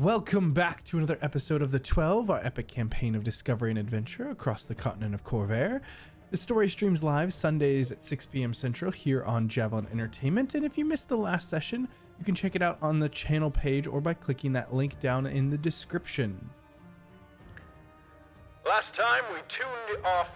Welcome back to another episode of The 12, our epic campaign of discovery and adventure across the continent of Corvair. The story streams live Sundays at 6 p.m. Central here on Javelin Entertainment, and if you missed the last session, you can check it out on the channel page or by clicking that link down in the description. Last time, we tuned off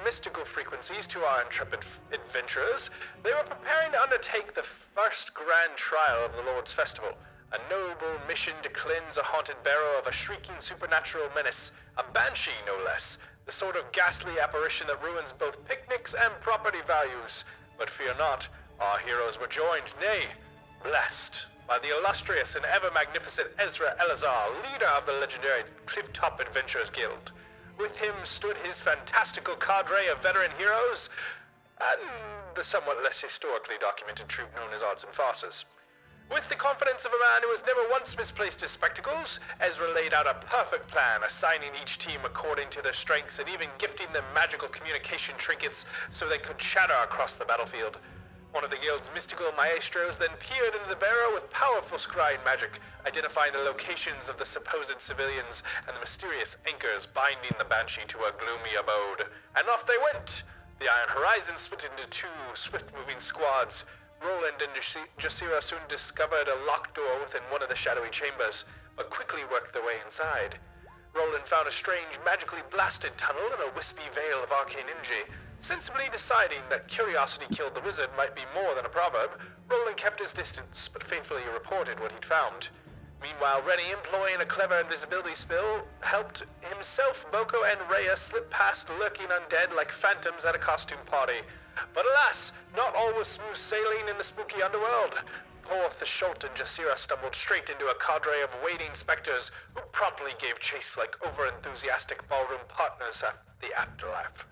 mystical frequencies to our intrepid adventurers. They were preparing to undertake the first grand trial of the Lord's Festival. A noble mission to cleanse a haunted barrow of a shrieking supernatural menace, a Banshee no less, the sort of ghastly apparition that ruins both picnics and property values. But fear not, our heroes were joined, nay, blessed, by the illustrious and ever-magnificent Ezra Elazar, leader of the legendary Clifftop Adventurers Guild. With him stood his fantastical cadre of veteran heroes, and the somewhat less historically documented troupe known as Arts and Farces. With the confidence of a man who has never once misplaced his spectacles, Ezra laid out a perfect plan, assigning each team according to their strengths and even gifting them magical communication trinkets so they could chatter across the battlefield. One of the guild's mystical maestros then peered into the barrow with powerful scrying magic, identifying the locations of the supposed civilians and the mysterious anchors binding the Banshee to a gloomy abode. And off they went! The Iron Horizon split into two swift-moving squads. Roland and Jasira soon discovered a locked door within one of the shadowy chambers, but quickly worked their way inside. Roland found a strange, magically blasted tunnel in a wispy veil of arcane energy. Sensibly deciding that curiosity killed the wizard might be more than a proverb, Roland kept his distance, but faithfully reported what he'd found. Meanwhile, Rennie, employing a clever invisibility spell, helped himself, Boko, and Rhea slip past lurking undead like phantoms at a costume party. But alas, not all was smooth sailing in the spooky underworld. Poor Thishult and Jasira stumbled straight into a cadre of waiting specters who promptly gave chase like over-enthusiastic ballroom partners at the afterlife.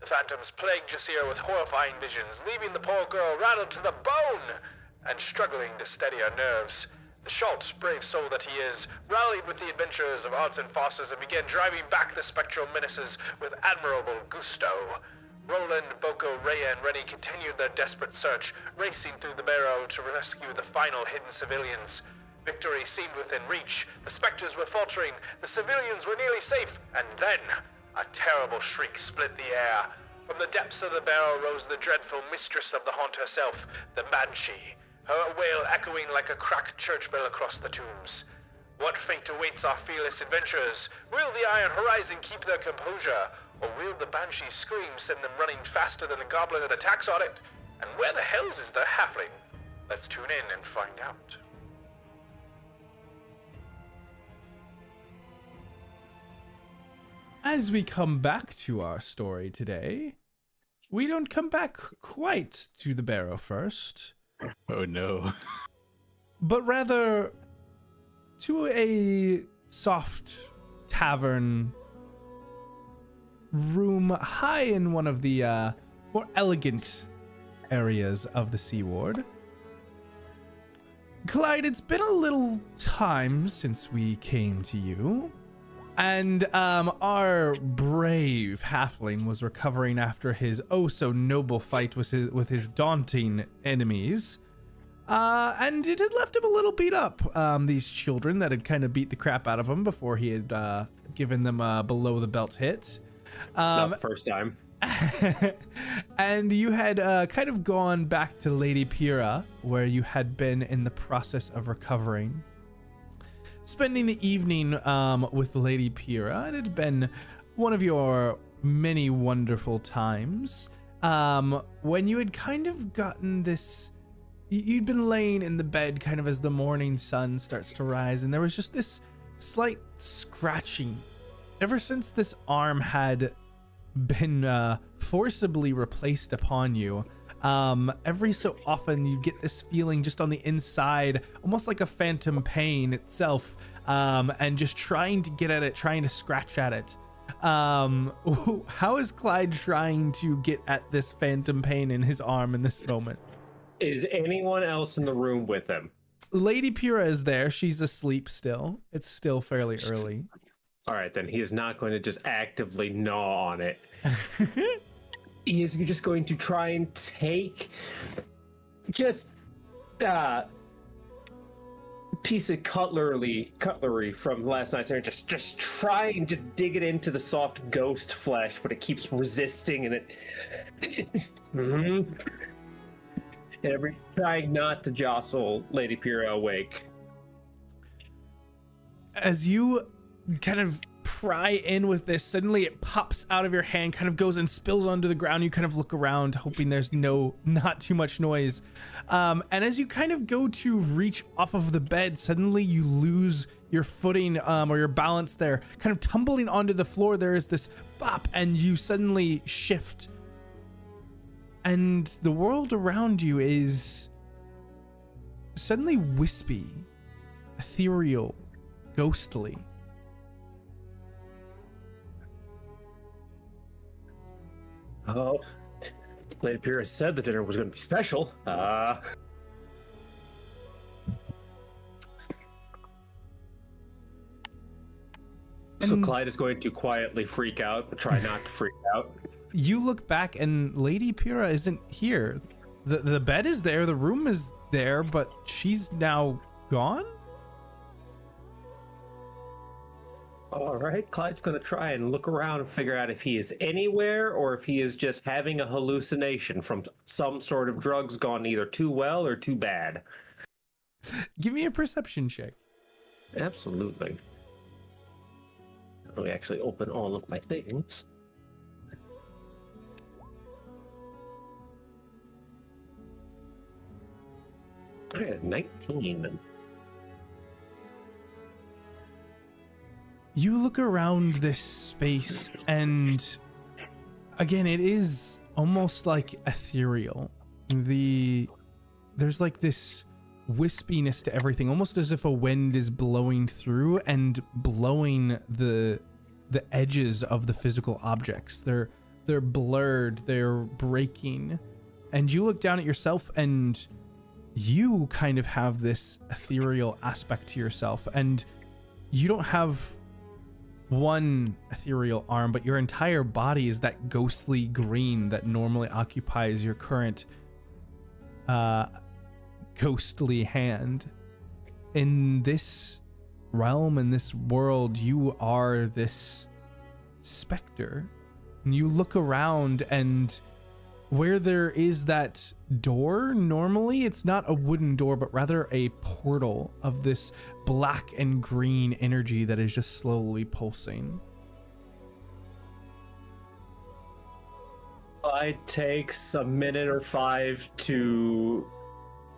The phantoms plagued Jasira with horrifying visions, leaving the poor girl rattled to the bone and struggling to steady her nerves. Thishult, brave soul that he is, rallied with the adventurers of Arts and Farces and began driving back the spectral menaces with admirable gusto. Roland, Boko, Rhea, and Rennie continued their desperate search, racing through the barrow to rescue the final hidden civilians. Victory seemed within reach. The specters were faltering, the civilians were nearly safe, and then a terrible shriek split the air. From the depths of the barrow rose the dreadful mistress of the haunt herself, the Banshee, her wail echoing like a cracked church bell across the tombs. What fate awaits our fearless adventurers? Will the Iron Horizon keep their composure? Or will the Banshee's scream send them running faster than a goblin that attacks on it? And where the hells is their halfling? Let's tune in and find out. As we come back to our story today, we don't come back quite to the barrow first. Oh no. But rather to a soft tavern room high in one of the more elegant areas of the Sea Ward. Clyde, it's been a little time since we came to you, and our brave halfling was recovering after his oh-so-noble fight with his daunting enemies. And it had left him a little beat up. These children that had kind of beat the crap out of him before he had given them a below-the-belt hit. Not the first time. And you had kind of gone back to Lady Pyrrha, where you had been in the process of recovering. Spending the evening with Lady Pyrrha, and it had been one of your many wonderful times when you had kind of gotten this. You'd been laying in the bed kind of as the morning sun starts to rise, and there was just this slight scratching. Ever since this arm had been forcibly replaced upon you, every so often you get this feeling just on the inside, almost like a phantom pain itself, and just trying to get at it, trying to scratch at it. How is Clyde trying to get at this phantom pain in his arm in this moment? Is anyone else in the room with him? Lady Pyrrha is there. She's asleep still. It's still fairly early. All right, then he is not going to just actively gnaw on it. He is just going to try and take piece of cutlery from last night's dinner, just try and just dig it into the soft ghost flesh, but it keeps resisting, and and trying not to jostle Lady Pyrrha awake. As you kind of pry in with this, suddenly it pops out of your hand, kind of goes and spills onto the ground. You kind of look around, hoping there's not too much noise. And as you kind of go to reach off of the bed, suddenly you lose your footing or your balance there, kind of tumbling onto the floor. There is this bop, and you suddenly shift. And the world around you is suddenly wispy, ethereal, ghostly. Oh, Lady Pyrrha said the dinner was going to be special. So Clyde is going to quietly freak out, but try not to freak out. You look back and Lady Pyrrha isn't here. The bed is there, the room is there, but she's now gone? All right, Clyde's going to try and look around and figure out if he is anywhere or if he is just having a hallucination from some sort of drugs gone either too well or too bad. Give me a perception check. Absolutely. Let me actually open all of my things. I had 19. You look around this space, and again, it is almost like ethereal. There's like this wispiness to everything, almost as if a wind is blowing through and blowing the edges of the physical objects. They're blurred, they're breaking, and you look down at yourself, and you kind of have this ethereal aspect to yourself, and you don't have one ethereal arm, but your entire body is that ghostly green that normally occupies your current ghostly hand. In this realm, in this world, you are this specter, and you look around, and where there is that door, normally it's not a wooden door, but rather a portal of this black and green energy that is just slowly pulsing. It takes a minute or 5 to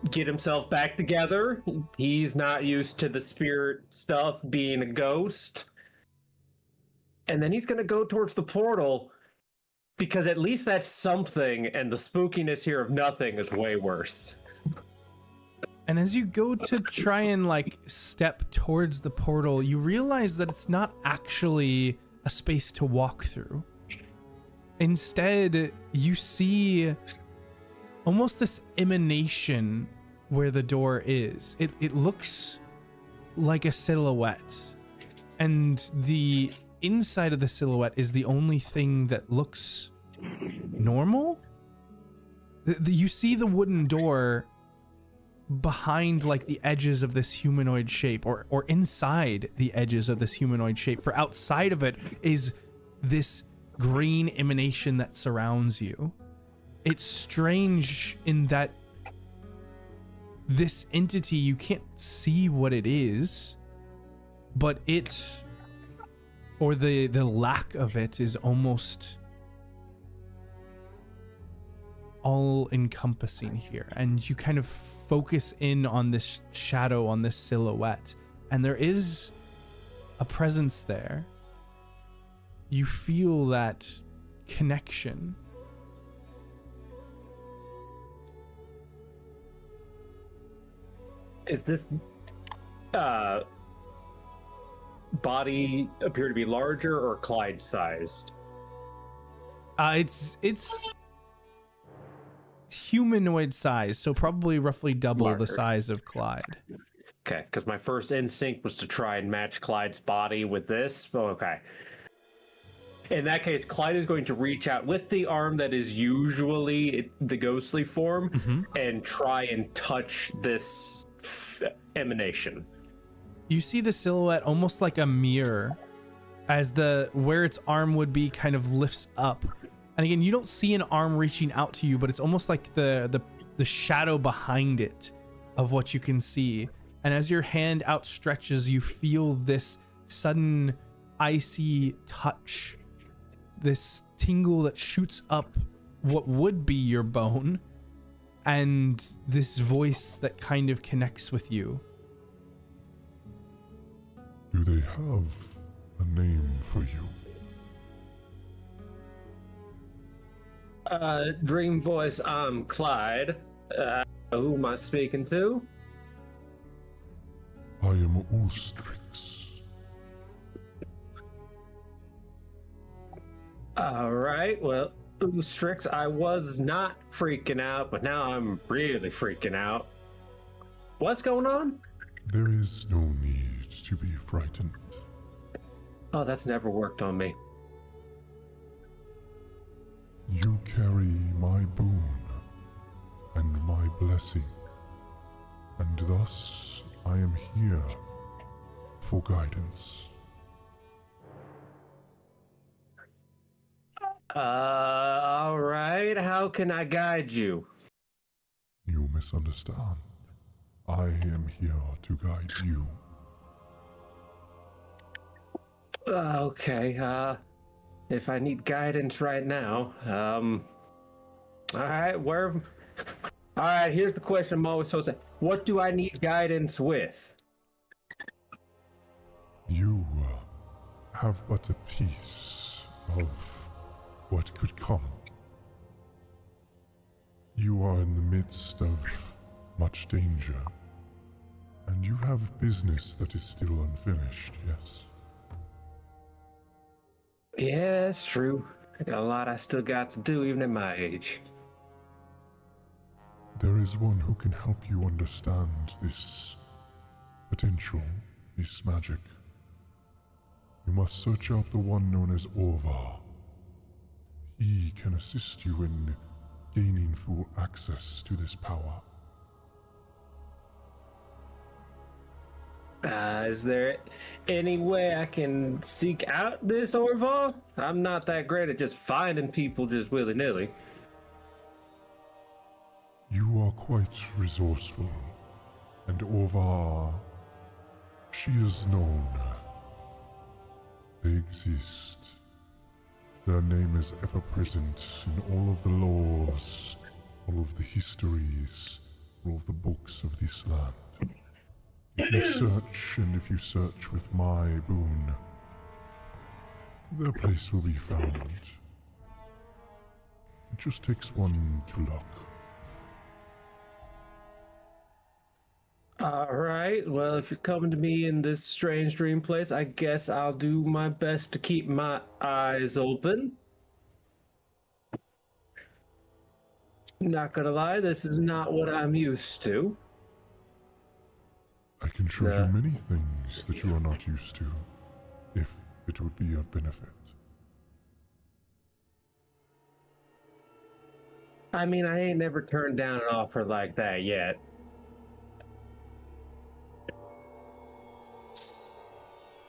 get himself back together. He's not used to the spirit stuff, being a ghost. And then he's going to go towards the portal, because at least that's something, and the spookiness here of nothing is way worse. And as you go to try and like step towards the portal, you realize that it's not actually a space to walk through. Instead, you see almost this emanation where the door is. It looks like a silhouette, and the inside of the silhouette is the only thing that looks normal. You see the wooden door behind like the edges of this humanoid shape, or inside the edges of this humanoid shape, for outside of it is this green emanation that surrounds you. It's strange in that this entity, you can't see what it is, but it, or the lack of it, is almost all encompassing here. And you kind of focus in on this shadow, on this silhouette, and there is a presence there. You feel that connection. Is this body appear to be larger or Clyde sized? It's humanoid size, so probably roughly double Larger. the size of Clyde. Okay, because my first instinct was to try and match Clyde's body with this. Oh, okay. In that case, Clyde is going to reach out with the arm that is usually the ghostly form and try and touch this emanation? You see the silhouette almost like a mirror, as where its arm would be kind of lifts up. And again, you don't see an arm reaching out to you, but it's almost like the shadow behind it of what you can see. And as your hand outstretches, you feel this sudden icy touch, this tingle that shoots up what would be your bone, and this voice that kind of connects with you. Do they have a name for you? Dream voice, I'm Clyde. Who am I speaking to? I am Illustrious. Alright, well, Illustrious, I was not freaking out, but now I'm really freaking out. What's going on? There is no need to be frightened. Oh, that's never worked on me. You carry my boon and my blessing, and thus I am here for guidance. Alright, how can I guide you? You misunderstand. I am here to guide you. Okay, if I need guidance right now, alright, alright, here's the question I'm always supposed to say. What do I need guidance with? You have but a piece of what could come. You are in the midst of much danger, and you have business that is still unfinished, yes? Yeah, it's true. I got a lot I still got to do even at my age. There is one who can help you understand this potential, this magic. You must search out the one known as Orvar. He can assist you in gaining full access to this power. Is there any way I can seek out this Orvar? I'm not that great at just finding people just willy-nilly. You are quite resourceful, and Orvar, she is known. They exist. Their name is ever present in all of the laws, all of the histories, all of the books of this land. If you search, and if you search with my boon, their place will be found. It just takes one to look. Alright, well, if you're coming to me in this strange dream place, I guess I'll do my best to keep my eyes open. Not gonna lie, this is not what I'm used to. I can show you many things that you are not used to, if it would be of benefit. I mean, I ain't never turned down an offer like that yet.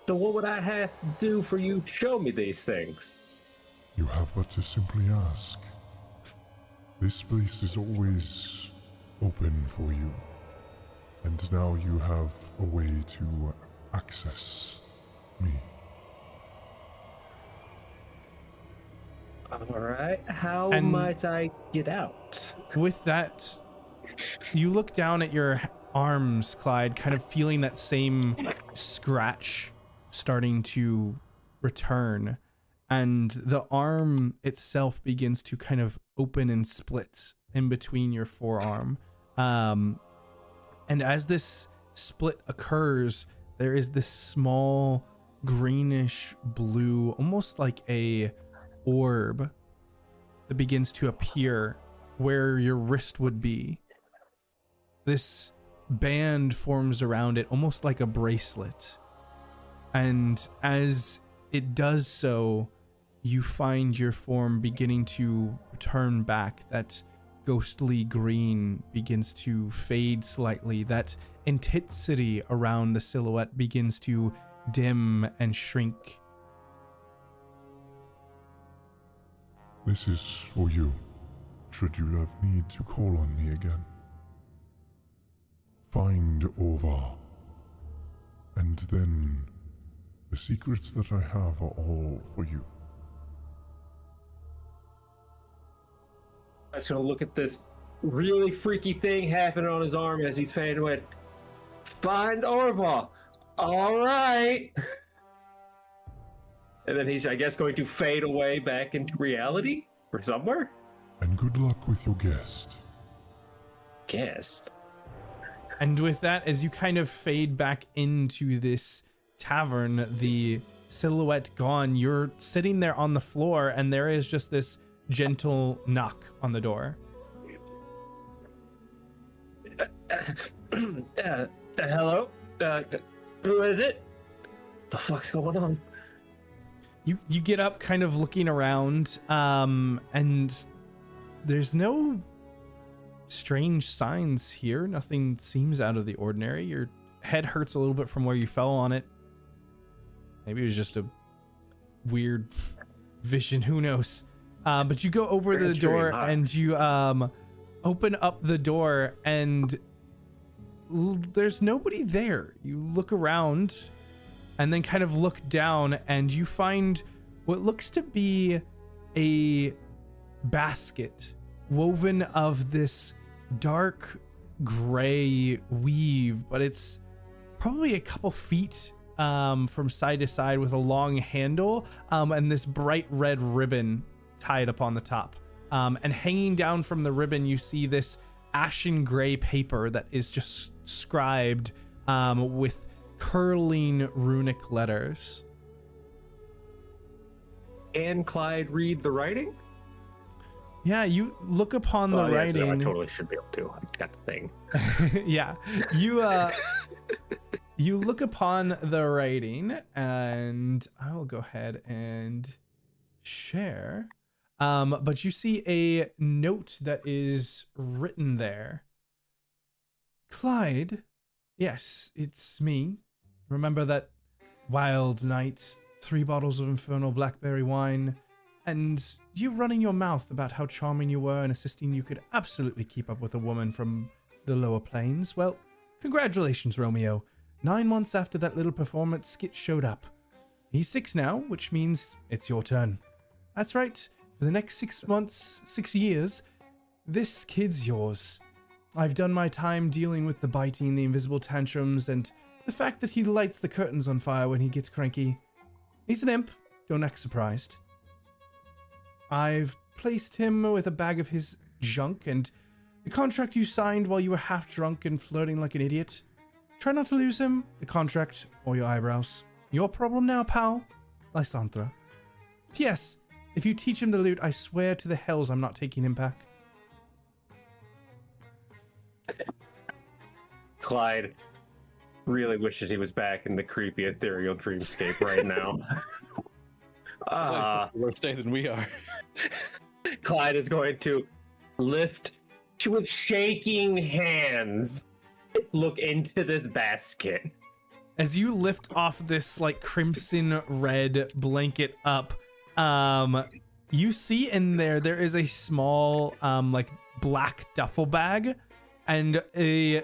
So what would I have to do for you to show me these things? You have but to simply ask. This place is always open for you, and now you have a way to access me. Alright, how And- might I get out? With that, you look down at your arms, Clyde, kind of feeling that same scratch starting to return, and the arm itself begins to kind of open and split in between your forearm. And as this split occurs, there is this small greenish blue, almost like a orb, that begins to appear where your wrist would be. This band forms around it, almost like a bracelet. And as it does so, you find your form beginning to return back, that ghostly green begins to fade slightly. That intensity around the silhouette begins to dim and shrink. This is for you, should you have need to call on me again. Find Orvar, and then the secrets that I have are all for you. I was gonna look at this really freaky thing happening on his arm as he's fading away. Find Orvar. All right. And then he's, I guess, going to fade away back into reality or somewhere. And good luck with your guest. Guest. And with that, as you kind of fade back into this tavern, the silhouette gone, you're sitting there on the floor, and there is just this gentle knock on the door. Hello? Who is it? The fuck's going on? You get up, kind of looking around, and there's no strange signs here. Nothing seems out of the ordinary. Your head hurts a little bit from where you fell on it. Maybe it was just a weird vision. Who knows? But you go over to the door and you open up the door, and there's nobody there. You look around and then kind of look down, and you find what looks to be a basket woven of this dark gray weave, but it's probably a couple feet from side to side with a long handle, and this bright red ribbon tied upon the top. And hanging down from the ribbon, you see this ashen gray paper that is just scribed with curling runic letters. Can Clyde read the writing? Yeah, you look upon the writing. I totally should be able to. I got the thing. Yeah, you look upon the writing, and I will go ahead and share. But you see a note that is written there. Clyde, yes, it's me. Remember that wild night, 3 bottles of infernal blackberry wine, and you running your mouth about how charming you were and insisting you could absolutely keep up with a woman from the lower planes? Well, congratulations, Romeo. 9 months after that little performance, Skit showed up. He's 6 now, which means it's your turn. That's right. For the next 6 months, 6 years, this kid's yours. I've done my time dealing with the biting, the invisible tantrums, and the fact that he lights the curtains on fire when he gets cranky. He's an imp. Don't act surprised. I've placed him with a bag of his junk, and the contract you signed while you were half drunk and flirting like an idiot. Try not to lose him, the contract, or your eyebrows. Your problem now, pal. Lysanthra. P.S. If you teach him the lute, I swear to the hells I'm not taking him back. Clyde really wishes he was back in the creepy ethereal dreamscape right now. Worse day than we are. Clyde is going to lift with shaking hands, look into this basket. As you lift off this like crimson red blanket up, you see in there is a small like black duffel bag and a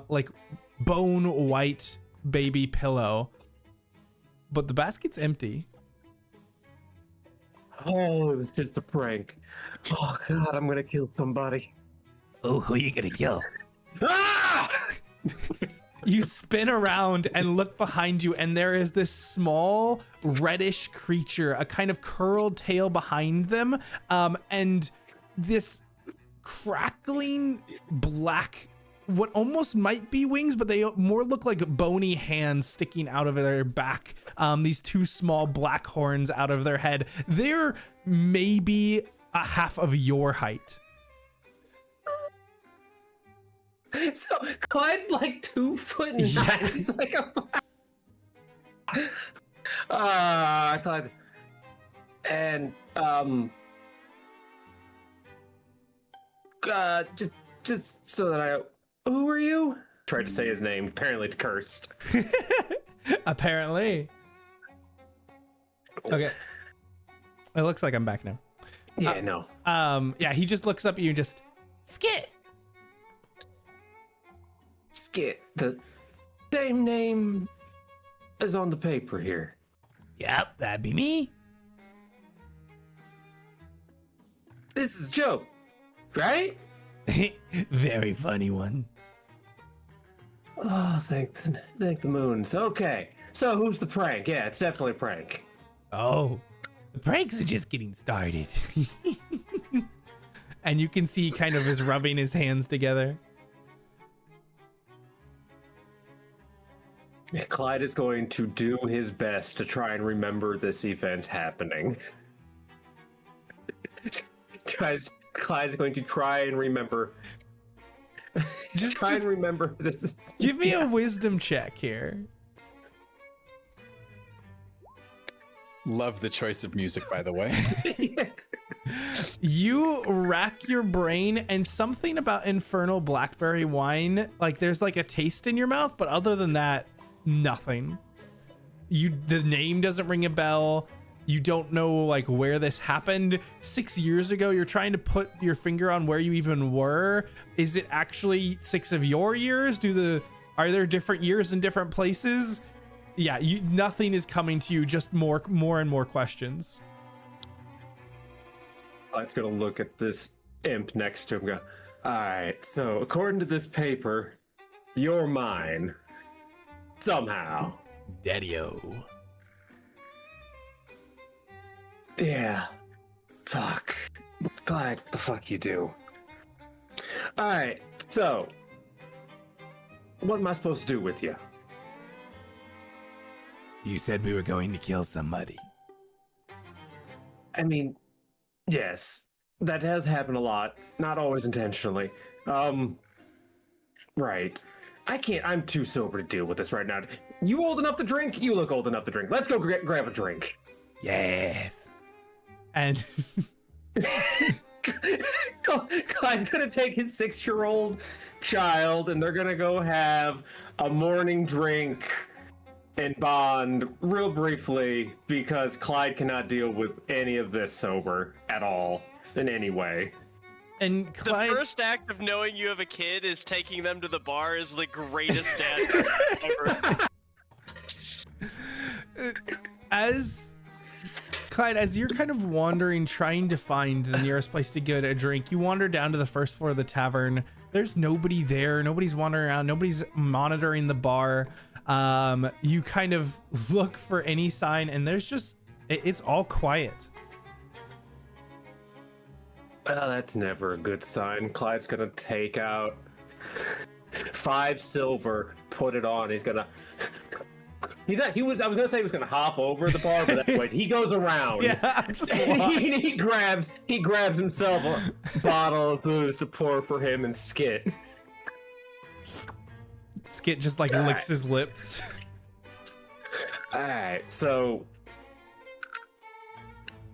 like bone white baby pillow, but the basket's empty. Oh, it was just a prank. Oh god, I'm gonna kill somebody. Oh, who are you gonna kill? Ah! You spin around and look behind you, and there is this small reddish creature, a kind of curled tail behind them, and this crackling black, what almost might be wings, but they more look like bony hands sticking out of their back. These 2 small black horns out of their head. They're maybe a half of your height. So Clyde's like 2'9". Yeah. He's like a Clyde. And just so that I. Who are you? Tried to say his name. Apparently, it's cursed. Apparently. Okay. It looks like I'm back now. Yeah, no. Yeah, he just looks up at you and just Skit. Skit. The same name is on the paper here. Yep, that'd be me. This is a joke, right? Very funny one. Oh, thank the moons. Okay, so who's the prank? Yeah, it's definitely a prank. Oh, the pranks are just getting started. And you can see he kind of is rubbing his hands together. Clyde is going to do his best to try and remember this event happening. Clyde's going to try and remember. Just remember this. Give me a wisdom check here. Love the choice of music, by the way. You rack your brain, and something about infernal blackberry wine, like there's like a taste in your mouth, but other than that, nothing. The name doesn't ring a bell. You don't know like where this happened 6 years ago. You're trying to put your finger on where you even were. Is it actually 6 of your years? Are there different years in different places? Yeah, nothing is coming to you, just more and more questions. I'm gonna look at this imp next to him and go, alright, so according to this paper, you're mine. Somehow. Daddy-o. Yeah. Fuck. Glad the fuck you do. Alright, so what am I supposed to do with you? You said we were going to kill somebody. I mean, yes, that has happened a lot. Not always intentionally. Right. I'm too sober to deal with this right now. You old enough to drink? You look old enough to drink. Let's go grab a drink. Yes. And Clyde's gonna take his 6-year-old child and they're gonna go have a morning drink and bond real briefly because Clyde cannot deal with any of this sober at all in any way. And Clyde, the first act of knowing you have a kid is taking them to the bar is the greatest dad ever. Clyde, as you're kind of wandering, trying to find the nearest place to get a drink, you wander down to the first floor of the tavern. There's nobody there. Nobody's wandering around. Nobody's monitoring the bar. You kind of look for any sign, and it's all quiet. Well, that's never a good sign. Clyde's gonna take out 5 silver, put it on. He's gonna. I was gonna say he was gonna hop over the bar, but that's wait. He goes around. Yeah, he grabs himself a bottle of booze to pour for him and Skit. Skit just like licks his lips. Alright, so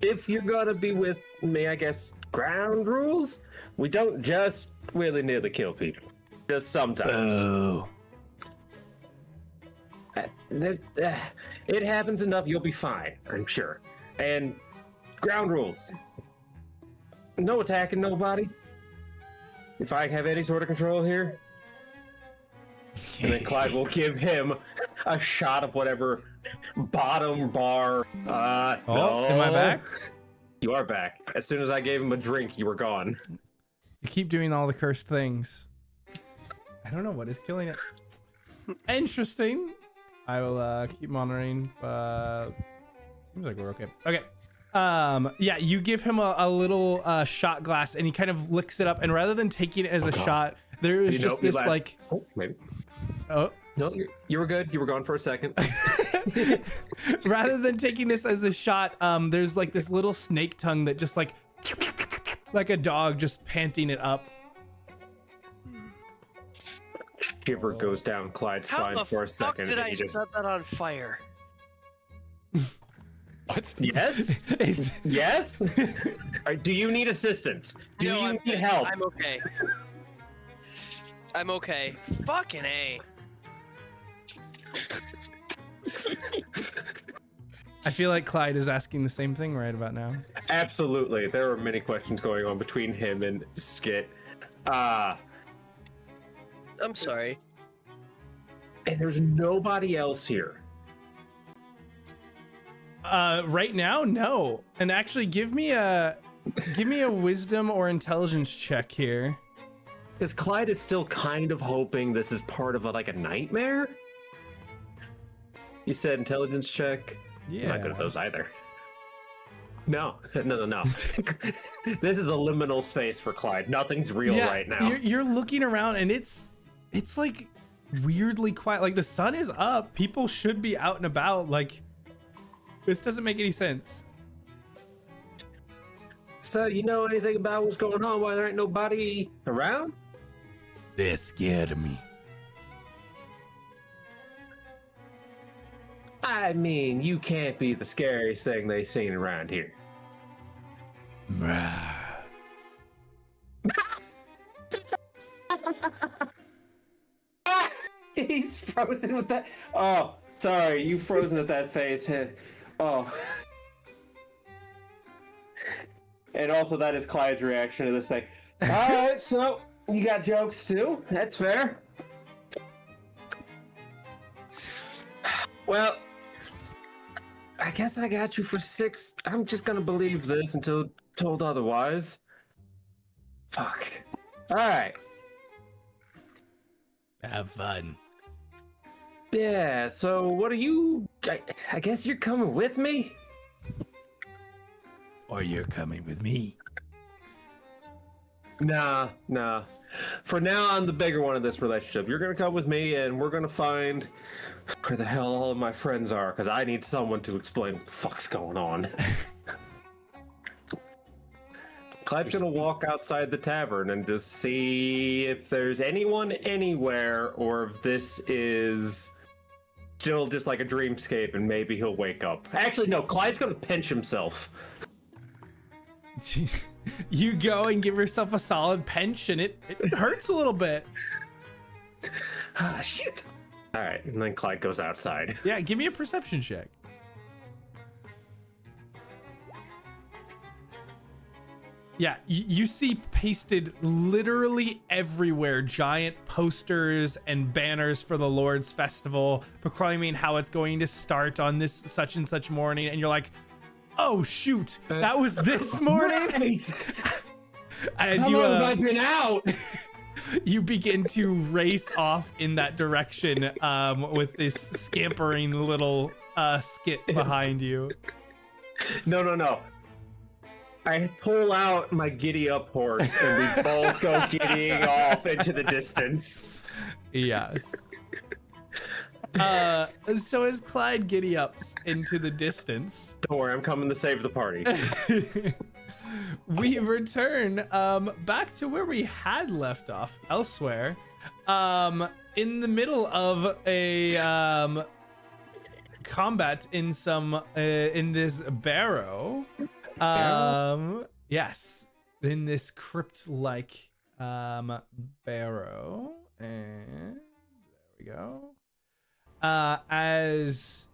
if you're gonna be with me, I guess ground rules. We don't just willy-nilly kill people. Just sometimes. Oh. It happens enough, you'll be fine, I'm sure. And ground rules. No attacking nobody. If I have any sort of control here. And then Clyde will give him a shot of whatever bottom bar. No. Am I back? You are back. As soon as I gave him a drink, you were gone. You keep doing all the cursed things. I don't know what is killing it. Interesting. I will keep monitoring. Seems like we're okay. Okay. Yeah, you give him a little shot glass, and he kind of licks it up. And rather than taking it as a shot, there is just this like. Oh, maybe. Oh. No, you were good. You were gone for a second. Rather than taking this as a shot, there's like this little snake tongue that just like a dog just panting it up. Shiver goes down Clyde's spine for a second. How the fuck did I set that on fire? What? Yes? It's- Yes? Do you need assistance? Do No, you I'm need good. help? I'm okay. I'm okay. Fucking A. I feel like Clyde is asking the same thing right about now. Absolutely. There are many questions going on between him and Skit. I'm sorry. And there's nobody else here. Right now, no. And actually, give me a wisdom or intelligence check here. Because Clyde is still kind of hoping this is part of like a nightmare. You said intelligence check. Yeah. I'm not good at those either. No. This is a liminal space for Clyde. Nothing's real right now. You're looking around, and it's like weirdly quiet. Like the sun is up. People should be out and about. Like this doesn't make any sense. So, you know anything about what's going on? Why there ain't nobody around? They're scared of me. I mean, you can't be the scariest thing they've seen around here. He's frozen with that. Oh, sorry, you frozen at that face. Oh. And also, that is Clyde's reaction to this thing. All right, so you got jokes too. That's fair. Well, I guess I got you for 6. I'm just gonna believe this until told otherwise. Fuck. All right. Have fun. Yeah. So, what are you? I guess you're coming with me. Or you're coming with me. Nah. For now, I'm the bigger one in this relationship. You're gonna come with me, and we're gonna find where the hell all of my friends are, because I need someone to explain what the fuck's going on. Clyde's gonna walk outside the tavern and just see if there's anyone anywhere, or if this is still just like a dreamscape, and maybe he'll wake up. Actually, no. Clyde's gonna pinch himself. You go and give yourself a solid pinch, and it hurts a little bit. Ah, shit. All right, and then Clyde goes outside. Yeah, give me a perception check. Yeah, you see pasted literally everywhere giant posters and banners for the Lord's Festival proclaiming how it's going to start on this such and such morning, and you're like, oh shoot, that was this morning. Right. And How long have I been out? you begin to race off in that direction with this scampering little skit behind you. No. I pull out my giddy up horse, and we both go giddying off into the distance. Yes. So as Clyde giddy ups into the distance, Don't worry, I'm coming to save the party. we return back to where we had left off elsewhere, in the middle of a combat in some in this barrow. Yes, in this crypt-like barrow, and there we go. As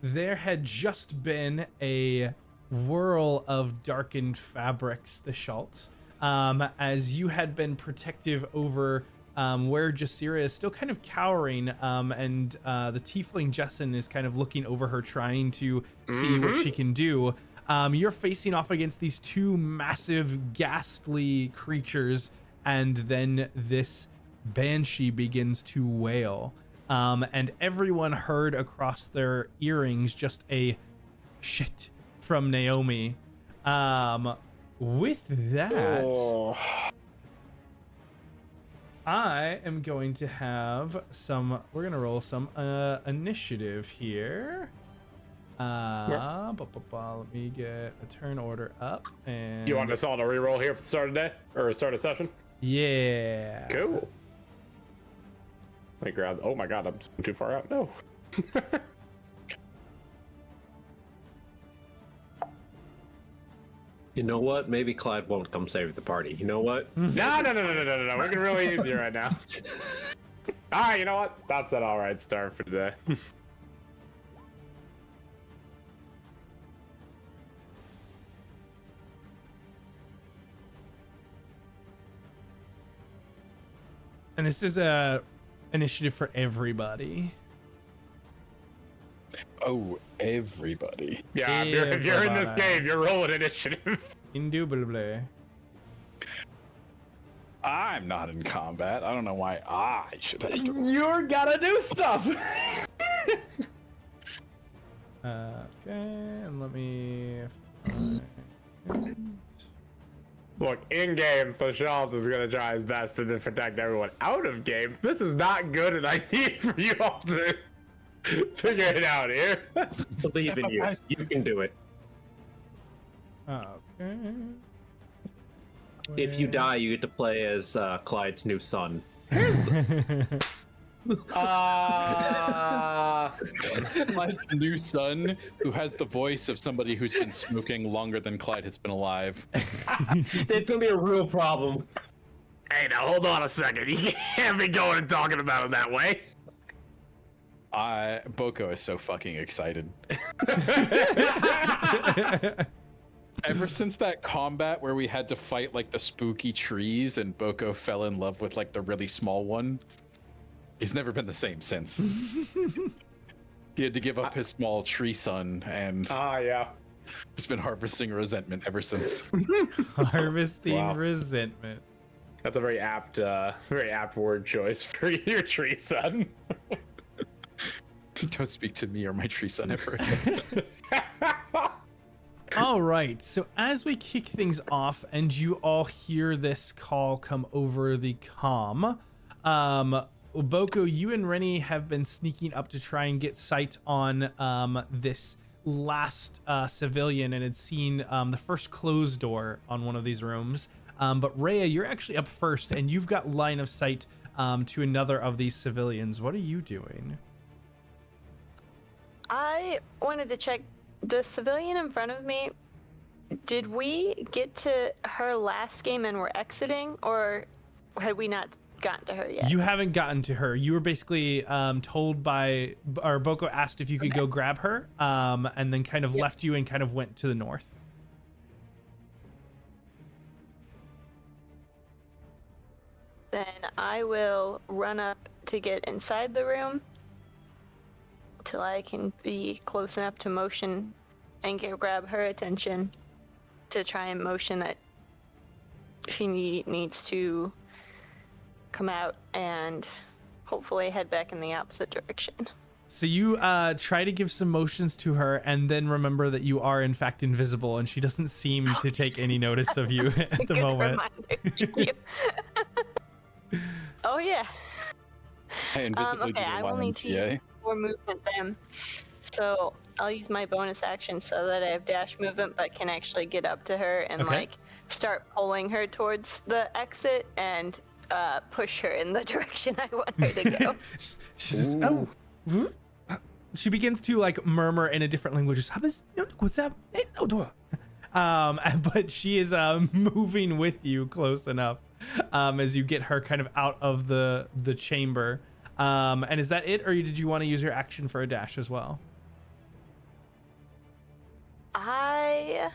there had just been a whirl of darkened fabrics, the Schalt, as you had been protective over where Jasira is still kind of cowering, and the tiefling Jessen is kind of looking over her, trying to see what she can do. You're facing off against these two massive ghastly creatures, and then this Banshee begins to wail. And everyone heard across their earrings just a shit from Naomi. With that, I am going to have we're going to roll some initiative here. Let me get a turn order up. And You want us all to reroll here for the start of the day or start of session? yeah. Cool. Let me grab. Oh my god, I'm too far out. No. You know what? Maybe Clyde won't come save the party. You know what? No. We're getting really easy right now. All right, you know what? That's an all right start for today. And this is a initiative for everybody. Oh, everybody. Yeah, if you're in this game, you're rolling initiative. Indubitably. I'm not in combat. I don't know why I should have to. You're gonna do stuff. Okay, and let me. Look, in game, Fashalt is gonna try his best to protect everyone. Out of game, this is not good, and I need for you all to figure it out here. Believe in you. You can do it. Okay. If you die, you get to play as Clyde's new son. My new son, who has the voice of somebody who's been smoking longer than Clyde has been alive. That's gonna be a real problem. Hey, now hold on a second. You can't be going and talking about him that way. Boko is so fucking excited. Ever since that combat where we had to fight like the spooky trees and Boko fell in love with like the really small one, he's never been the same since. He had to give up his small tree son, and yeah, he's been harvesting resentment ever since. Harvesting resentment. That's a very apt word choice for your tree son. Don't speak to me or my tree son ever again. All right, so as we kick things off and you all hear this call come over the comm, Boko, you and Rennie have been sneaking up to try and get sight on this last civilian and had seen the first closed door on one of these rooms. But Rhea, you're actually up first and you've got line of sight to another of these civilians. What are you doing? I wanted to check the civilian in front of me. Did we get to her last game and we're exiting, or had we not gotten to her yet? You haven't gotten to her. You were basically told by, or Boko asked if you could go grab her, and then kind of left you and kind of went to the north. Then I will run up to get inside the room till I can be close enough to motion and grab her attention to try and motion that she needs to come out and hopefully head back in the opposite direction. So you try to give some motions to her and then remember that you are in fact invisible and she doesn't seem to take any notice of you at the moment. Oh yeah. Hey, invisibly okay, I will need to use more movement then. So I'll use my bonus action so that I have dash movement but can actually get up to her and like start pulling her towards the exit and push her in the direction I want her to go. She begins to like murmur in a different language. But she is moving with you close enough as you get her kind of out of the chamber. And is that it, or did you want to use your action for a dash as well? I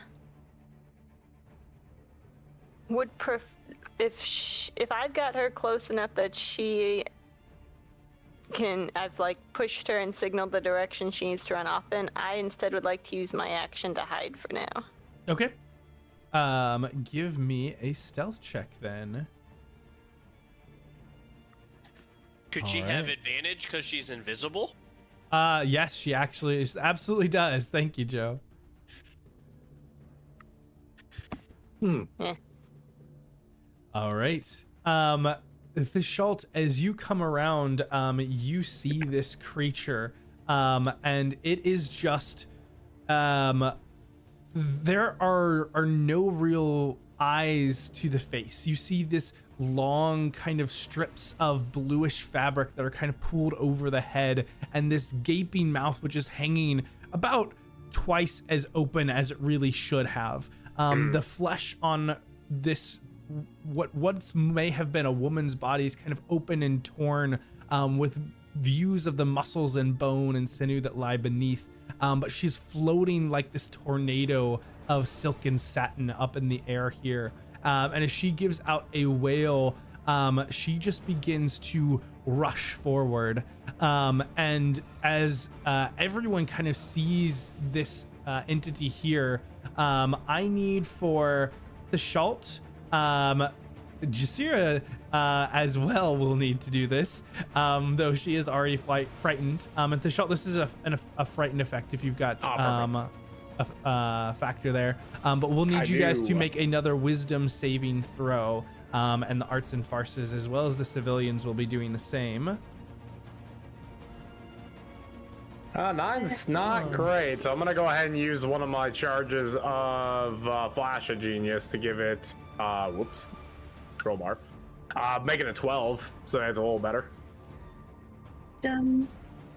would if I've got her close enough that she can, I've like pushed her and signaled the direction she needs to run off in, I instead would like to use my action to hide for now. Okay. Give me a stealth check then. Could she have advantage because she's invisible? Yes, she actually absolutely does. Thank you, Joe. Yeah. All right. Thishalt, as you come around, you see this creature, and it is just, there are no real eyes to the face. You see this long kind of strips of bluish fabric that are kind of pulled over the head, and this gaping mouth which is hanging about twice as open as it really should have. The flesh on this, what once may have been a woman's body, is kind of open and torn, with views of the muscles and bone and sinew that lie beneath. But she's floating like this tornado of silk and satin up in the air here. And as she gives out a wail, she just begins to rush forward. And as everyone kind of sees this entity here, I need for the Shalt, Jasira as well will need to do this, though she is already frightened. And the Shalt, this is a frightened effect if you've got a factor there. But we'll need you guys to make another wisdom saving throw. And the Arts and Farces, as well as the civilians, will be doing the same. Nine's not great, so I'm gonna go ahead and use one of my charges of Flash of Genius to give it, whoops, scroll bar. Make it a 12, so that's a little better.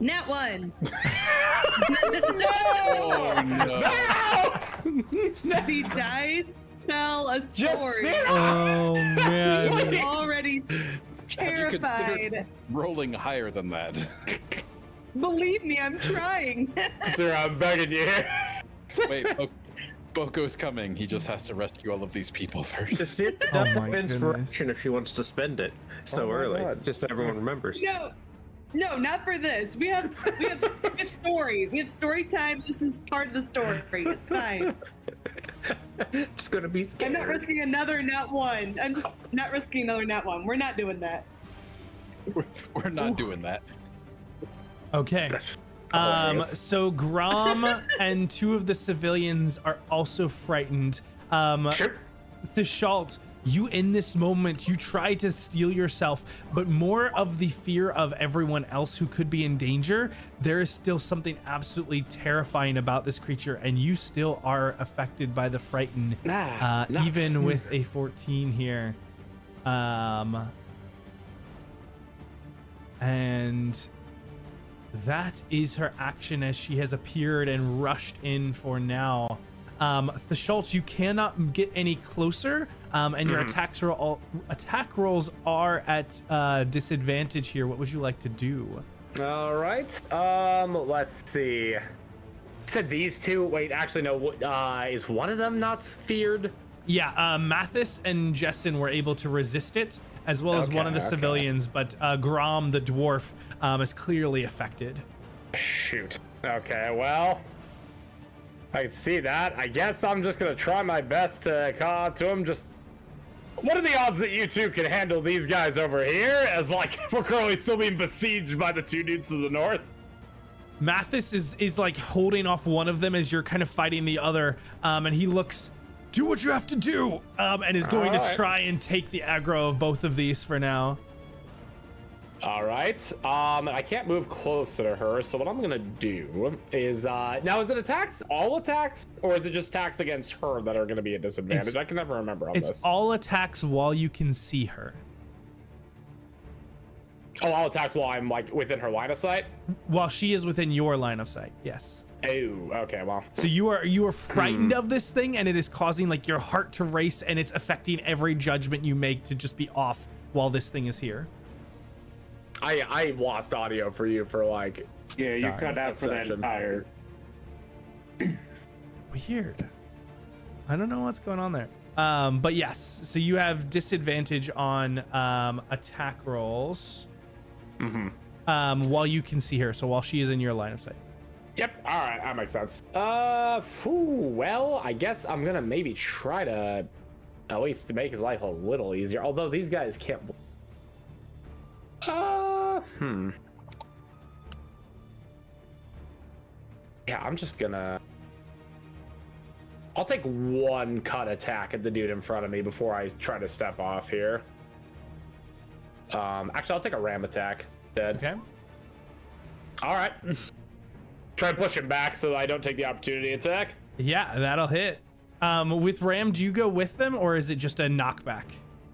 Nat 1. No! The dice tell a story. Oh man! He's already terrified. Rolling higher than that. Believe me, I'm trying. Sir, I'm begging you. Wait, Boko's coming. He just has to rescue all of these people first. Just hit the depth of inspiration if she wants to spend it so early, just so everyone remembers. No, not for this. We have story. We have story time. This is part of the story. It's fine. Just gonna be scared. I'm not risking another nat 1. I'm just not risking another nat 1. We're not doing that. We're not doing that. Okay. So Grom and 2 of the civilians are also frightened. The Shalt, you in this moment, you try to steel yourself, but more of the fear of everyone else who could be in danger. There is still something absolutely terrifying about this creature, and you still are affected by the frighten, even with a 14 here. And that is her action as she has appeared and rushed in for now. The Schultz, you cannot get any closer, and your attack rolls are at disadvantage here. What would you like to do? All right. Let's see. You said these 2. Wait, actually, no. Is one of them not feared? Yeah, Mathis and Jessen were able to resist it, as well as one of the civilians, but Grom, the dwarf, is clearly affected. Shoot. Okay, well, I can see that. I guess I'm just gonna try my best to call out to him. Just, what are the odds that you 2 can handle these guys over here, as like we're currently still being besieged by the 2 dudes to the north? Mathis is like holding off one of them as you're kind of fighting the other, and he looks, do what you have to do, and is going to try and take the aggro of both of these for now. All right. I can't move closer to her, so what I'm gonna do is now, is it attacks, all attacks, or is it just attacks against her that are gonna be a disadvantage? I can never remember on this. It's all attacks while you can see her. Oh, all attacks while I'm like within her line of sight? While she is within your line of sight, yes. Oh, okay, well. So you are frightened of this thing, and it is causing like your heart to race, and it's affecting every judgment you make to just be off while this thing is here. I lost audio for you for like, yeah, you cut out for that entire. Weird. I don't know what's going on there. But yes, so you have disadvantage on attack rolls. While you can see her, so while she is in your line of sight. Yep. All right, that makes sense. Well, I guess I'm gonna maybe try to at least make his life a little easier. Although these guys can't. Yeah, I'm just gonna. I'll take 1 cut attack at the dude in front of me before I try to step off here. Actually, I'll take a ram attack. Dead. Okay. All right. Try to push him back so that I don't take the opportunity attack. Yeah, that'll hit. With ram, do you go with them, or is it just a knockback?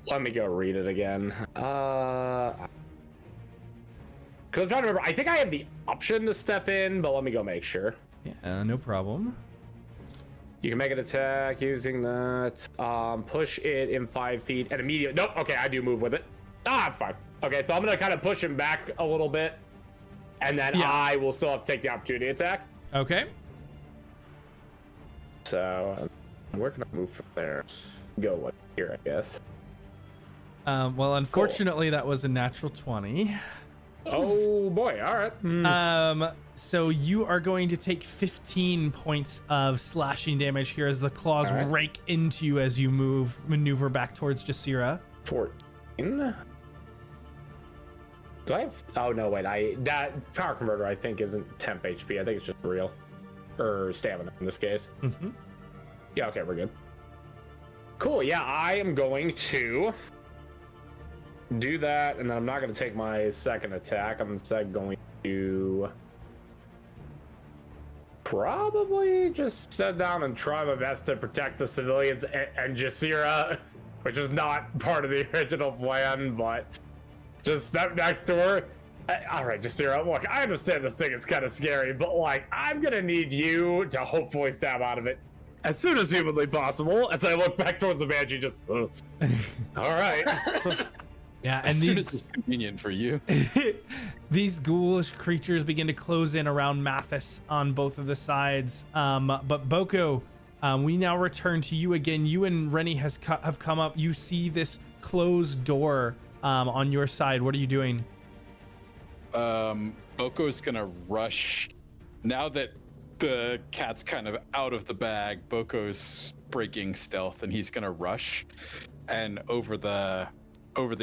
Let me go read it again. Because I'm trying to remember. I think I have the option to step in, but let me go make sure. Yeah, no problem. You can make an attack using that. Push it in 5 feet and immediate. Nope. Okay, I do move with it. It's fine. Okay, so I'm gonna kind of push him back a little bit, and then I will still have to take the opportunity attack. Okay. So where can I move from there? Go what here, I guess. Well, unfortunately, that was a natural 20. Oh boy! All right. So you are going to take 15 points of slashing damage here as the claws rake into you as you maneuver back towards Jasira. 14. Do I have? Oh no, wait. That power converter I think isn't temp HP. I think it's just real, or stamina in this case. Mm-hmm. Yeah. Okay, we're good. Cool. Yeah, I am going to do that, and then I'm not going to take my second attack. I'm instead going to probably just sit down and try my best to protect the civilians and Jasira, which is not part of the original plan, but just step next to her. All right, Jasira, look, I understand this thing is kind of scary, but like, I'm going to need you to hopefully stab out of it as soon as humanly possible. As I look back towards the Banshee, just, all right. Yeah, and as soon as it's convenient for you. These ghoulish creatures begin to close in around Mathis on both of the sides. But Boko, we now return to you again. You and Rennie have come up. You see this closed door on your side. What are you doing? Boko's gonna rush. Now that the cat's kind of out of the bag, Boko's breaking stealth, and he's gonna rush. And over the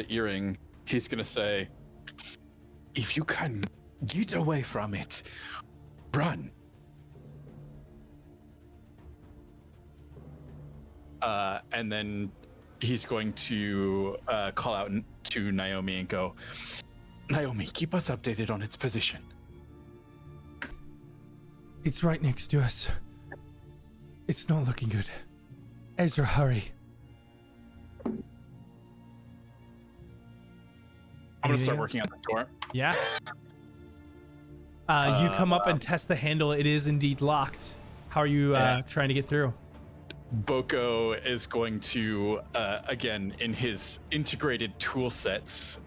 earring, he's gonna say, "If you can get away from it, run." And then he's going to call out to Naomi and go, "Naomi, keep us updated on its position." It's right next to us. It's not looking good. Ezra, hurry. I'm gonna start working on the door. Yeah. You come up and test the handle. It is indeed locked. How are you trying to get through? Boko is going to, again, in his integrated tool sets,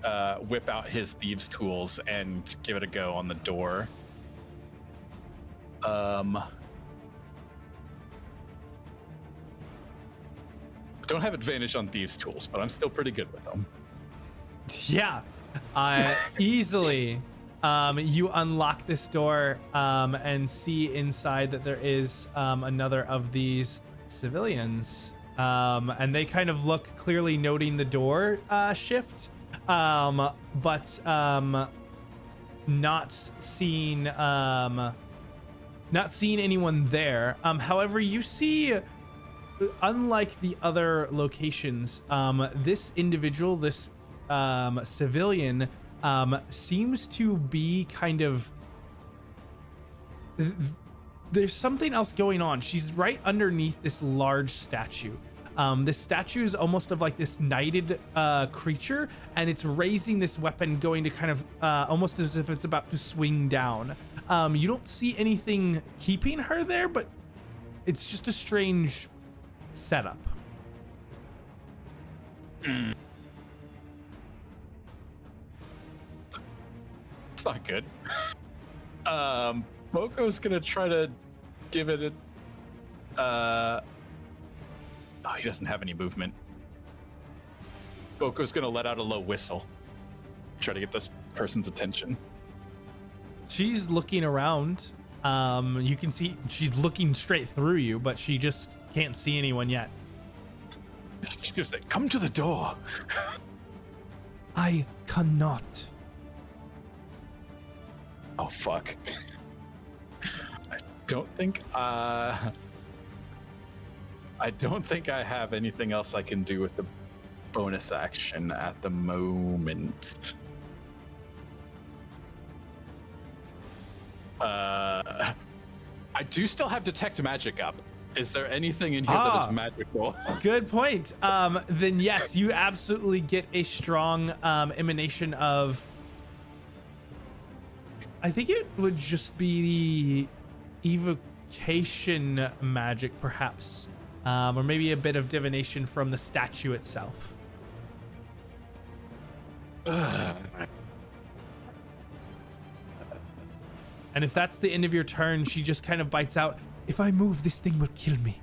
whip out his thieves' tools and give it a go on the door. Don't have advantage on thieves' tools, but I'm still pretty good with them. Yeah. Easily. You unlock this door and see inside that there is another of these civilians, and they kind of look, clearly noting the door shift, but not seeing anyone there. However, you see, unlike the other locations, this individual, this civilian, seems to be kind of, there's something else going on. She's right underneath this large statue. This statue is almost of like this knighted creature, and it's raising this weapon, going to kind of almost as if it's about to swing down. You don't see anything keeping her there, but it's just a strange setup. It's not good. Boko's gonna try to give it a he doesn't have any movement. Boko's gonna let out a low whistle, try to get this person's attention. She's looking around. You can see she's looking straight through you, but she just can't see anyone yet. She's gonna say, "Come to the door." I cannot. Oh fuck. I don't think I have anything else I can do with the bonus action at the moment. I do still have detect magic up. Is there anything in here that is magical? Good point. Then yes, you absolutely get a strong emanation of, I think it would just be communication magic, perhaps, or maybe a bit of divination from the statue itself. And if that's the end of your turn, she just kind of bites out, "If I move, this thing will kill me."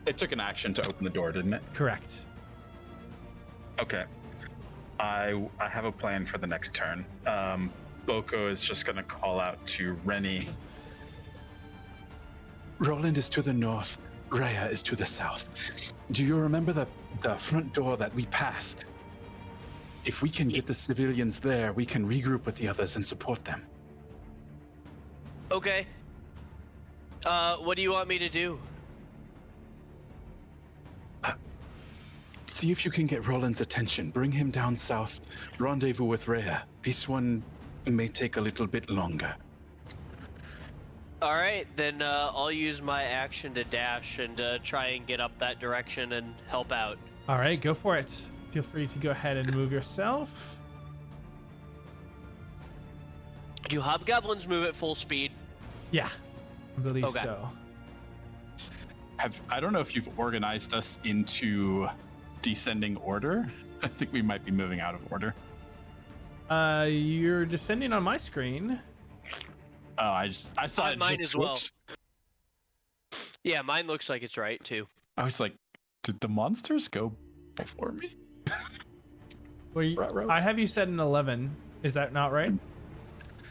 It took an action to open the door, didn't it? Correct. Okay. I have a plan for the next turn. Boko is just gonna call out to Rennie. Roland is to the north, Rhea is to the south. Do you remember the front door that we passed? If we can get the civilians there, we can regroup with the others and support them. Okay. What do you want me to do? See if you can get Roland's attention. Bring him down south. Rendezvous with Rhea. This one may take a little bit longer. All right, then I'll use my action to dash and try and get up that direction and help out. All right, go for it. Feel free to go ahead and move yourself. Do hobgoblins move at full speed? Yeah, I believe Okay. so. I don't know if you've organized us into descending order. I think we might be moving out of order. You're descending on my screen. Oh, I saw it mine just as well. switch. Yeah, mine looks like it's right too. I was like, did the monsters go before me? Well, I have you set an 11. Is that not right?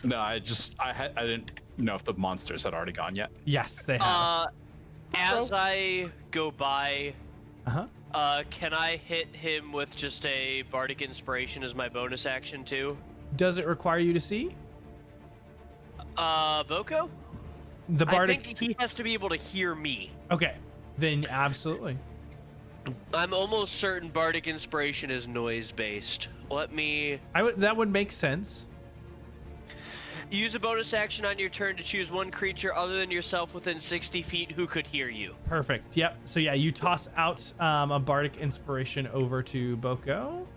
No, I didn't know if the monsters had already gone yet. Yes, they have. As I go by, Uh-huh. can I hit him with just a bardic inspiration as my bonus action too? Does it require you to see? Boko? The bardic. I think he has to be able to hear me. Okay, then absolutely. I'm almost certain bardic inspiration is noise based. Let me That would make sense. use a bonus action on your turn to choose one creature other than yourself within 60 feet who could hear you. Perfect. Yep. So yeah, you toss out a bardic inspiration over to Boko.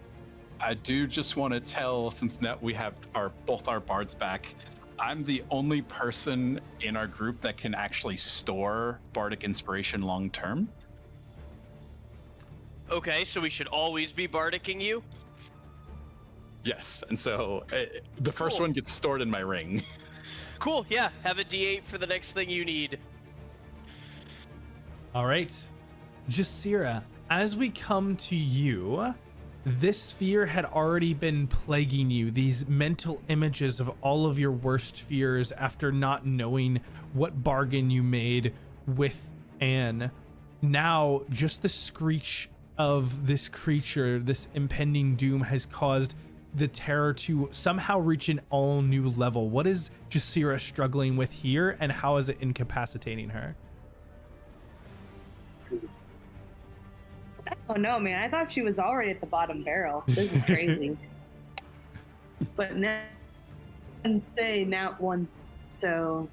I do just want to tell, since now we have both our bards back, I'm the only person in our group that can actually store bardic inspiration long term. Okay, so we should always be bardicking you? Yes, and so the first one gets stored in my ring. Cool, yeah. Have a D8 for the next thing you need. All right, Jasira, as we come to you, this fear had already been plaguing you, these mental images of all of your worst fears after not knowing what bargain you made with Anne. Now, just the screech of this creature, this impending doom, has caused the terror to somehow reach an all new level. What is Jasira struggling with here, and how is it incapacitating her? Oh no, man! I thought she was already at the bottom barrel. This is crazy. But now, and stay now one. So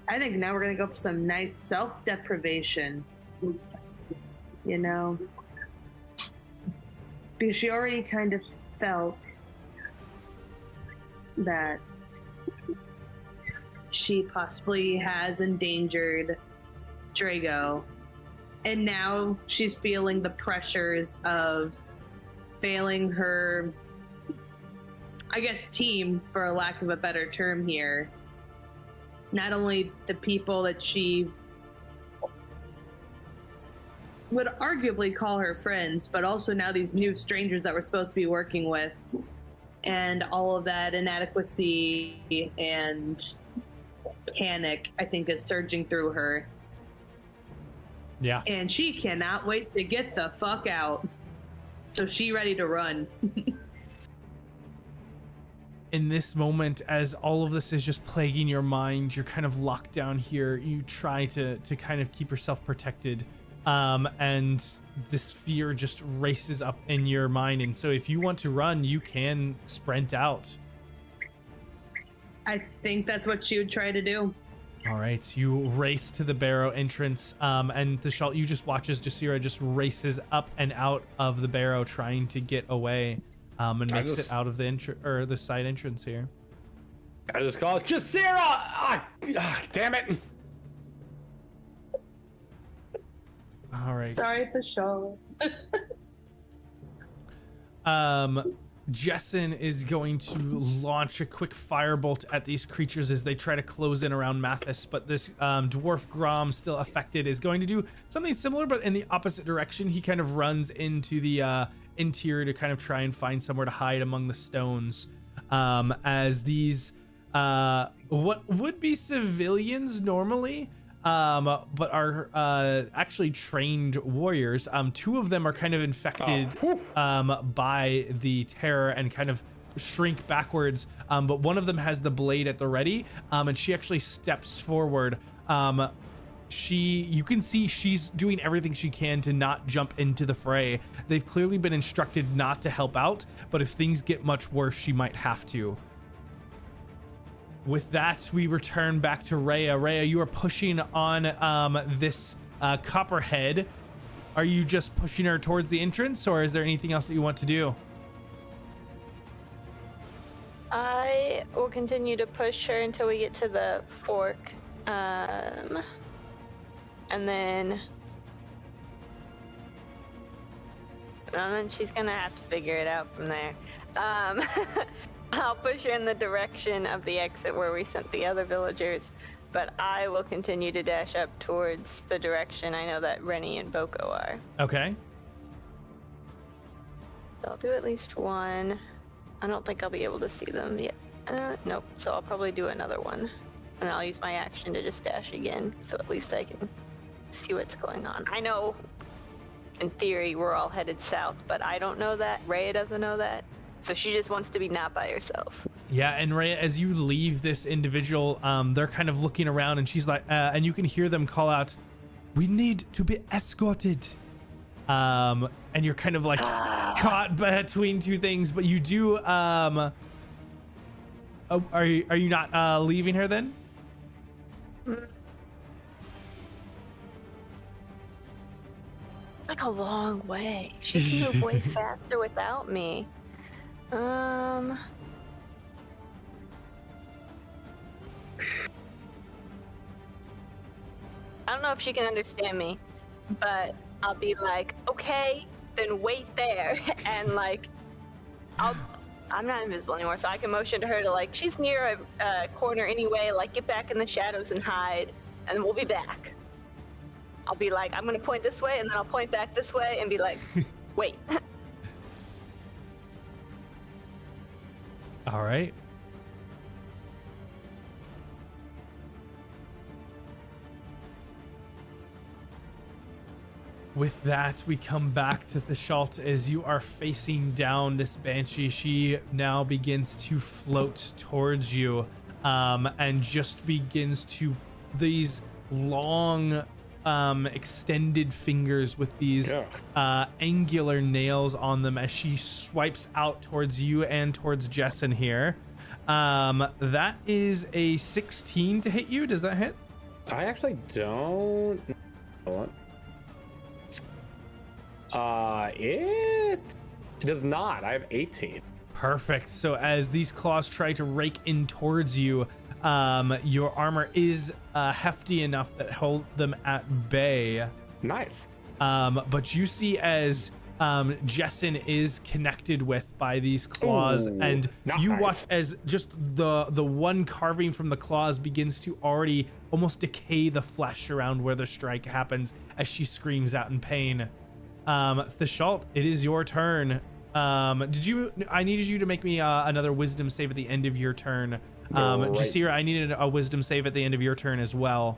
I think now we're gonna go for some nice self-deprivation. You know, because she already kind of felt that she possibly has endangered Drago. And now she's feeling the pressures of failing her, I guess, team, for a lack of a better term here. Not only the people that she would arguably call her friends, but also now these new strangers that we're supposed to be working with. And all of that inadequacy and panic, I think, is surging through her. Yeah. And she cannot wait to get the fuck out. So she ready to run. In this moment, as all of this is just plaguing your mind, you're kind of locked down here. You try to kind of keep yourself protected. And this fear just races up in your mind. And so if you want to run, you can sprint out. I think that's what she would try to do. All right, you race to the barrow entrance, and you just watch as Jasira just races up and out of the barrow, trying to get away. and makes it out of the side entrance here. I just call it Jasira! Damn it! All right. Sorry for sure. Jessen is going to launch a quick firebolt at these creatures as they try to close in around Mathis, but this dwarf Grom, still affected, is going to do something similar, but in the opposite direction. He kind of runs into the interior to kind of try and find somewhere to hide among the stones, as these what would be civilians normally, but are actually trained warriors. Two of them are kind of infected by the terror and kind of shrink backwards, but one of them has the blade at the ready, and she actually steps forward. You can see she's doing everything she can to not jump into the fray. They've clearly been instructed not to help out, but if things get much worse, she might have to. With that, we return back to Rhea. Rhea, you are pushing on this copperhead. Are you just pushing her towards the entrance, or is there anything else that you want to do? I will continue to push her until we get to the fork. And then she's gonna have to figure it out from there. I'll push her in the direction of the exit where we sent the other villagers, but I will continue to dash up towards the direction I know that Rennie and Boko are. Okay. So I'll do at least one. I don't think I'll be able to see them yet. Nope, so I'll probably do another one. And I'll use my action to just dash again, so at least I can see what's going on. I know, in theory, we're all headed south, but I don't know that. Rhea doesn't know that. So she just wants to be not by herself. Yeah, and Rhea, as you leave this individual, they're kind of looking around, and she's like, and you can hear them call out, "We need to be escorted." And you're kind of like caught between two things, but you do. Are you not leaving her then? It's like a long way. She can move way faster without me. I don't know if she can understand me, but I'll be like, okay, then wait there, and like, I'm not invisible anymore, so I can motion to her to like, she's near a corner anyway, like get back in the shadows and hide, and we'll be back. I'll be like, I'm gonna point this way, and then I'll point back this way, and be like, wait. All right. With that, we come back to the Thashalt as you are facing down this Banshee. She now begins to float towards you, and just begins to these long extended fingers with these angular nails on them as she swipes out towards you and towards Jessen here. That is a 16 to hit you. Does that hit? I actually don't. Hold on. It does not. I have 18. Perfect. So as these claws try to rake in towards you, your armor is hefty enough that hold them at bay. Nice. But you see as Jessen is connected with by these claws, and you watch as just the one carving from the claws begins to already almost decay the flesh around where the strike happens as she screams out in pain. Thashalt, it is your turn. I needed you to make me another wisdom save at the end of your turn. Jasira, I needed a wisdom save at the end of your turn as well.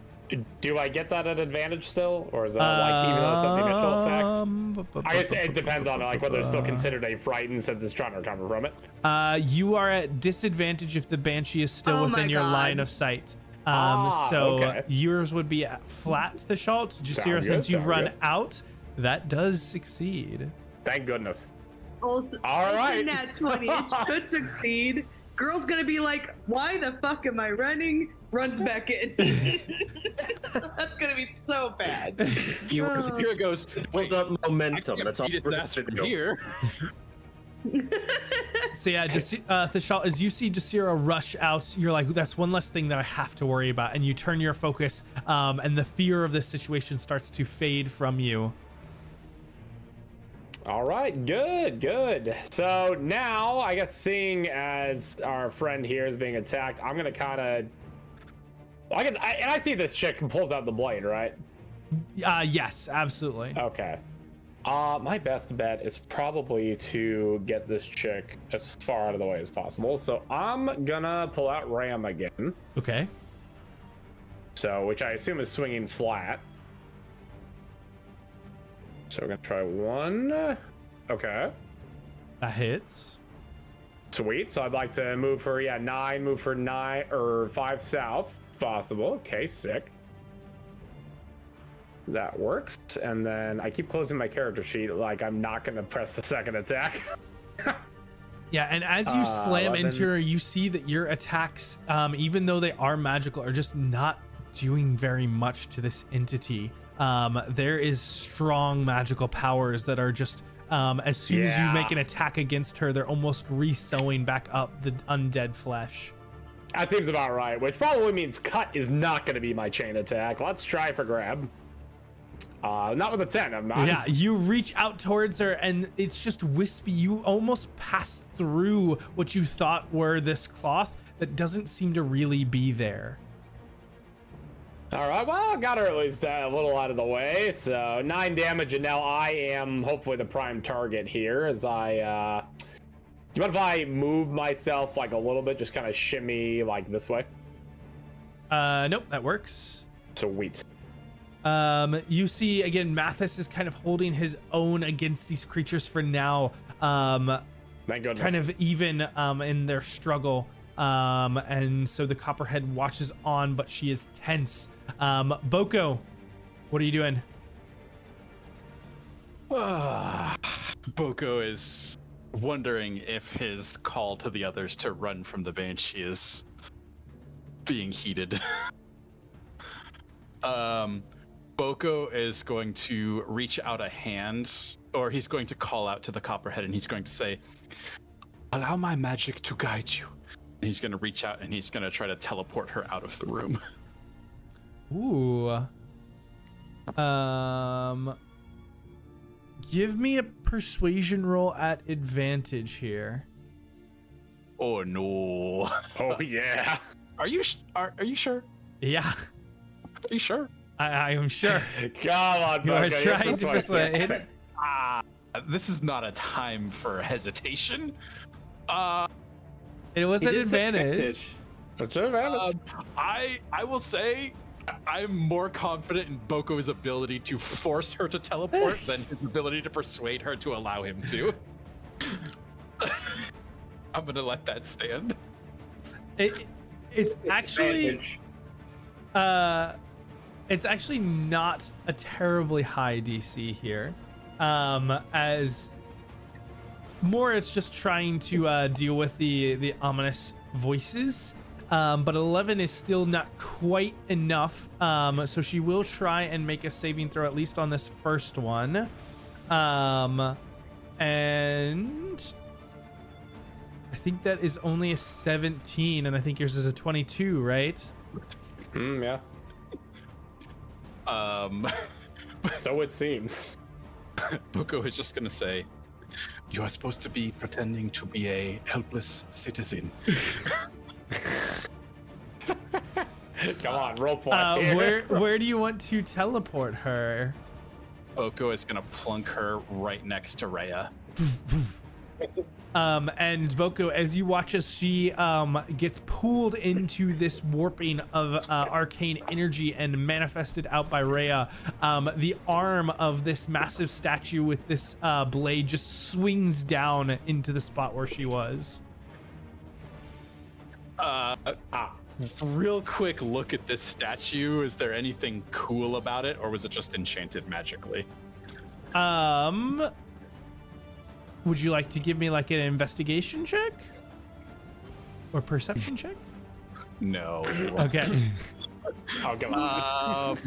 Do I get that at advantage still, or is that like even though it's not the initial effect? I guess it depends on like whether it's still considered a frightened since it's trying to recover from it. You are at disadvantage if the Banshee is still within your line of sight. Yours would be at flat, Thashalt. Jasira, since you've run out, that does succeed. Thank goodness. Also, all right. Nat 20, it should succeed. Girl's gonna be like, why the fuck am I running? Runs back in. That's gonna be so bad. Here goes. Build up momentum. That's all. Here. So yeah, just Thishal, as you see Jasira rush out, you're like, that's one less thing that I have to worry about, and you turn your focus, and the fear of this situation starts to fade from you. All right, good. So now, I guess, seeing as our friend here is being attacked, I'm gonna kind of. And I see this chick and pulls out the blade, right? Yes, absolutely. Okay. My best bet is probably to get this chick as far out of the way as possible. So I'm gonna pull out Ram again. Okay. So, which I assume is swinging flat. So we're gonna try one. Okay. That hits. Sweet. So I'd like to move for 9, move for 9 or 5 south, if possible. Okay, sick. That works. And then I keep closing my character sheet like I'm not gonna press the second attack. Yeah, and as you slam 11. into her, you see that your attacks, even though they are magical, are just not doing very much to this entity. There is strong magical powers that are just, as soon as you make an attack against her, they're almost re-sewing back up the undead flesh. That seems about right, which probably means cut is not going to be my chain attack. Let's try for grab. Not with a 10, I'm not. Yeah, you reach out towards her and it's just wispy. You almost pass through what you thought were this cloth that doesn't seem to really be there. All right, well, got her at least a little out of the way. So 9 damage, and now I am hopefully the prime target here as I, do you mind if I move myself like a little bit, just kind of shimmy like this way? Nope, that works. Sweet. You see again, Mathis is kind of holding his own against these creatures for now. Thank goodness. Kind of even in their struggle. And so the Copperhead watches on, but she is tense. Boko, what are you doing? Boko is wondering if his call to the others to run from the Banshee is being heeded. Boko is going to reach out a hand, or he's going to call out to the Copperhead, and he's going to say, "Allow my magic to guide you." And he's going to reach out and he's going to try to teleport her out of the room. Ooh. Give me a persuasion roll at advantage here. Oh no. Oh yeah. Are you sure? Yeah. Are you sure? I am sure. Come on, You are Boko, trying to persuade. This is not a time for hesitation. It was an advantage. It's an advantage. I will say I'm more confident in Boko's ability to force her to teleport than his ability to persuade her to allow him to. I'm gonna let that stand. It's actually it's actually not a terribly high DC here. As more it's just trying to deal with the ominous voices. But 11 is still not quite enough. So she will try and make a saving throw, at least on this first one. And I think that is only a 17, and I think yours is a 22, right? Yeah. So it seems. Boko is just gonna say, "You are supposed to be pretending to be a helpless citizen." Come on, roll play. Where do you want to teleport her? Boko is gonna plunk her right next to Rhea. And Boko, as you watch as she gets pulled into this warping of arcane energy and manifested out by Rhea, the arm of this massive statue with this blade just swings down into the spot where she was. Real quick look at this statue. Is there anything cool about it, or was it just enchanted magically? Would you like to give me like an investigation check? Or perception check? No. Okay. Oh, come on.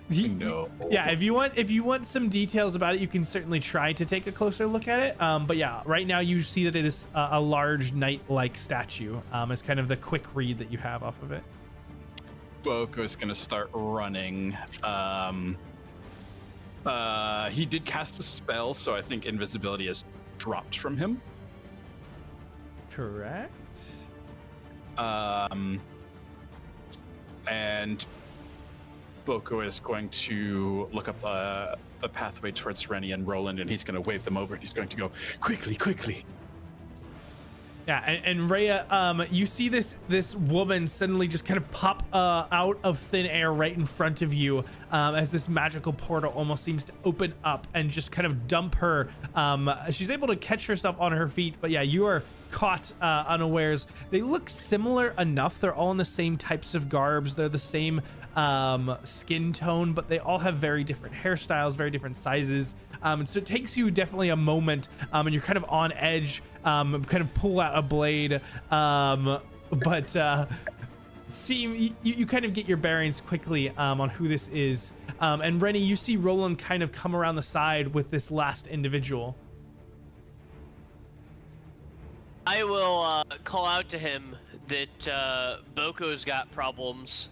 No. Yeah, if you want some details about it, you can certainly try to take a closer look at it. But yeah, right now you see that it is a large knight-like statue. It's kind of the quick read that you have off of it. Boko is going to start running. He did cast a spell, so I think invisibility has dropped from him. Correct. And Boko is going to look up the pathway towards Rennie and Roland, and he's going to wave them over. He's going to go, quickly, quickly. Yeah, and Rhea, you see this woman suddenly just kind of pop out of thin air right in front of you, as this magical portal almost seems to open up and just kind of dump her. She's able to catch herself on her feet, but yeah, you are caught unawares. They look similar enough. They're all in the same types of garbs. They're the same skin tone, but they all have very different hairstyles, very different sizes. And so it takes you definitely a moment, and you're kind of on edge, kind of pull out a blade, but you kind of get your bearings quickly on who this is. And Rennie, you see Roland kind of come around the side with this last individual. I will call out to him that Boko's got problems,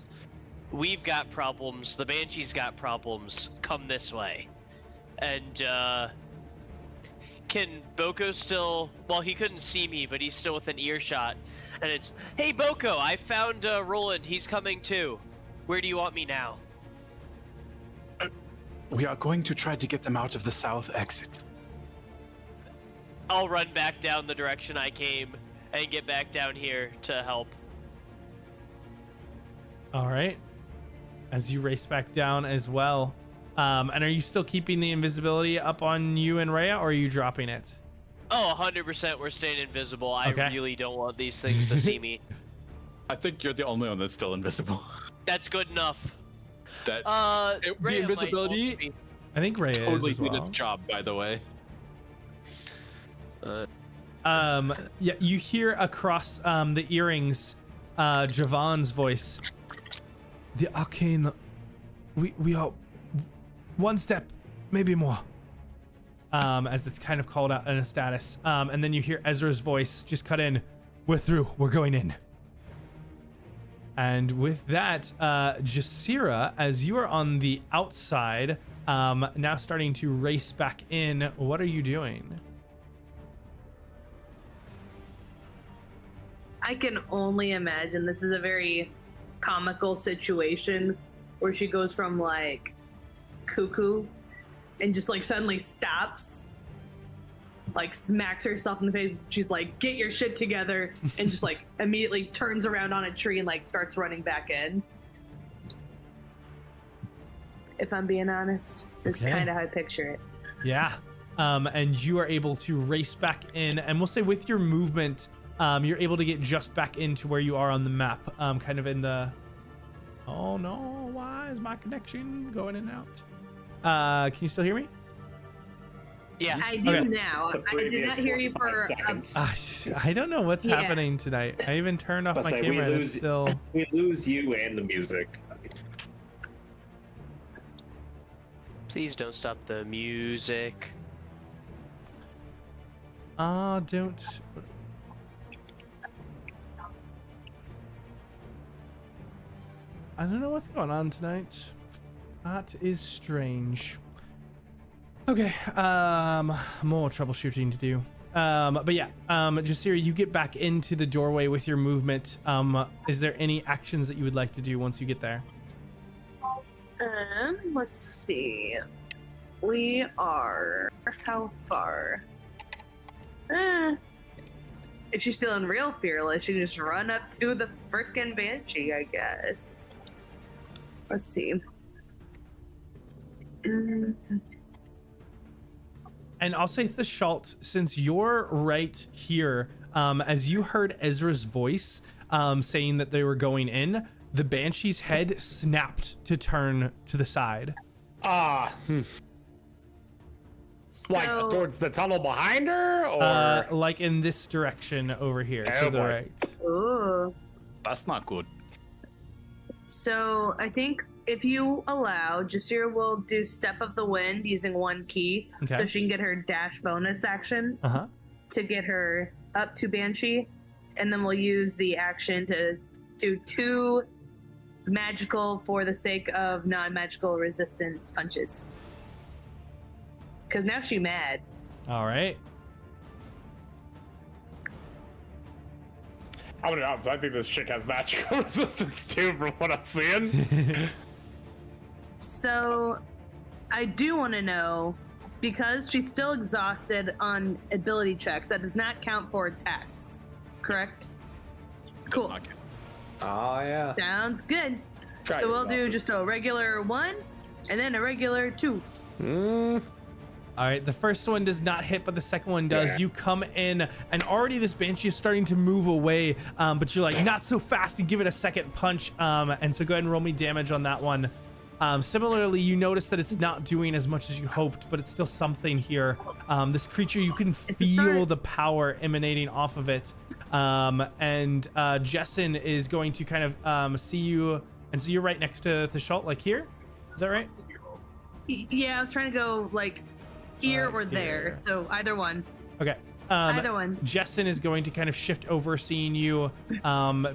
we've got problems, the Banshee's got problems, come this way. And can Boko still, well, he couldn't see me, but he's still within earshot, and it's, hey Boko, I found Roland, he's coming too. Where do you want me now? We are going to try to get them out of the south exit. I'll run back down the direction I came and get back down here to help. All right. As you race back down as well. And are you still keeping the invisibility up on you and Rhea, or are you dropping it? Oh, 100% we're staying invisible. I Okay. really don't want these things to see me. I think you're the only one that's still invisible. That's good enough. The Rhea might invisibility also be- I think Rhea totally is as did well. its job, by the way. Yeah, you hear across the earrings Javan's voice. The arcane, we are one step, maybe more. As it's kind of called out in a status. And then you hear Ezra's voice just cut in. We're through, we're going in. And with that, Jasira, as you are on the outside, now starting to race back in, what are you doing? I can only imagine this is a very comical situation where she goes from like cuckoo and just like suddenly stops, like smacks herself in the face. She's like, get your shit together, and just like immediately turns around on a tree and like starts running back in. If I'm being honest, that's Okay. kind of how I picture it. Yeah. And you are able to race back in, and we'll say with your movement, you're able to get just back into where you are on the map, kind of in the... Oh no, why is my connection going in and out? Can you still hear me? Yeah. I do Okay. now. I did not hear you for I don't know what's Yeah. happening tonight. I even turned off Let's my say camera and it's still... we lose you and the music. Please don't stop the music. Don't... I don't know what's going on tonight. That is strange. Okay, more troubleshooting to do. But yeah, Jasira, you get back into the doorway with your movement. Is there any actions that you would like to do once you get there? Let's see. We are how far? If she's feeling real fearless, she can just run up to the frickin' Banshee, I guess. Let's see. And I'll say Thashalt, since you're right here, as you heard Ezra's voice saying that they were going in, the Banshee's head snapped to turn to the side. Like So- towards the tunnel behind her, or Like in this direction over here, Oh to the boy. right. Ooh. That's not good. So I think if you allow, Jasira will do Step of the Wind using one key, Okay. so she can get her dash bonus action Uh-huh. to get her up to Banshee, and then we'll use the action to do 2 magical for the sake of non-magical resistance punches. Because now she's mad. All right. I'm gonna be honest, I think this chick has magical resistance too, from what I'm seeing. So, I do want to know, because she's still exhausted on ability checks, that does not count for attacks, correct? Does Cool. not count. Oh yeah. Sounds good. Try So your we'll do best. just a regular 1, and then a regular 2. All right, the first one does not hit, but the second one does. Yeah. You come in, and already this Banshee is starting to move away, but you're like, not so fast. You give it a second punch, and so go ahead and roll me damage on that one. Similarly, you notice that it's not doing as much as you hoped, but it's still something here. This creature, you can a feel start. the power emanating off of it. And Jessen is going to kind of see you, and so you're right next to Thishalt, like here? Is that right? Yeah, I was trying to go, like, here or Here. there, so either one. Okay. Either one. Jessen is going to kind of shift over, seeing you,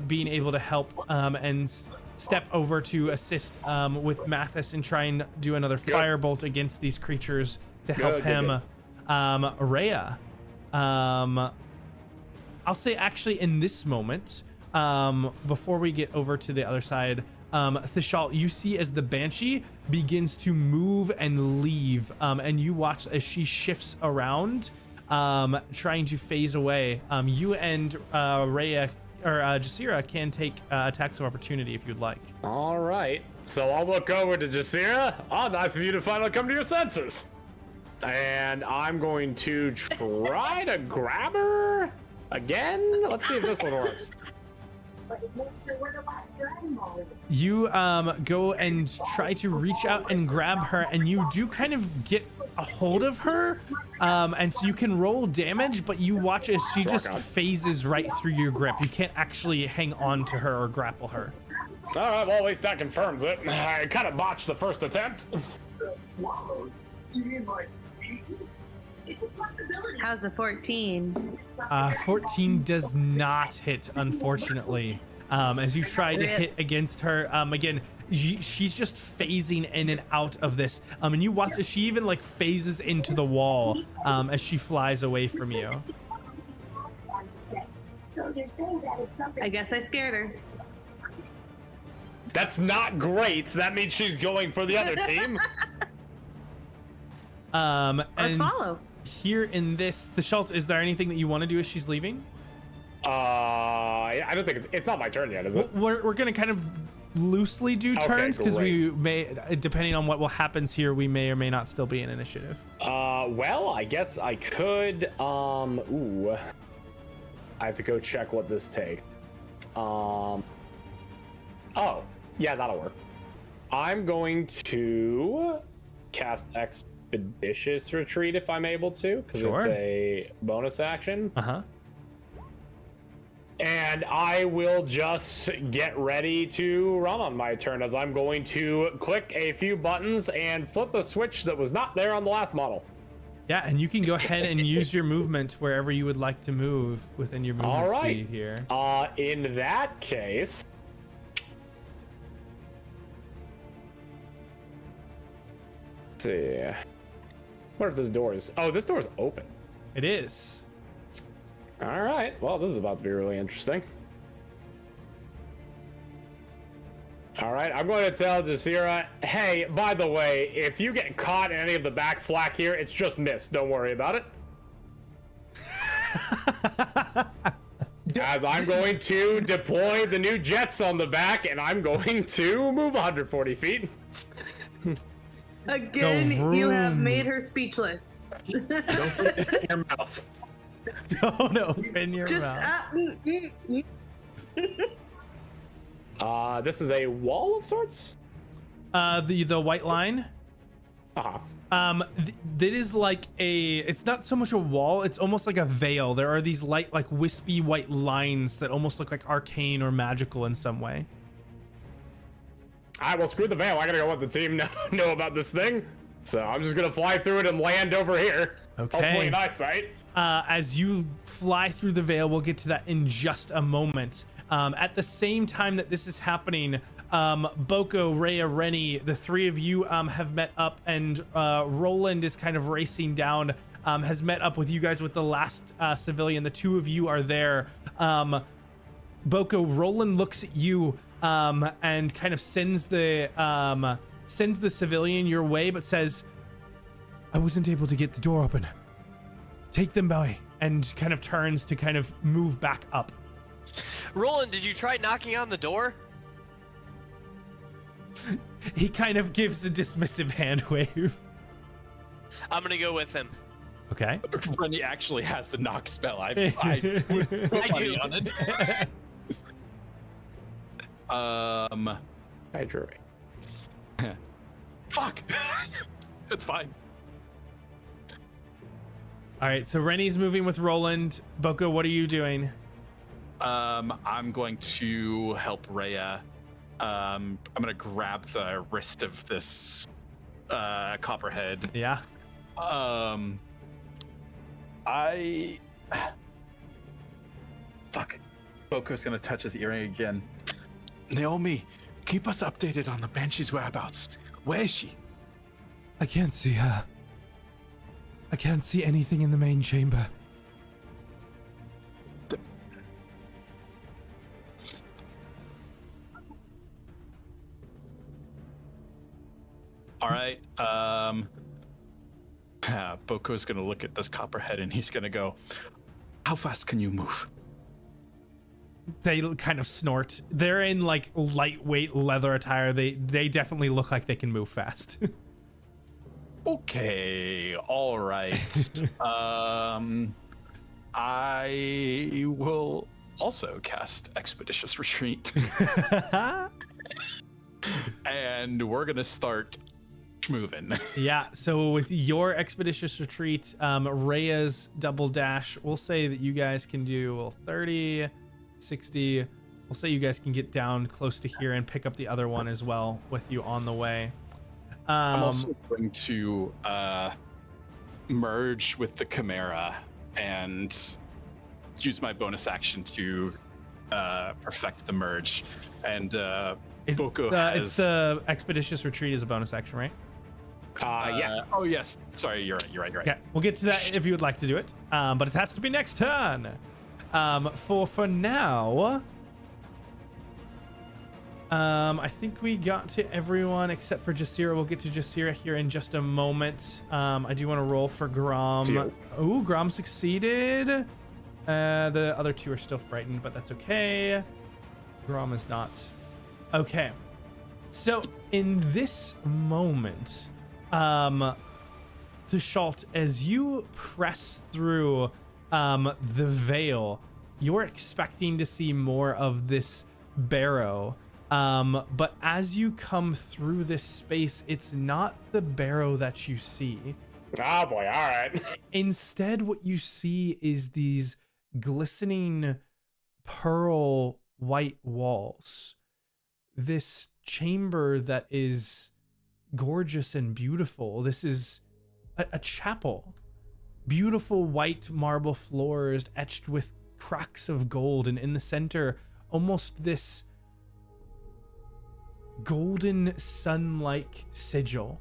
being able to help, and step over to assist with Mathis and try and do another firebolt against these creatures to help Good, him. Rhea, I'll say actually in this moment, before we get over to the other side, Thishalt, you see as the Banshee begins to move and leave, and you watch as she shifts around, trying to phase away. You and Rhea or Jasira can take attacks of opportunity if you'd like. All right. So I'll look over to Jasira. Oh, nice of you to finally come to your senses. And I'm going to try to grab her again. Let's see if this one works. You go and try to reach out and grab her, and you do kind of get a hold of her, and so you can roll damage, but you watch as she just phases right through your grip. You can't actually hang on to her or grapple her. All right, well, at least that confirms it. I kind of botched the first attempt. How's the 14? 14 does not hit, unfortunately. As you try to hit against her, again, she's just phasing in and out of this, and you watch as she even like phases into the wall as she flies away from you. I guess I scared her. That's not great. That means she's going for the other team. Let's And follow. here in this, Thishalt, is there anything that you want to do as she's leaving? I don't think it's not my turn yet, is it? We're gonna kind of loosely do Okay, turns because we great. may, depending on what will happens here, we may or may not still be in initiative. Well, I guess I could, ooh. I have to go check what this takes. Oh, yeah, that'll work. I'm going to cast Expeditious Retreat if I'm able to, because it's Sure. a bonus action. Uh-huh. And I will just get ready to run on my turn, as I'm going to click a few buttons and flip a switch that was not there on the last model. Yeah, and you can go ahead and use your movement wherever you would like to move within your movement All right. speed here. In that case, let's see. What if this door is? Oh, this door is open. It is. All right. Well, this is about to be really interesting. All right, I'm going to tell Jasira, hey, by the way, if you get caught in any of the back flak here, it's just missed. Don't worry about it. As I'm going to deploy the new jets on the back, and I'm going to move 140 feet. Again, you have made her speechless. Don't put it in your mouth. Don't open your Just mouth. This is a wall of sorts? The white line. Uh-huh. That is like it's not so much a wall, it's almost like a veil. There are these light, like wispy white lines that almost look like arcane or magical in some way. Alright, well, screw the veil. I gotta go let the team know about this thing. So I'm just gonna fly through it and land over here. Okay. Hopefully in eyesight. As you fly through the veil, we'll get to that in just a moment. At the same time that this is happening, Boko, Rhea, Rennie, the three of you have met up, and Roland is kind of racing down, has met up with you guys with the last civilian. The two of you are there. Boko, Roland looks at you and kind of sends the civilian your way, but says, "I wasn't able to get the door open. Take them by," and kind of turns to kind of move back up. Roland, did you try knocking on the door? He kind of gives a dismissive hand wave. I'm gonna go with him. Okay. Rennie actually has the knock spell. I would put money on it. I drew it. Fuck. It's fine. All right, so Rennie's moving with Roland. Boko, what are you doing? I'm going to help Rhea. I'm gonna grab the wrist of this copperhead. Yeah. Fuck. Boko's gonna touch his earring again. Naomi, keep us updated on the Banshee's whereabouts. Where is she? I can't see her. I can't see anything in the main chamber. All right. Boko's gonna look at this copperhead and he's gonna go, "How fast can you move?" They kind of snort. They're in like lightweight leather attire. They definitely look like they can move fast. Okay, all right. I will also cast Expeditious Retreat. And we're gonna start moving. Yeah, so with your Expeditious Retreat, Rhea's double dash, we'll say that you guys can do 30, 60. We'll say you guys can get down close to here and pick up the other one as well with you on the way. I'm also going to merge with the Chimera and use my bonus action to perfect the merge. And Boko has... It's the Expeditious Retreat is a bonus action, right? Yes. Oh, yes. Sorry, you're right. Okay, we'll get to that if you would like to do it. But it has to be next turn. For now, I think we got to everyone except for Jasira. We'll get to Jasira here in just a moment. I do want to roll for Grom. Yep. Oh, Grom succeeded. The other two are still frightened, but that's okay. Grom is not. Okay. So in this moment, Thashalt, as you press through the veil, you're expecting to see more of this barrow. But as you come through this space, it's not the barrow that you see. Oh boy, all right. Instead, what you see is these glistening pearl white walls. This chamber that is gorgeous and beautiful. This is a chapel. Beautiful white marble floors etched with cracks of gold, and in the center, almost this golden sun-like sigil.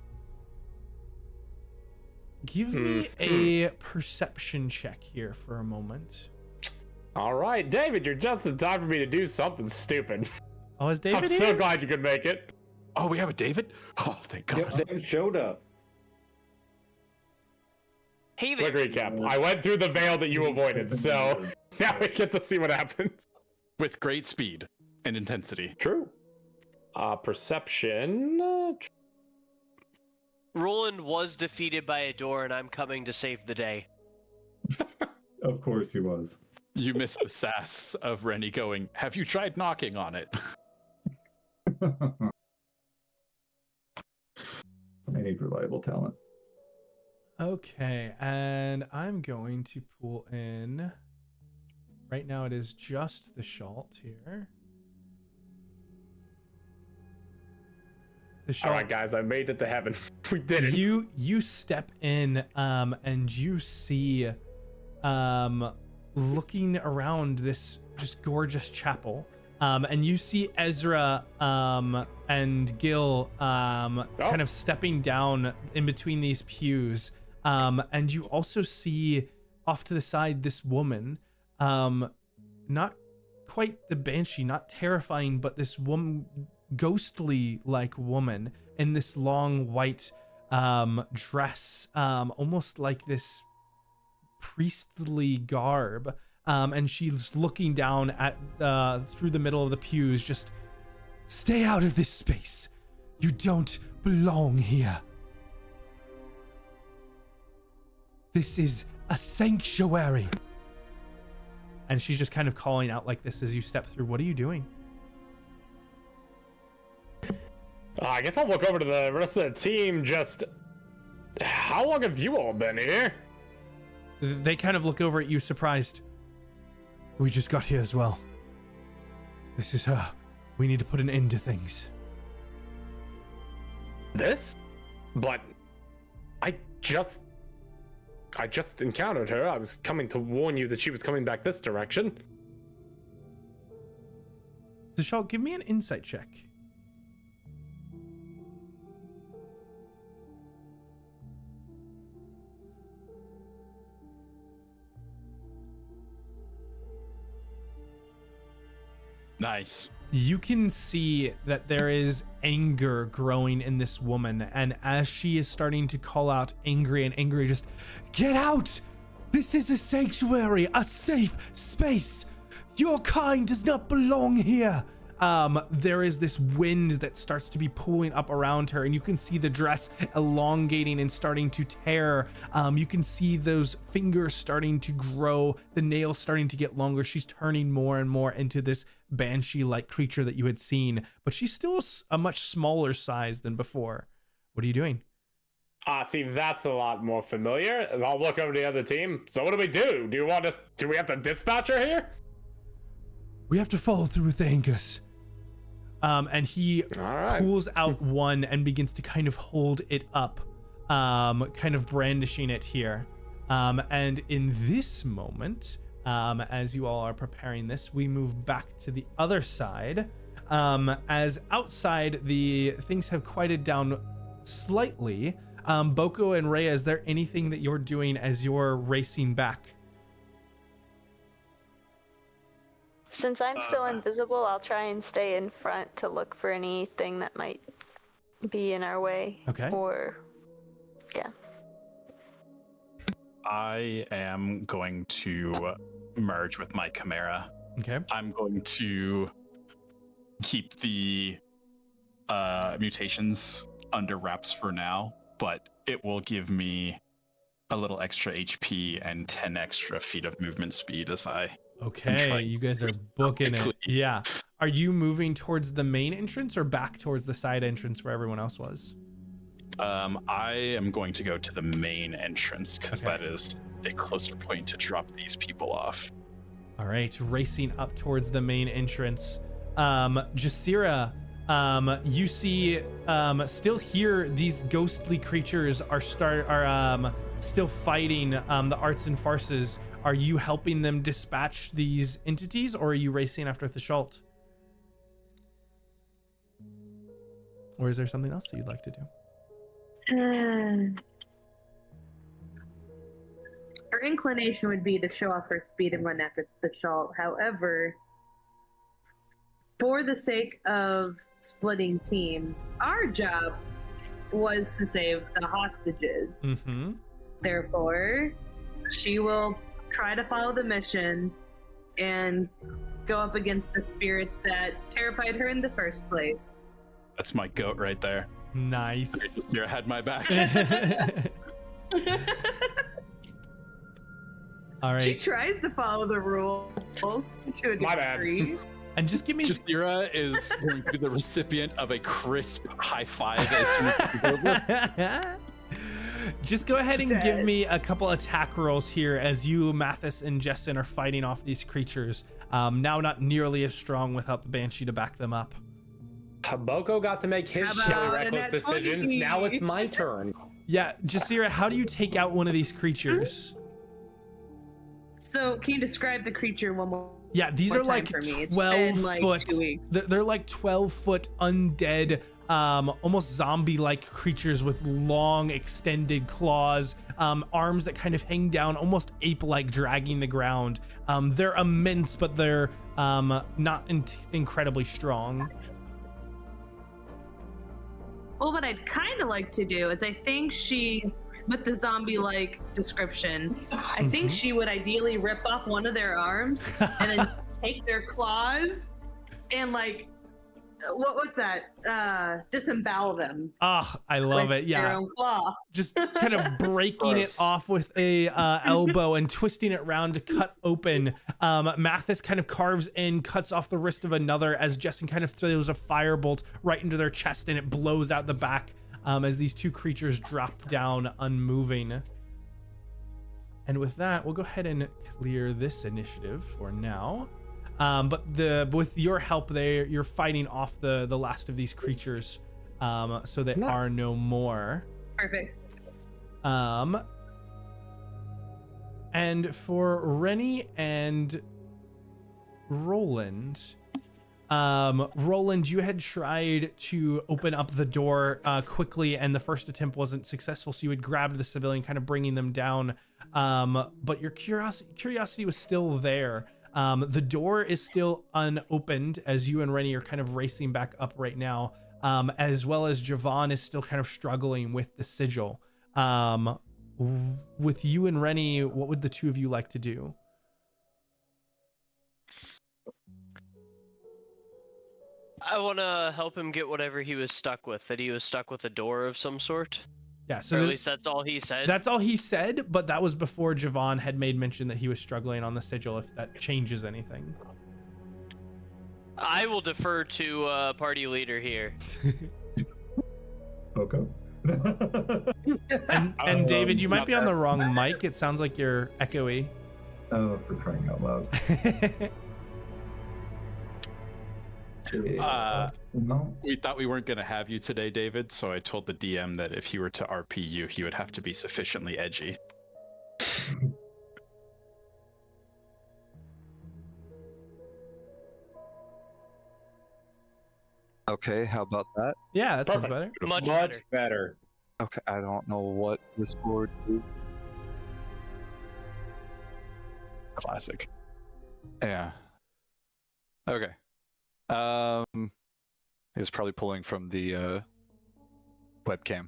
Give me a perception check here for a moment. All right, David, you're just in time for me to do something stupid. Oh, is David I'm here? so glad you could make it. Oh, we have a David? Oh, thank God. Yep, David showed up. Hey there. Quick recap. I went through the veil that you avoided, so now we get to see what happens. With great speed and intensity. True. Perception. Roland was defeated by a door, and I'm coming to save the day. Of course he was. You missed the sass of Rennie going, "Have you tried knocking on it?" I need reliable talent. Okay, and I'm going to pull in. Right now it is just the Shalt here. All right, guys, I made it to heaven. We did it. You step in, and you see, looking around this just gorgeous chapel, and you see Ezra, and Gil, kind of stepping down in between these pews, and you also see off to the side this woman, not quite the Banshee, not terrifying, but this woman, ghostly like woman in this long white dress, almost like this priestly garb, and she's looking down at through the middle of the pews. Just stay out of this space. You don't belong here. This is a sanctuary. And she's just kind of calling out like this as you step through. What are you doing? I guess I'll look over to the rest of the team. Just how long have you all been here? They kind of look over at you surprised. We just got here as well. This is her. We need to put an end to things. This? But I just encountered her. I was coming to warn you that she was coming back this direction. Thishalt, give me an insight check. Nice. You can see that there is anger growing in this woman, and as she is starting to call out angry, just get out! This is a sanctuary, a safe space. Your kind does not belong here. There is this wind that starts to be pulling up around her, and you can see the dress elongating and starting to tear. You can see those fingers starting to grow, the nails starting to get longer. She's turning more and more into this Banshee-like creature that you had seen, but she's still a much smaller size than before. What are you doing? See, that's a lot more familiar. I'll look over to the other team. So what do we do? Do we have to dispatch her here? We have to follow through with the Angus. And he pulls out one and begins to kind of hold it up, kind of brandishing it here. And in this moment, as you all are preparing this, we move back to the other side. As outside, the things have quieted down slightly. Boko and Rhea, is there anything that you're doing as you're racing back? Since I'm still invisible, I'll try and stay in front to look for anything that might be in our way. Okay. Yeah. I am going to merge with my Chimera. Okay. I'm going to keep the mutations under wraps for now, but it will give me a little extra HP and 10 extra feet of movement speed as I... Okay, you guys are booking it. Yeah. Are you moving towards the main entrance or back towards the side entrance where everyone else was? I am going to go to the main entrance because that is a closer point to drop these people off. All right, racing up towards the main entrance. Jasira, you see, still here, these ghostly creatures are still fighting the Arts and Farces. Are you helping them dispatch these entities, or are you racing after Thishalt? Or is there something else that you'd like to do? Her inclination would be to show off her speed and run after Thishalt. However, for the sake of splitting teams, our job was to save the hostages. Mm-hmm. Therefore, she will try to follow the mission and go up against the spirits that terrified her in the first place. That's my goat right there. Nice. You had my back. All right. She tries to follow the rules to a degree. And just give me... Jasira is going to be the recipient of a crisp high five as soon as it's over. Just go ahead and give me a couple attack rolls here as you, Mathis, and Jessen are fighting off these creatures. Now not nearly as strong without the Banshee to back them up. Boko got to make his How silly about reckless an decisions. 20? Now it's my turn. Yeah, Jasira, how do you take out one of these creatures? So, can you describe the creature one more? Yeah, these More are like time for me. It's 12 been, like, foot. 2 weeks. They're like 12-foot undead, almost zombie-like creatures with long, extended claws, arms that kind of hang down, almost ape-like, dragging the ground. They're immense, but they're not incredibly strong. Well, what I'd kind of like to do is I think she, with the zombie-like description, I think she would ideally rip off one of their arms and then take their claws and like, what's that? Disembowel them. Ah, I love with it. Yeah. Their own claw. Just kind of breaking it off with a elbow and twisting it around to cut open. Mathis kind of carves in, cuts off the wrist of another as Jessen kind of throws a firebolt right into their chest and it blows out the back as these two creatures drop down unmoving. And with that, we'll go ahead and clear this initiative for now. But with your help, you're fighting off the last of these creatures, so they are no more. Perfect. And for Rennie and Roland, you had tried to open up the door quickly, and the first attempt wasn't successful. So you had grabbed the civilian, kind of bringing them down. But your curiosity was still there. The door is still unopened as you and Rennie are kind of racing back up right now, as well as Javon is still kind of struggling with the sigil. With you and Rennie, what would the two of you like to do? I want to help him get whatever he was stuck with. That he was stuck with a door of some sort. Yeah, so or at least that's all he said. That's all he said, but that was before Javon had made mention that he was struggling on the sigil, if that changes anything. I will defer to party leader here. Boko. And David, you might be on the wrong mic. It sounds like you're echoey. Oh, for crying out loud. No. We thought we weren't going to have you today, David, so I told the DM that if he were to RP you, he would have to be sufficiently edgy. Okay, how about that? Yeah, that sounds better. Much better. Okay, I don't know what this would do. Classic. Yeah. Okay. He was probably pulling from the webcam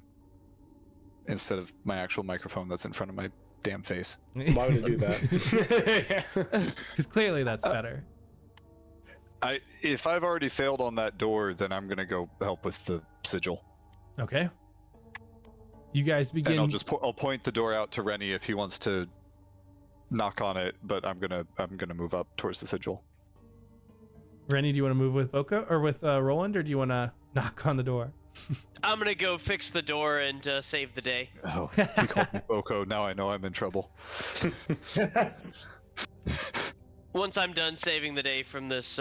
instead of my actual microphone that's in front of my damn face. Why would it do that? Because clearly that's better. If I've already failed on that door, then I'm gonna go help with the sigil. Okay. You guys begin. And I'll point the door out to Rennie if he wants to knock on it, but I'm gonna move up towards the sigil. Rennie, do you want to move with Boko or with Roland, or do you want to knock on the door? I'm gonna go fix the door and save the day. Oh, he called me Boko. Now I know I'm in trouble. Once I'm done saving the day from this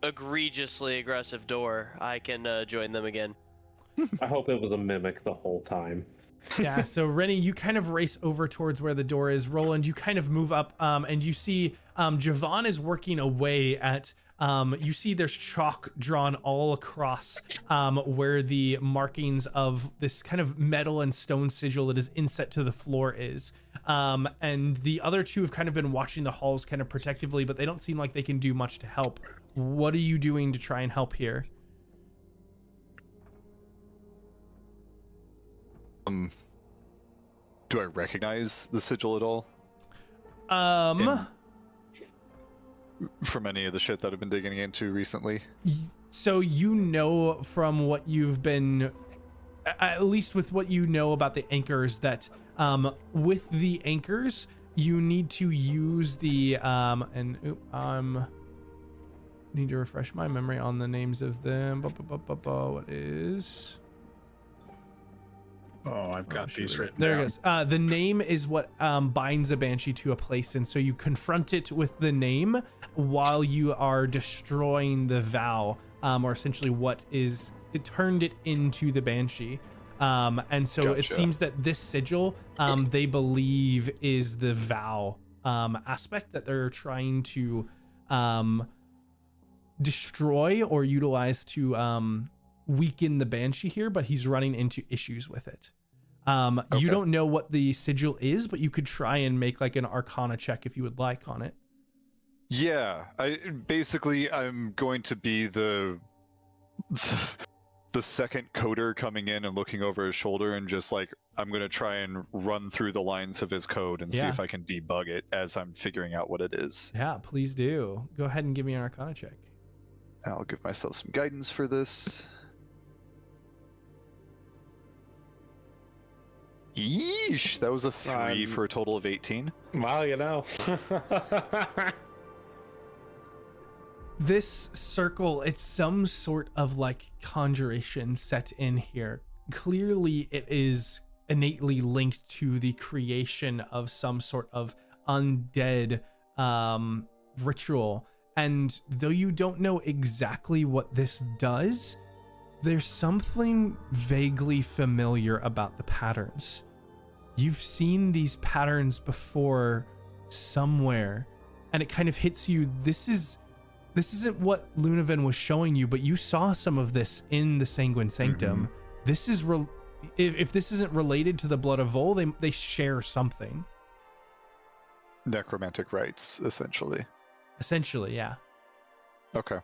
egregiously aggressive door, I can join them again. I hope it was a mimic the whole time. Yeah, so Rennie, you kind of race over towards where the door is. Roland, you kind of move up and you see Javon is working away at you see there's chalk drawn all across where the markings of this kind of metal and stone sigil that is inset to the floor is. And the other two have kind of been watching the halls kind of protectively, but they don't seem like they can do much to help. What are you doing to try and help here? Do I recognize the sigil at all? From any of the shit that I've been digging into recently? So you know from what you've been, at least with what you know about the anchors, that with the anchors, you need to use the, need to refresh my memory on the names of them. What is... Oh, I've got these written There down. it goes. The name is what binds a banshee to a place, and so you confront it with the name while you are destroying the vow or essentially what is it turned it into the Banshee. And so it Gotcha. seems that this sigil, they believe is the vow aspect that they're trying to destroy or utilize to weaken the Banshee here, but he's running into issues with it. You don't know what the sigil is, but you could try and make like an Arcana check if you would like on it. Yeah, I'm going to be the second coder coming in and looking over his shoulder and just like, I'm going to try and run through the lines of his code and see if I can debug it as I'm figuring out what it is. Yeah, please do. Go ahead and give me an Arcana check. I'll give myself some guidance for this. Yeesh, that was a 3 for a total of 18. Well, you know. This circle, it's some sort of like conjuration set in here. Clearly it is innately linked to the creation of some sort of undead ritual. And though you don't know exactly what this does, there's something vaguely familiar about the patterns. You've seen these patterns before somewhere, and it kind of hits you. This isn't what Lunaven was showing you, but you saw some of this in the Sanguine Sanctum. This is if this isn't related to the Blood of Vol, they share something. Necromantic rites, essentially. Essentially, yeah. Okay.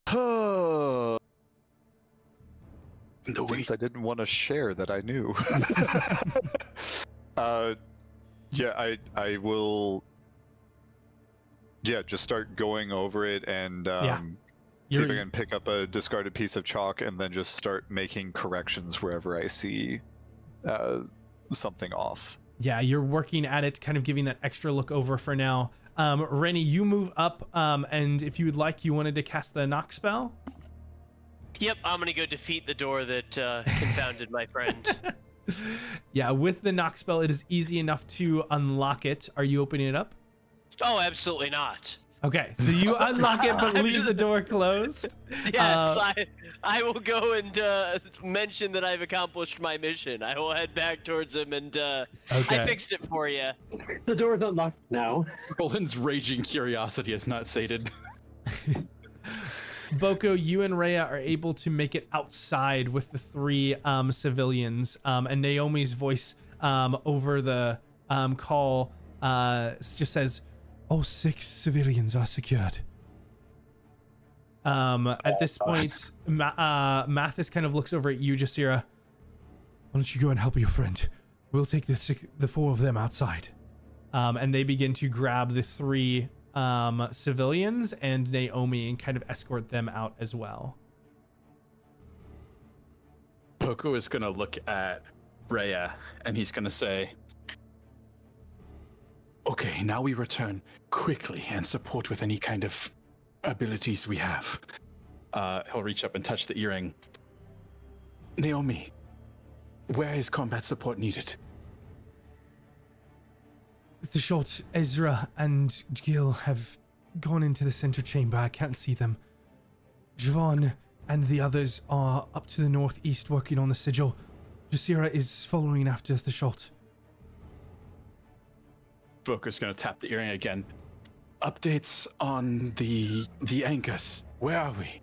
The things I didn't want to share that I knew. Yeah, I will. Yeah, just start going over it and see if I can pick up a discarded piece of chalk and then just start making corrections wherever I see something off. Yeah, you're working at it, kind of giving that extra look over for now. Rennie, you move up, and if you would like, you wanted to cast the knock spell? Yep, I'm gonna go defeat the door that confounded my friend. Yeah, with the knock spell, it is easy enough to unlock it. Are you opening it up? Oh, absolutely not. Okay, so you unlock it, but leave the door closed. Yes, I will go and mention that I've accomplished my mission. I will head back towards him and I fixed it for you. The door's unlocked now. Roland's raging curiosity is not sated. Boko, you and Rhea are able to make it outside with the three civilians, and Naomi's voice over the call just says, "All 6 civilians are secured." At this point, Mathis kind of looks over at you, Jasira. Why don't you go and help your friend? We'll take the 4 of them outside. And they begin to grab the 3 civilians and Naomi and kind of escort them out as well. Poco is gonna look at Rhea and he's gonna say, "Okay, now we return quickly and support with any kind of abilities we have." He'll reach up and touch the earring. "Naomi, where is combat support needed?" The short Ezra and Gil have gone into the center chamber. I can't see them. Javon and the others are up to the northeast working on the sigil. Jasira is following after the shot. Booker's gonna tap the earring again. "Updates on the anchors. Where are we?"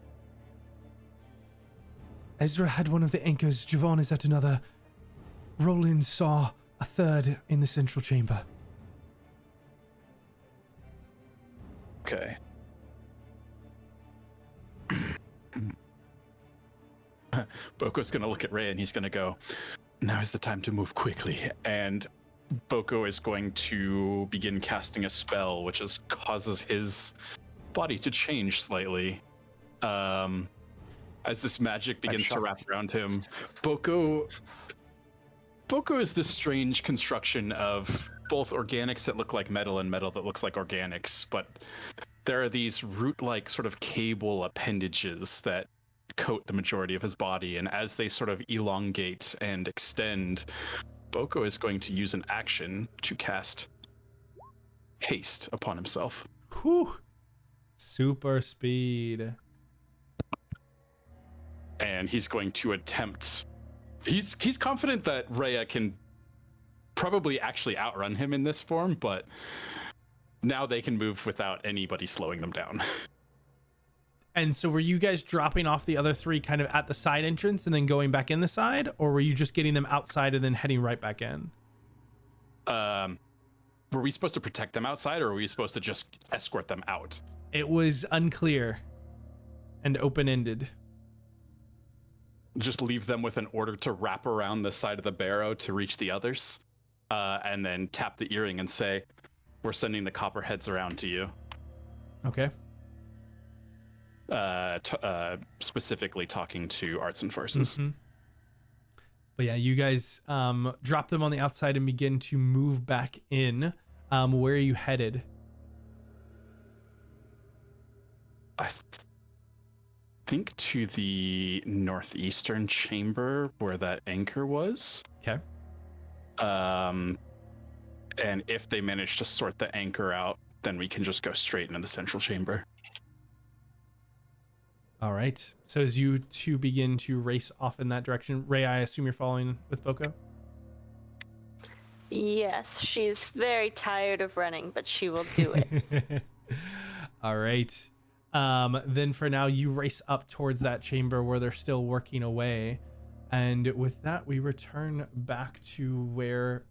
Ezra had one of the anchors. Javon is at another. Roland saw a third in the central chamber. Okay. Boko's gonna look at Ray and he's gonna go, "Now is the time to move quickly." And Boko is going to begin casting a spell, which causes his body to change slightly. As this magic begins to wrap around him, Boko is this strange construction of both organics that look like metal and metal that looks like organics, but there are these root-like sort of cable appendages that coat the majority of his body, and as they sort of elongate and extend, Boko is going to use an action to cast haste upon himself. Whew. Super speed. and he's going to attempt. He's confident that Rhea can probably actually outrun him in this form, but now they can move without anybody slowing them down. And so were you guys dropping off the other three kind of at the side entrance and then going back in the side, or were you just getting them outside and then heading right back in? Were we supposed to protect them outside, or were we supposed to just escort them out? It was unclear and open-ended. Just leave them with an order to wrap around the side of the barrow to reach the others, and then tap the earring and say, "We're sending the copperheads around to you." Okay. Specifically talking to Arts and Farces. Mm-hmm. But yeah, you guys drop them on the outside and begin to move back in. Where are you headed? I think to the northeastern chamber where that anchor was. Okay. And if they manage to sort the anchor out, then we can just go straight into the central chamber. All right. So as you two begin to race off in that direction, Ray, I assume you're following with Boko? Yes, she's very tired of running, but she will do it. All right. Then for now, you race up towards that chamber where they're still working away. And with that, we return back to where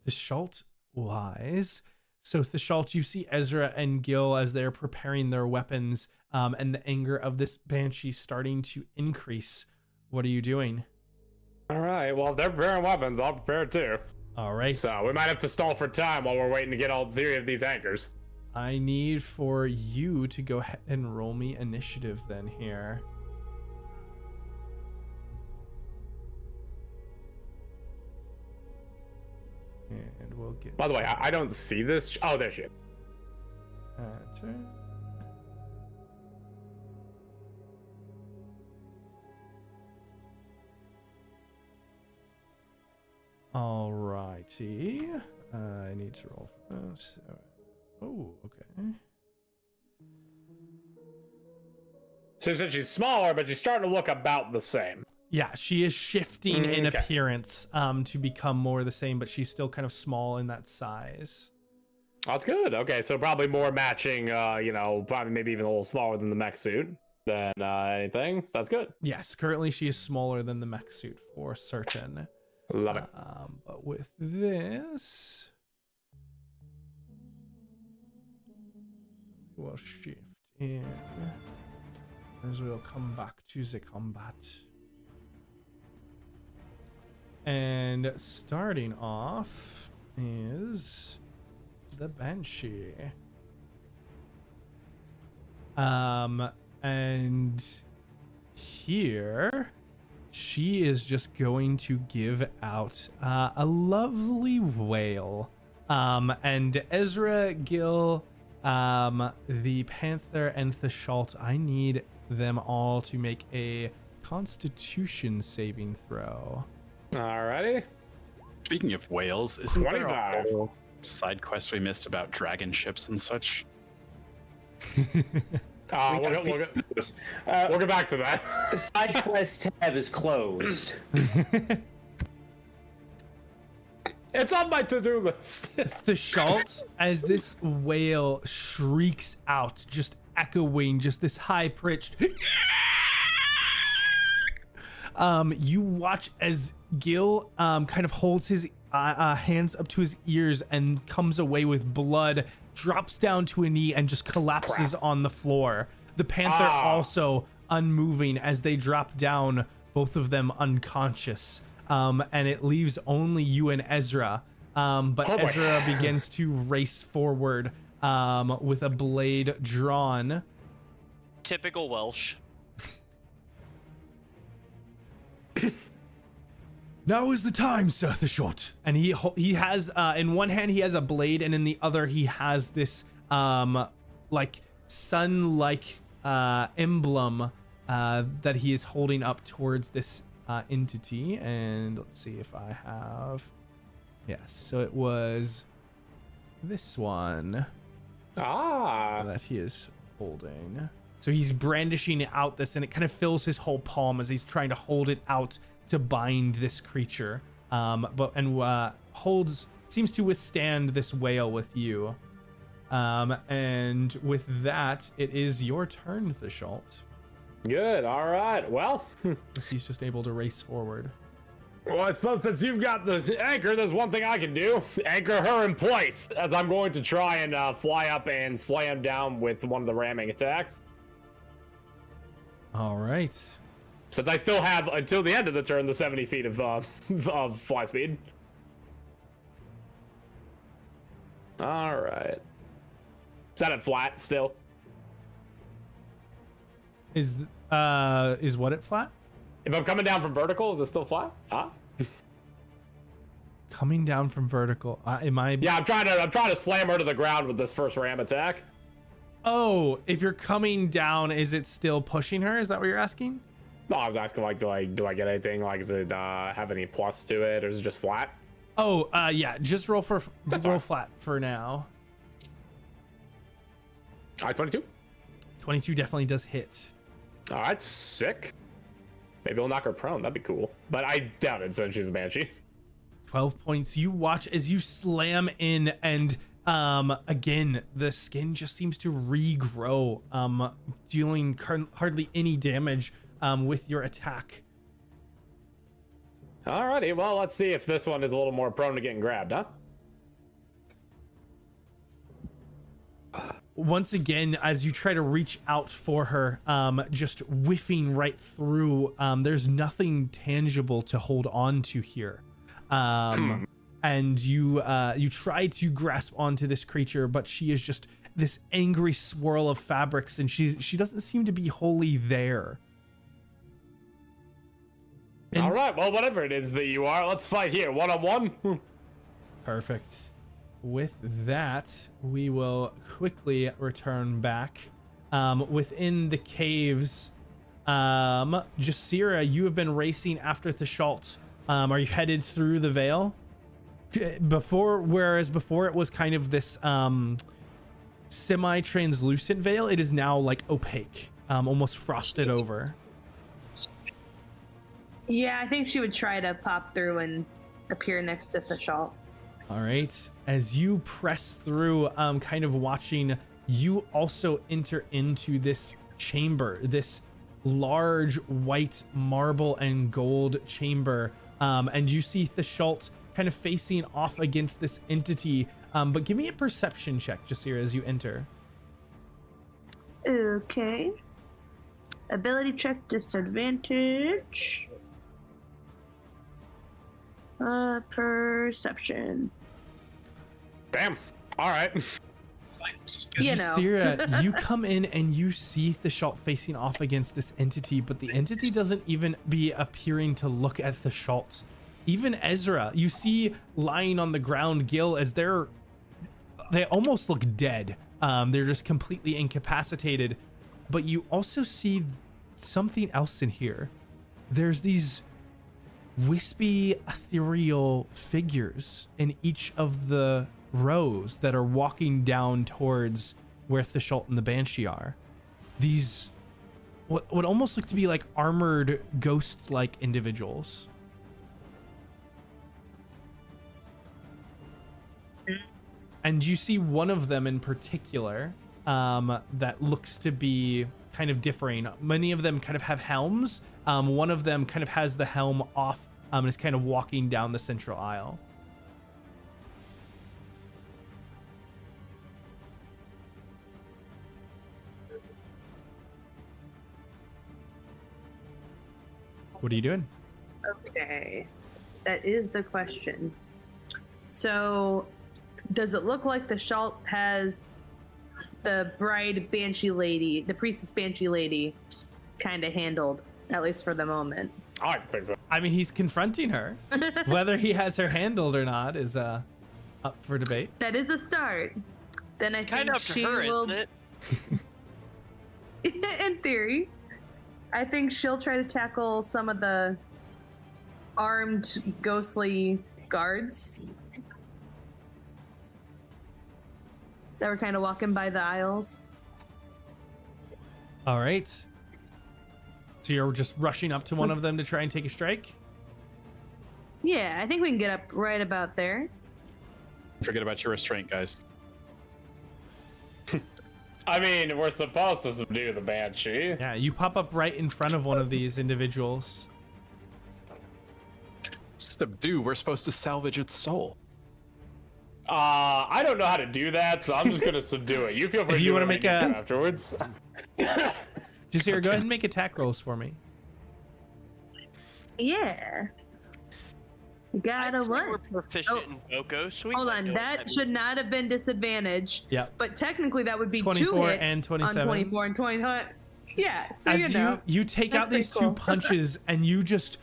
the Thashalt lies. So Thashalt, you see Ezra and Gil as they're preparing their weapons, and the anger of this Banshee starting to increase. What are you doing? All right, well, if they're preparing weapons, I'll prepare too. All right. So we might have to stall for time while we're waiting to get all three of these anchors. I need for you to go ahead and roll me initiative then here. And we'll get... By the way, I don't see this. Oh, there she is. Turn. Alrighty. I need to roll for this. Oh, okay. So she's smaller, but she's starting to look about the same. Yeah, she is shifting in Okay. appearance to become more the same, but she's still kind of small in that size. That's good. Okay, so probably more matching, probably maybe even a little smaller than the mech suit than anything. So that's good. Yes, currently she is smaller than the mech suit for certain. Love it. But with this, we'll shift in as we'll come back to the combat. And starting off is the Banshee. And here she is just going to give out a lovely wail. And Ezra, Gil, the Panther, and Thashalt, I need them all to make a Constitution saving throw. Alrighty. Speaking of whales, isn't there a 25. whole side quest we missed about dragon ships and such? We'll get back to that. The side quest tab is closed. It's on my to-do list. Thashalt, as this wail shrieks out, just echoing, just this high-pitched. You watch as Gil kind of holds his hands up to his ears and comes away with blood, drops down to a knee, and just collapses on the floor. The Panther also unmoving as they drop down, both of them unconscious. And it leaves only you and Ezra. But Ezra begins to race forward with a blade drawn. Typical Welsh. Now is the time, Sir Thashalt. And he has in one hand he has a blade, and in the other he has this like sun-like emblem that he is holding up towards this entity. And let's see if I have. Yes, so it was this one that he is holding. So he's brandishing out this, and it kind of fills his whole palm as he's trying to hold it out to bind this creature. Seems to withstand this wail with you. And with that, it is your turn, Thishalt. Good. All right. Well, he's just able to race forward. Well, I suppose since you've got the anchor, there's one thing I can do. Anchor her in place, as I'm going to try and fly up and slam down with one of the ramming attacks. All right. Since I still have, until the end of the turn, the 70 feet of fly speed. All right. Is that at flat still? Is what at flat? If I'm coming down from vertical, is it still flat? Coming down from vertical. Am I? Yeah, I'm trying to slam her to the ground with this first ram attack. Oh, if you're coming down, is it still pushing her? Is that what you're asking? No, I was asking like, do I get anything? Like, does it have any plus to it, or is it just flat? Oh, yeah. Just roll flat for now. 22. 22 definitely does hit. All right, sick. Maybe we'll knock her prone. That'd be cool. But I doubt it since she's a Banshee. 12 points. You watch as you slam in, and again, the skin just seems to regrow, dealing hardly any damage with your attack. Alrighty, well, let's see if this one is a little more prone to getting grabbed, huh? Once again, as you try to reach out for her, just whiffing right through, there's nothing tangible to hold on to here. And you try to grasp onto this creature, but she is just this angry swirl of fabrics, and she doesn't seem to be wholly there. All right, well, whatever it is that you are, let's fight here, one-on-one. Perfect. With that, we will quickly return back. Within the caves, Jasira, you have been racing after Thishalt. Are you headed through the veil? Whereas before it was kind of this semi-translucent veil, it is now like opaque, almost frosted over. Yeah, I think she would try to pop through and appear next to Thishalt. All right. As you press through, kind of watching, you also enter into this chamber, this large white marble and gold chamber. And you see Thishalt kind of facing off against this entity. But give me a perception check, Jasira, as you enter. Okay. Ability check disadvantage. Perception. Damn. All right. You know. Jasira, you come in and you see Thishalt facing off against this entity, but the entity doesn't even be appearing to look at Thishalt. Even Ezra, you see lying on the ground, Gil, as they almost look dead. They're just completely incapacitated. But you also see something else in here. There's these wispy, ethereal figures in each of the rows that are walking down towards where Thishalt and the Banshee are. These what almost look to be like armored ghost-like individuals. And you see one of them in particular that looks to be kind of differing. Many of them kind of have helms. One of them kind of has the helm off and is kind of walking down the central aisle. What are you doing? Okay, that is the question. So, does it look like the Thishalt has the bride Banshee lady, the priestess Banshee lady, kind of handled, at least for the moment? I think so. I mean, he's confronting her. Whether he has her handled or not is up for debate. That is a start. Then I Kind think of up to she her, will. isn't it? In theory, I think she'll try to tackle some of the armed ghostly guards that were kind of walking by the aisles. All right. So you're just rushing up to one of them to try and take a strike? Yeah, I think we can get up right about there. Forget about your restraint, guys. I mean, we're supposed to subdue the Banshee. Yeah, you pop up right in front of one of these individuals. Subdue, we're supposed to salvage its soul. I don't know how to do that, so I'm just gonna subdue it. You feel free If to you do wanna what make I need a- to afterwards. Jasira, go ahead and make attack rolls for me. Yeah. Got a I'd say what? we're proficient in Boko, so we Hold might on, know that what should not have been disadvantage. Yeah. But technically, that would be 24 two hits and 27. on 24 and 20. Yeah, so As you know. you take That's out these pretty two cool. punches and you just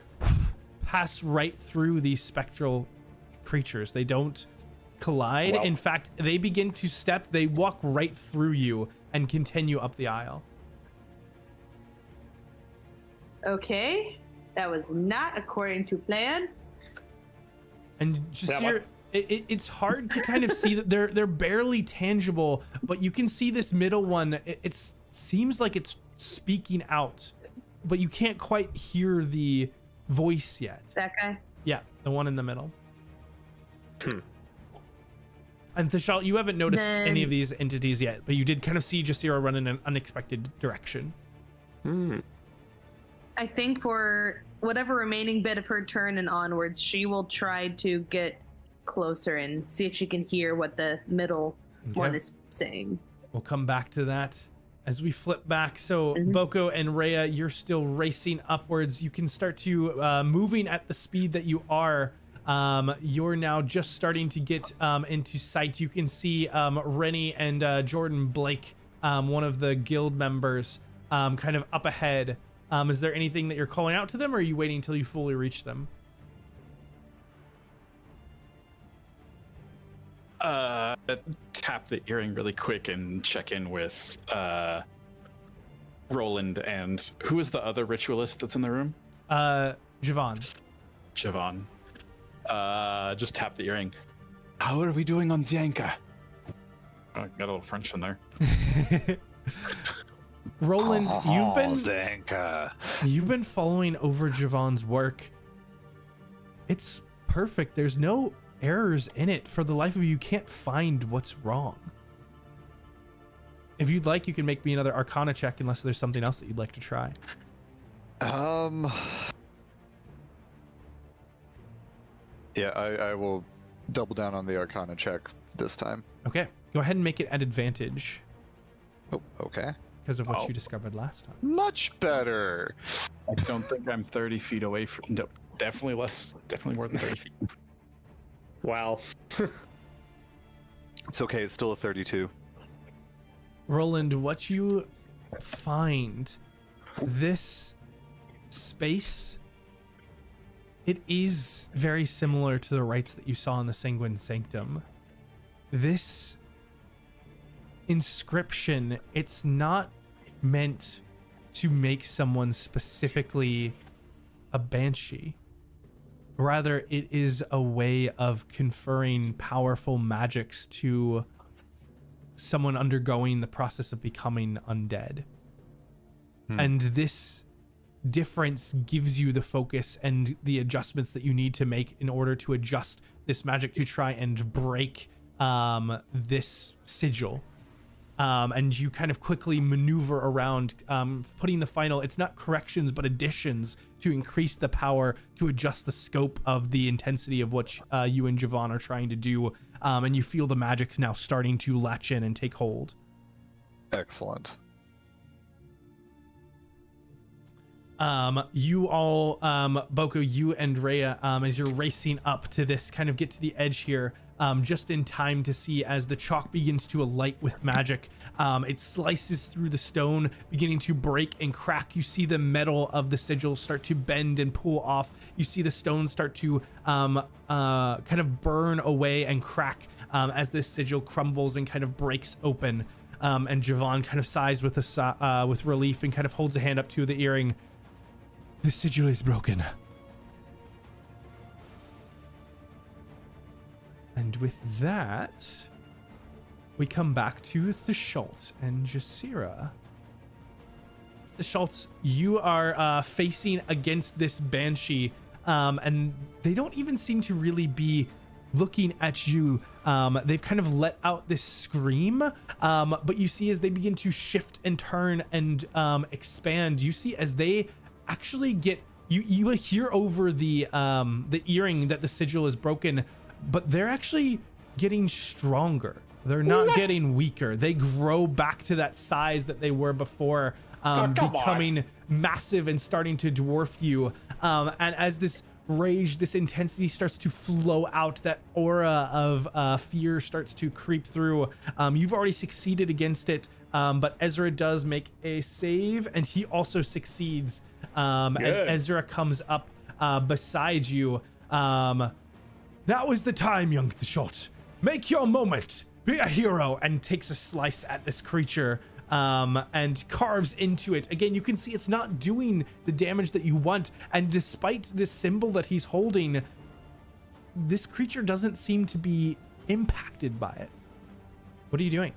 pass right through these spectral creatures. They don't collide. Well. In fact, they begin to step, they walk right through you and continue up the aisle. Okay, that was not according to plan. And Jasir, it's hard to kind of see that they're barely tangible, but you can see this middle one. It seems like it's speaking out, but you can't quite hear the voice yet. That guy? Yeah, the one in the middle. And Thishal, you haven't noticed any of these entities yet, but you did kind of see Jasira run in an unexpected direction. I think for whatever remaining bit of her turn and onwards, she will try to get closer and see if she can hear what the middle one is saying. We'll come back to that as we flip back. So Boko and Rhea, you're still racing upwards. You can start to moving at the speed that you are. You're now just starting to get into sight. You can see Rennie and Jordan Blake, one of the guild members, kind of up ahead. Is there anything that you're calling out to them, or are you waiting until you fully reach them? Tap the earring really quick and check in with Roland and who is the other ritualist that's in the room? Javon. Just tap the earring. How are we doing on Zianka? Oh, got a little French in there. Roland, Zanka. you've been following over Javon's work. It's perfect. There's no errors in it. For the life of you can't find what's wrong. If you'd like, you can make me another Arcana check unless there's something else that you'd like to try. Yeah, I will double down on the Arcana check this time. Okay, go ahead and make it at advantage Oh, okay. because of what you discovered last time. Much better. I don't think I'm 30 feet away from. No, definitely less. Definitely more than 30 feet. Well, It's okay. It's still a 32. Roland, what you find, this space, it is very similar to the rites that you saw in the Sanguine Sanctum. This inscription, it's not meant to make someone specifically a banshee. Rather, it is a way of conferring powerful magics to someone undergoing the process of becoming undead. And this difference gives you the focus and the adjustments that you need to make in order to adjust this magic to try and break this sigil. And you kind of quickly maneuver around, putting the final, it's not corrections, but additions to increase the power to adjust the scope of the intensity of what you and Javon are trying to do. And you feel the magic now starting to latch in and take hold. Excellent. You all, Boko, you and Rhea, as you're racing up to this, kind of get to the edge here, just in time to see as the chalk begins to alight with magic. It slices through the stone, beginning to break and crack. You see the metal of the sigil start to bend and pull off. You see the stone start to kind of burn away and crack as this sigil crumbles and kind of breaks open. And Javon kind of sighs with with relief and kind of holds a hand up to the earring. The sigil is broken. And with that, we come back to Thishalt and Jasira. the Schultz, you are facing against this Banshee, and they don't even seem to really be looking at you. They've kind of let out this scream, but you see as they begin to shift and turn and expand, you see as they actually get, you hear over the earring that the sigil is broken, but they're actually getting stronger. They're not getting weaker. They grow back to that size that they were before, becoming massive and starting to dwarf you. And as this rage, this intensity starts to flow out, that aura of fear starts to creep through. You've already succeeded against it, but Ezra does make a save, and he also succeeds. And Ezra comes up beside you. Now is the time, young Thashot. Make your moment. Be a hero, and takes a slice at this creature and carves into it. Again, you can see it's not doing the damage that you want, and despite this symbol that he's holding, this creature doesn't seem to be impacted by it. What are you doing?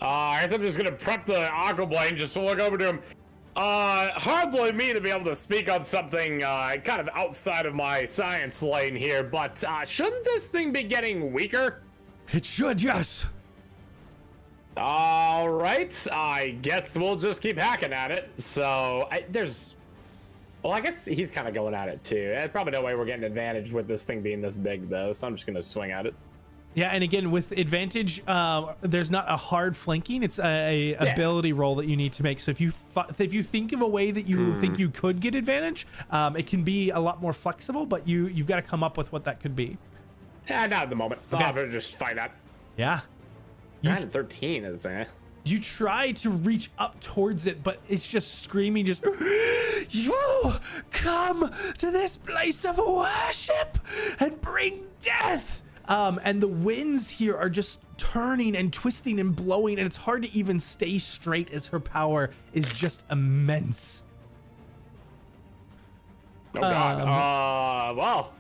I guess I'm just gonna prep the Aquablade just to look over to him. Hardly me to be able to speak on something kind of outside of my science lane here, but shouldn't this thing be getting weaker? It should, yes. All right, I guess we'll just keep hacking at it. So I guess he's kind of going at it too. There's probably no way we're getting advantage with this thing being this big though, so I'm just gonna swing at it. Yeah, and again, with advantage, there's not a hard flanking. It's a ability roll that you need to make. So if you think of a way that you think you could get advantage, it can be a lot more flexible, but you've got to come up with what that could be. Not at the moment. Okay. I'll have to just find out. Yeah. 13 is You try to reach up towards it, but it's just screaming, just, you come to this place of worship and bring death. And the winds here are just turning and twisting and blowing, and it's hard to even stay straight as her power is just immense. Oh God. Well.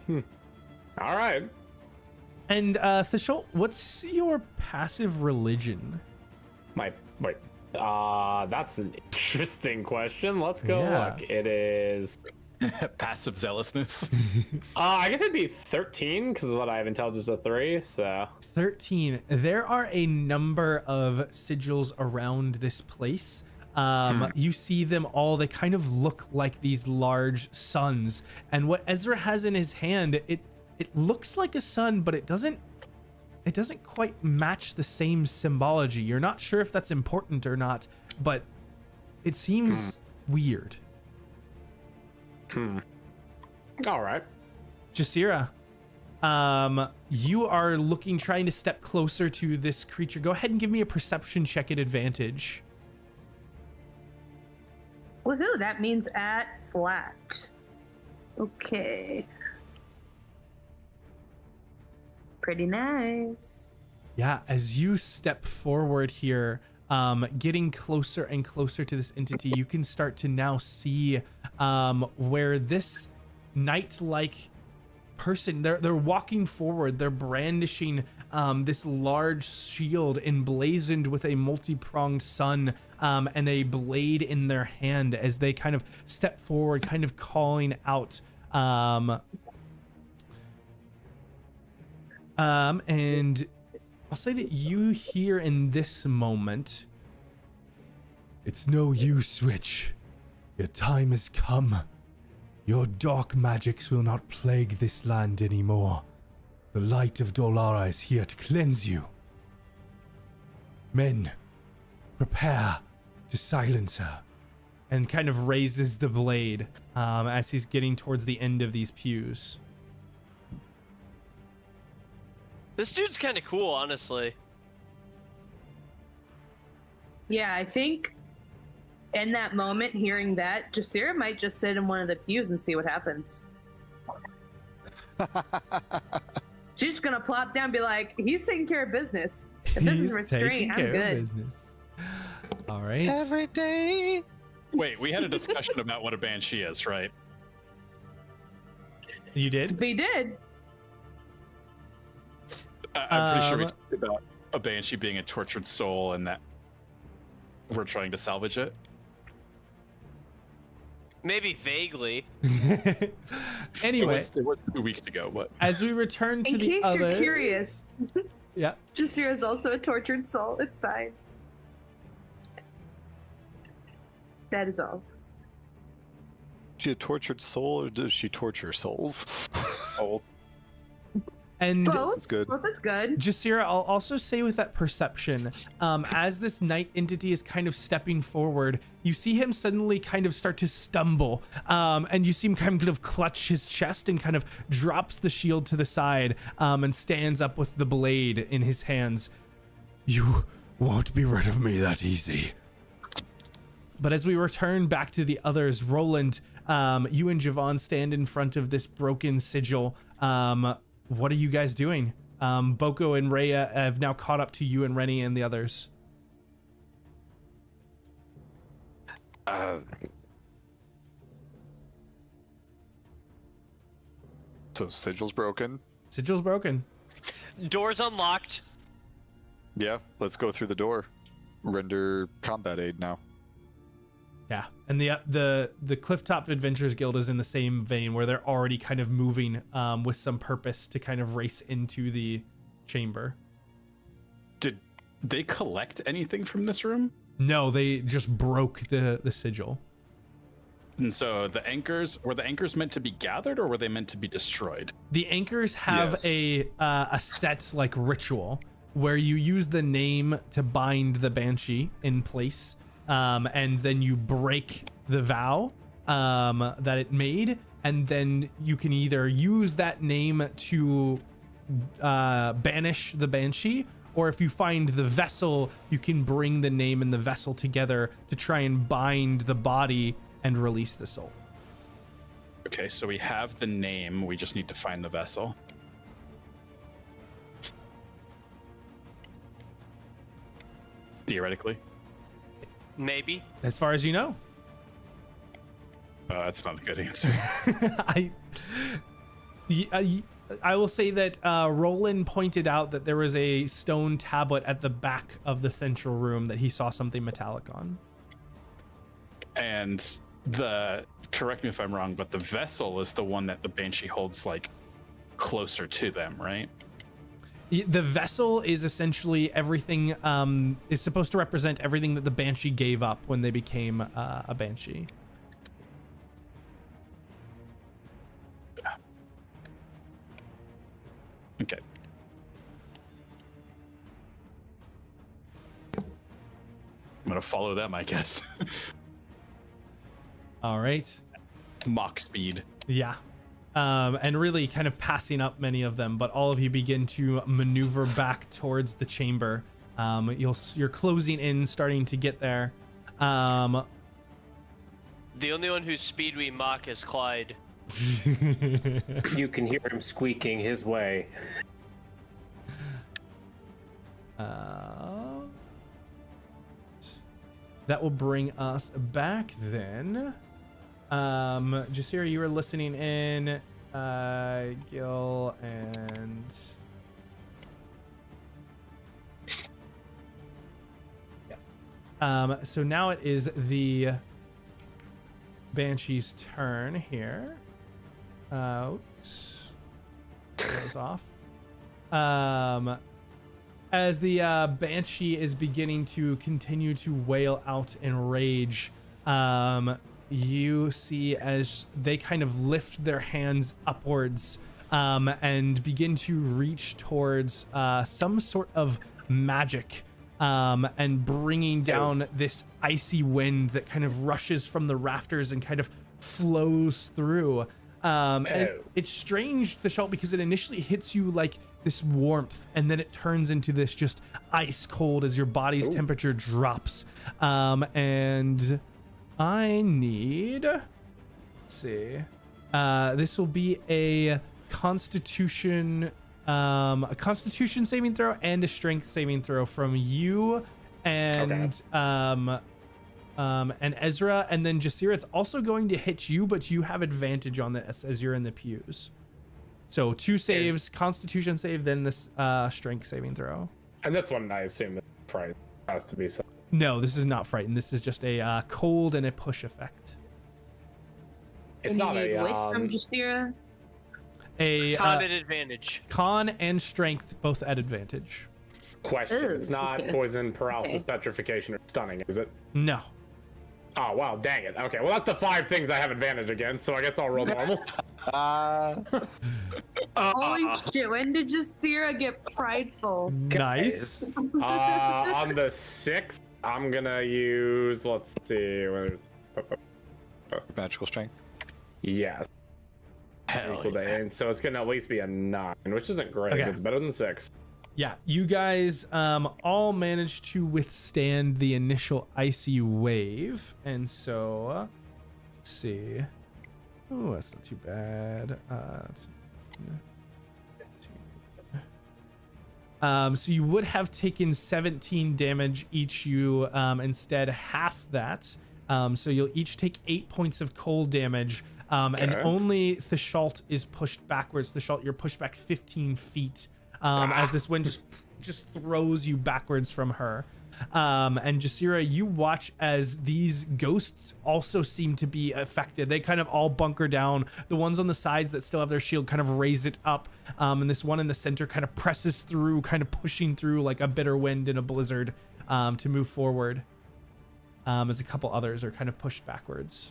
All right. And Thashol, what's your passive religion? That's an interesting question. Let's go look. It is passive zealousness. I guess it'd be 13 because what I have intelligence of 3. So 13. There are a number of sigils around this place. You see them all. They kind of look like these large suns. And what Ezra has in his hand, it looks like a sun, but it doesn't quite match the same symbology. You're not sure if that's important or not, but it seems weird. All right. Jasira, you are trying to step closer to this creature. Go ahead and give me a perception check at advantage. Woohoo, that means at flat. Okay. Pretty nice. Yeah, as you step forward here, getting closer and closer to this entity, you can start to now see where this knight-like person, they're walking forward, they're brandishing this large shield emblazoned with a multi-pronged sun and a blade in their hand as they kind of step forward, kind of calling out. And I'll say that you hear in this moment, it's no use, witch. Your time has come. Your dark magics will not plague this land anymore. The light of Dolara is here to cleanse you. Men, prepare to silence her. and kind of raises the blade as he's getting towards the end of these pews. This dude's kind of cool, honestly. Yeah, I think in that moment, hearing that, Jasira might just sit in one of the pews and see what happens. She's just gonna plop down and be like, he's taking care of business. If this is restraint, I'm good. All right. Every day. Wait, we had a discussion about what a Banshee is, right? You did? We did. I'm pretty sure we talked about a Banshee being a tortured soul and that we're trying to salvage it. Maybe vaguely. Anyway, it was 2 weeks ago, but as we return to In the case other, you're curious, yeah, Jasira is also a tortured soul. It's fine. That is all. Is she a tortured soul, or does she torture souls? oh, and Both. That's good. Both is good. Jasira, I'll also say with that perception, as this night entity is kind of stepping forward, you see him suddenly kind of start to stumble, and you see him kind of clutch his chest and kind of drops the shield to the side, and stands up with the blade in his hands. You won't be rid of me that easy. But as we return back to the others, Roland, you and Javon stand in front of this broken sigil. What are you guys doing? Boko and Rhea have now caught up to you and Rennie and the others. So sigil's broken. Sigil's broken. Door's unlocked. Yeah, let's go through the door. Render combat aid now. Yeah, and the Clifftop Adventurers Guild is in the same vein where they're already kind of moving with some purpose to kind of race into the chamber. did they collect anything from this room? No, they just broke the sigil. And so were the anchors meant to be gathered, or were they meant to be destroyed? The anchors have Yes. a set like ritual where you use the name to bind the Banshee in place, and then you break the vow that it made, and then you can either use that name to banish the Banshee, or if you find the vessel, you can bring the name and the vessel together to try and bind the body and release the soul. Okay, so we have the name, we just need to find the vessel. Theoretically. Maybe. As far as you know. That's not a good answer. I will say that Roland pointed out that there was a stone tablet at the back of the central room that he saw something metallic on. And correct me if I'm wrong, but the vessel is the one that the Banshee holds like closer to them, right? The vessel is essentially everything, is supposed to represent everything that the Banshee gave up when they became a Banshee. Okay. I'm gonna follow them, I guess. All right. Mock speed. Yeah. And really kind of passing up many of them, but all of you begin to maneuver back towards the chamber. You're closing in, starting to get there. The only one whose speed we mock is Clyde. You can hear him squeaking his way. That will bring us back then. Jasira, you were listening in. Gil and yeah. So now it is the Banshee's turn here. Oops. Goes off. As the Banshee is beginning to continue to wail out in rage, you see as they kind of lift their hands upwards and begin to reach towards some sort of magic and bringing down this icy wind that kind of rushes from the rafters and kind of flows through. And it's strange, the shot, because it initially hits you like this warmth, and then it turns into this just ice cold as your body's temperature drops. And I need, let's see, this will be a Constitution saving throw and a Strength saving throw from you and Ezra, and then Jasira. It's also going to hit you, but you have advantage on this as you're in the pews. So 2 saves, Constitution save, then this Strength saving throw. And this one, I assume, is fright. Has to be so. No, this is not frightened. This is just a cold and a push effect. It's And you not need a which from Justira? A Con at advantage. con and strength both at advantage. question. Ooh, It's not okay. poison, paralysis, Okay. petrification, or stunning, is it? No. Oh, wow, dang it. Okay, well, that's the 5 things I have advantage against, so I guess I'll roll normal. Holy shit, when did Justira get prideful? Nice. On the 6th, I'm gonna use, let's see, Magical strength. yes. Hell Equal to yeah. 8, so it's gonna at least be a 9, which isn't great. Okay. It's better than 6. Yeah, you guys all managed to withstand the initial icy wave, and so let's see. Oh, that's not too bad. So you would have taken 17 damage each. You instead half that. So you'll each take 8 points of cold damage. And only Thashalt is pushed backwards. Thashalt, you're pushed back 15 feet. As this wind just throws you backwards from her. And Jasira, you watch as these ghosts also seem to be affected. They kind of all bunker down. The ones on the sides that still have their shield kind of raise it up. And this one in the center kind of presses through, kind of pushing through like a bitter wind in a blizzard to move forward. As a couple others are kind of pushed backwards.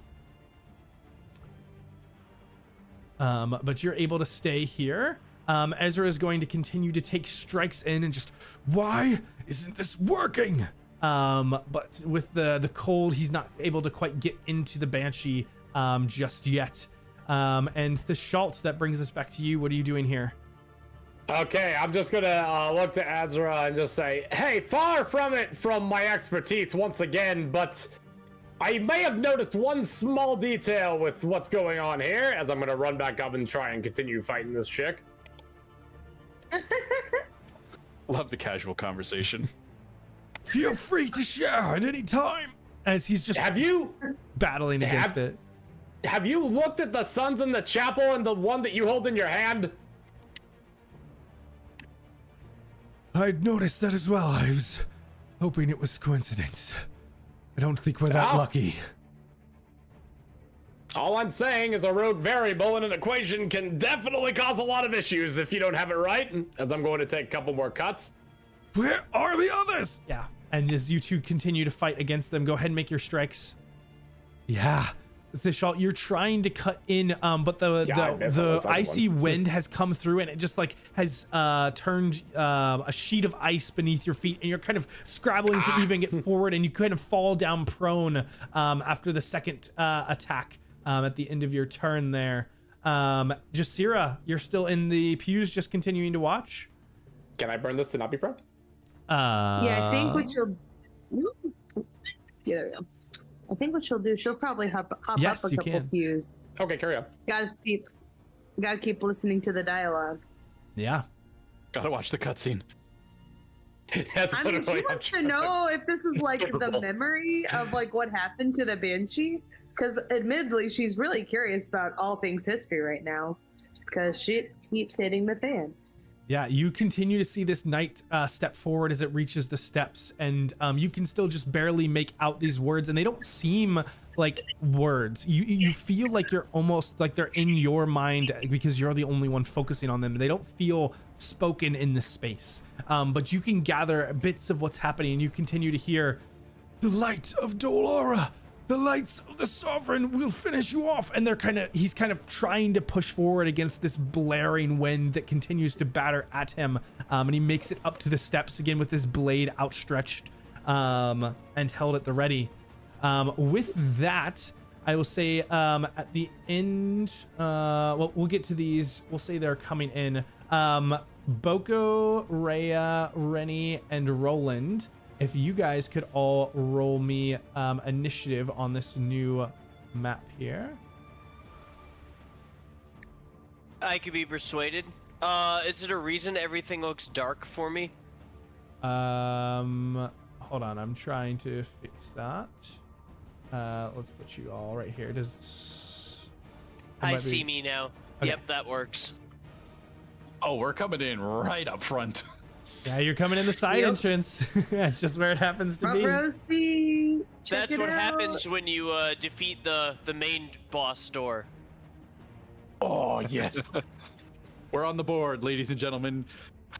But you're able to stay here. Ezra is going to continue to take strikes in and just, why isn't this working? But with the cold, he's not able to quite get into the Banshee just yet. And the Schultz, that brings us back to you. What are you doing here? Okay, I'm just gonna look to Ezra and just say, hey, far from it from my expertise once again, but I may have noticed one small detail with what's going on here, as I'm gonna run back up and try and continue fighting this chick. Love the casual conversation. Feel free to share at any time. As he's just battling against it. Have you looked at the suns in the chapel and the one that you hold in your hand? I'd noticed that as well. I was hoping it was coincidence. I don't think we're that lucky. All I'm saying is a rogue variable in an equation can definitely cause a lot of issues if you don't have it right, as I'm going to take a couple more cuts. Where are the others? Yeah. And as you two continue to fight against them, go ahead and make your strikes. Yeah. Thishalt, you're trying to cut in, but the icy wind has come through and it just like has turned a sheet of ice beneath your feet, and you're kind of scrabbling to even get forward, and you kind of fall down prone after the second attack at the end of your turn there. Jasira, you're still in the pews, just continuing to watch. Can I burn this to not be prone? Yeah, I think what she'll. Yeah, there we go. I think what she'll do, she'll probably hop up a couple pews. Okay, carry on. Gotta keep listening to the dialogue. Yeah. Gotta watch the cutscene. I mean, she wants to know if this is like the memory of like what happened to the Banshee, because admittedly, she's really curious about all things history right now, because shit keeps hitting the fans. Yeah, you continue to see this knight step forward as it reaches the steps, and you can still just barely make out these words, and they don't seem like words. You feel like you're almost like they're in your mind because you're the only one focusing on them. They don't feel spoken in this space, but you can gather bits of what's happening, and you continue to hear, "The light of Dolora, the lights of the sovereign will finish you off." And he's kind of trying to push forward against this blaring wind that continues to batter at him. And he makes it up to the steps again with his blade outstretched and held at the ready. With that, I will say at the end, well, we'll get to these. We'll say they're coming in. Boko, Rhea, Rennie, and Roland, if you guys could all roll me initiative on this new map here. I could be persuaded. Is it a reason everything looks dark for me? Hold on, I'm trying to fix that. Let's put you all right here. I see me now. Okay. Yep, that works. Oh, we're coming in right up front. Yeah, you're coming in the side entrance. That's just where it happens to be. That's what happens when you defeat the main boss door. Oh, yes. We're on the board, ladies and gentlemen.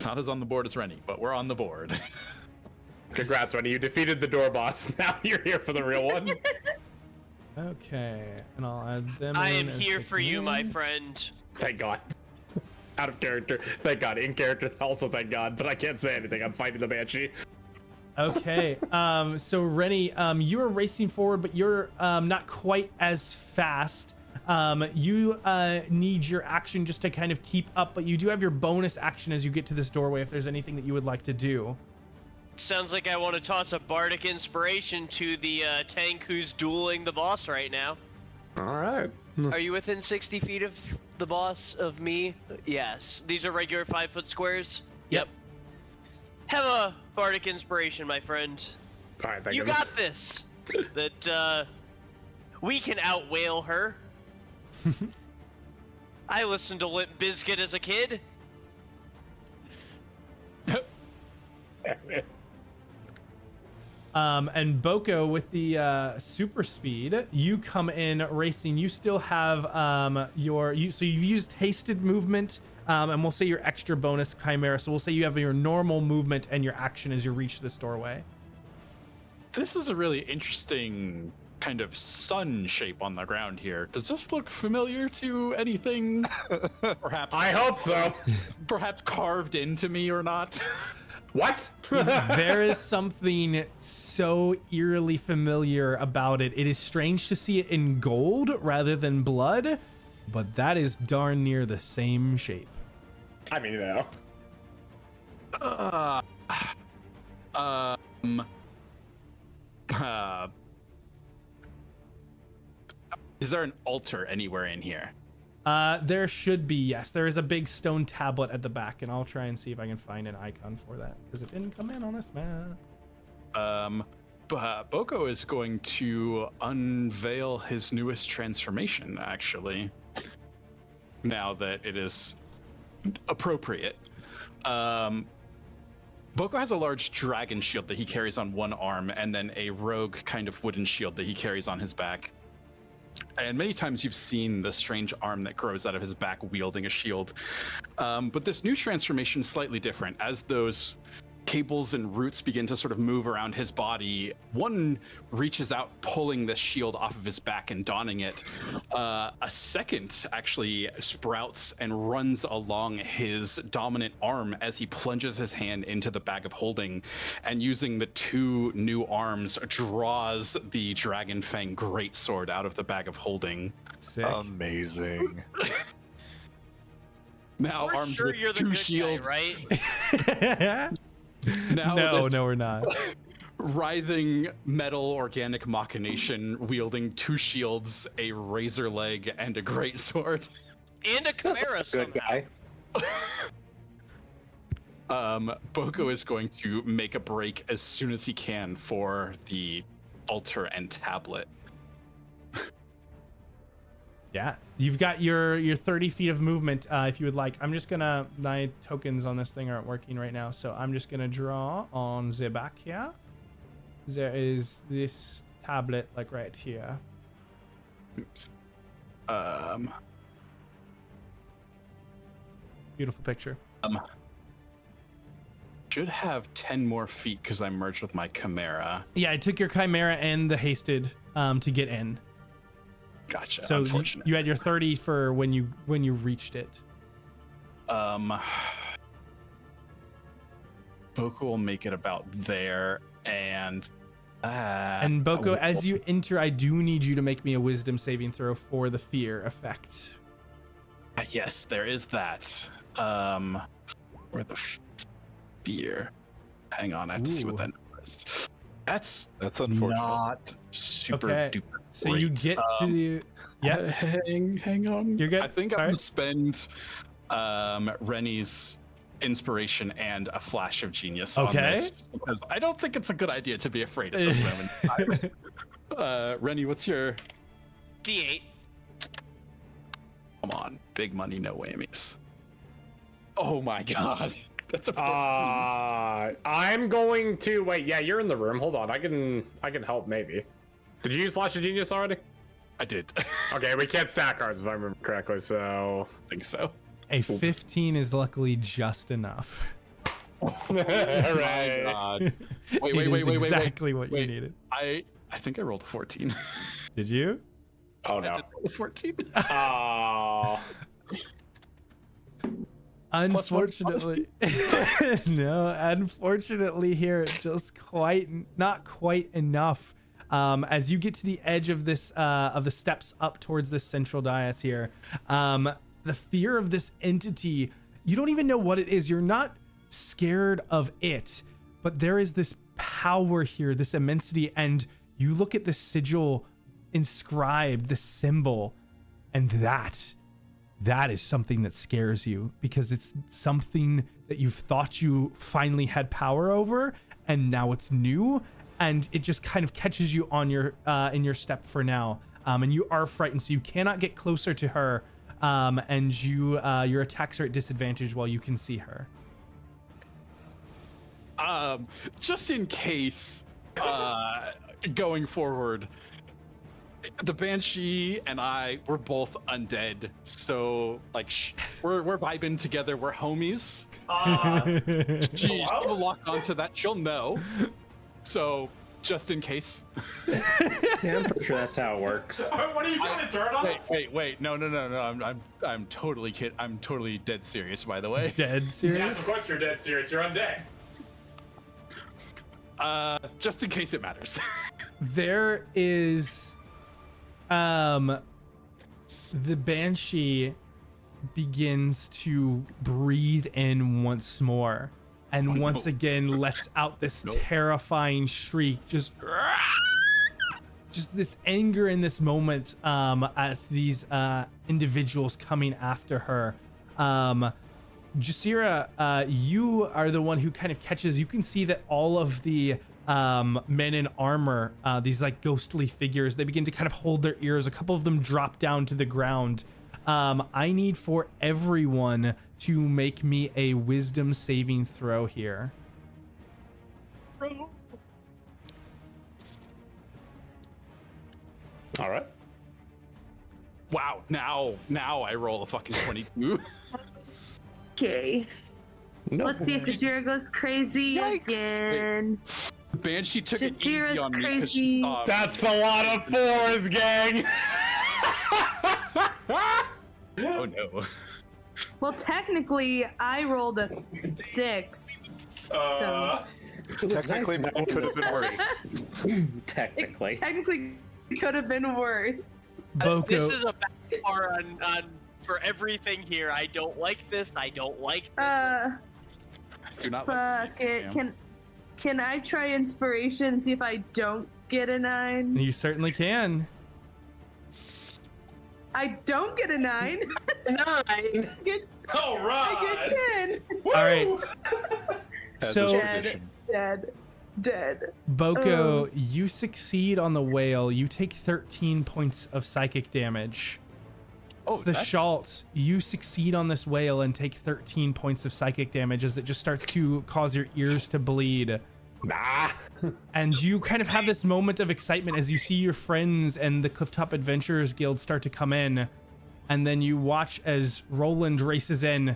Not as on the board as Rennie, but we're on the board. Congrats, Rennie. You defeated the door boss. Now you're here for the real one. Okay, and I'll add them. I in am as here the for you, my command. friend. Thank God. Out of character. Thank God. In character, also thank God. But I can't say anything. I'm fighting the Banshee. Okay, so Rennie, you are racing forward, but you're not quite as fast. You need your action just to kind of keep up, but you do have your bonus action as you get to this doorway if there's anything that you would like to do. Sounds like I want to toss a bardic inspiration to the tank who's dueling the boss right now. All right. Are you within 60 feet of the boss of me? Yes. These are regular 5-foot squares? Yep. Have a bardic inspiration, my friend. All right, thank You goodness. got this. That we can out-wail her. I listened to Limp Bizkit as a kid. And Boko with the super speed, you come in racing. You still have so you've used hasted movement, and we'll say your extra bonus chimera. So we'll say you have your normal movement and your action as you reach this doorway. This is a really interesting kind of sun shape on the ground here. Does this look familiar to anything? Perhaps I hope so. Perhaps carved into me or not? What? There is something so eerily familiar about it. It is strange to see it in gold rather than blood, but that is darn near the same shape. I mean, you know. Is there an altar anywhere in here? There should be, yes. There is a big stone tablet at the back, and I'll try and see if I can find an icon for that, because it didn't come in on this map. Boko is going to unveil his newest transformation, actually. Now that it is appropriate. Boko has a large dragon shield that he carries on one arm, and then a rogue kind of wooden shield that he carries on his back. And many times you've seen the strange arm that grows out of his back wielding a shield. But this new transformation is slightly different. As those cables and roots begin to sort of move around his body, one reaches out, pulling this shield off of his back and donning it. A second actually sprouts and runs along his dominant arm as he plunges his hand into the bag of holding, and using the two new arms draws the Dragon Fang greatsword out of the bag of holding. Sick. Amazing. Now We're armed sure with you're the two good shields. guy, right? Now No, this we're not. writhing metal organic machination wielding two shields, a razor leg, and a greatsword. And a chimera Good somehow. guy. Boko is going to make a break as soon as he can for the altar and tablet. Yeah, you've got your 30 feet of movement if you would like. I'm just gonna, my tokens on this thing aren't working right now, so I'm just gonna draw on the back here. There is this tablet like right here. Oops. Beautiful picture. Should have 10 more feet because I merged with my chimera. Yeah, I took your chimera and the hasted to get in. Gotcha. So Unfortunate. you had your 30 for when you reached it. Boko will make it about there, and Boko, as you enter, I do need you to make me a wisdom saving throw for the fear effect. yes, there is that. Where the fear? Hang on, I have to see what that number is. That's unfortunate. Not super Okay. duper. So you great. get to yeah. Hang on. You're good. I think I'm All gonna right. spend Rennie's inspiration and a flash of genius on Okay. this, because I don't think it's a good idea to be afraid at this moment. Rennie, what's your D8. Come on, big money, no whammies. Oh my god, that's a I'm going to wait. Yeah, you're in the room. Hold on, I can help maybe. Did you use Flash of Genius already? I did. Okay, we can't stack ours if I remember correctly, so... I think so. A 15 is luckily just enough. Right. God. Wait, It is wait. exactly what you needed. I think I rolled a 14. Did you? Oh, I no. did roll a 14. Oh. Unfortunately, no. Unfortunately, here just not quite enough. As you get to the edge of this of the steps up towards this central dais here, the fear of this entity, you don't even know what it is. You're not scared of it, but there is this power here, this immensity, and you look at the sigil inscribed, the symbol, and that is something that scares you, because it's something that you've thought you finally had power over, and now it's new, and it just kind of catches you on your in your step for now, and you are frightened, so you cannot get closer to her, and your attacks are at disadvantage while you can see her. Just in case, going forward, the Banshee and I, we're both undead, so like we're vibing together. We're homies. She'll lock onto that. She'll know. So just in case. Yeah, I'm pretty sure that's how it works. What are you trying to turn on? Wait. No. I'm totally kidding. I'm totally dead serious, by the way. Dead serious? Yeah, of course you're dead serious. You're undead. Just in case it matters. There is, the Banshee begins to breathe in once more, and once again lets out this terrifying shriek, just this anger in this moment, as these individuals coming after her. Jasira, you are the one who kind of catches. You can see that all of the men in armor, these like ghostly figures, they begin to kind of hold their ears. A couple of them drop down to the ground. I need for everyone to make me a wisdom saving throw here. All right. Wow. Now I roll a fucking 22. Okay. No. Let's see if Jasira goes crazy again. The Banshee took it easy Jasira's on me because crazy. she thought. That's a lot of fours, gang. Oh no. Well, technically, I rolled a 6. So Technically, mine could have been worse. Technically. technically could have been worse. Boko. This is a backfire on for everything here. I don't like this. I don't like this. Do not Fuck it. Can I try inspiration and see if I don't get a 9? You certainly can. I don't get a 9. 9. All I get 10. All right. So Dead. Boko, you succeed on the Wail. You take 13 points of psychic damage. Oh, The Schultz, you succeed on this Wail and take 13 points of psychic damage as it just starts to cause your ears to bleed. Nah. And you kind of have this moment of excitement as you see your friends and the Clifftop Adventurers Guild start to come in. And then you watch as Roland races in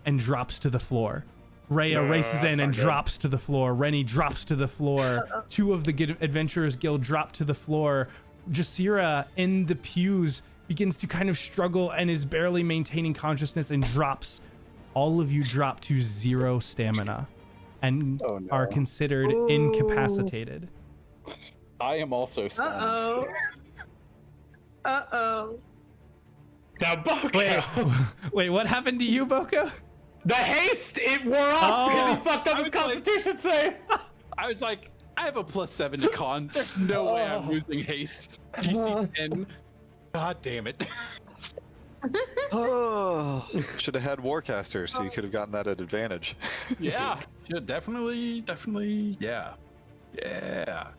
and drops to the floor. Rhea races in and drops to the floor. Rennie drops to the floor. Two of the Adventurers Guild drop to the floor. Jasira in the pews begins to kind of struggle and is barely maintaining consciousness and drops. All of you drop to 0 stamina and are considered incapacitated. I am also stunned. Uh-oh. Now, Boko. Wait, what happened to you, Boko? The haste, it wore off because he fucked up his constitution save. I was like, I have a +7 to con. There's no way I'm losing haste. DC 10. God damn it. Oh, should have had Warcaster so you could have gotten that at advantage. Yeah, definitely, yeah.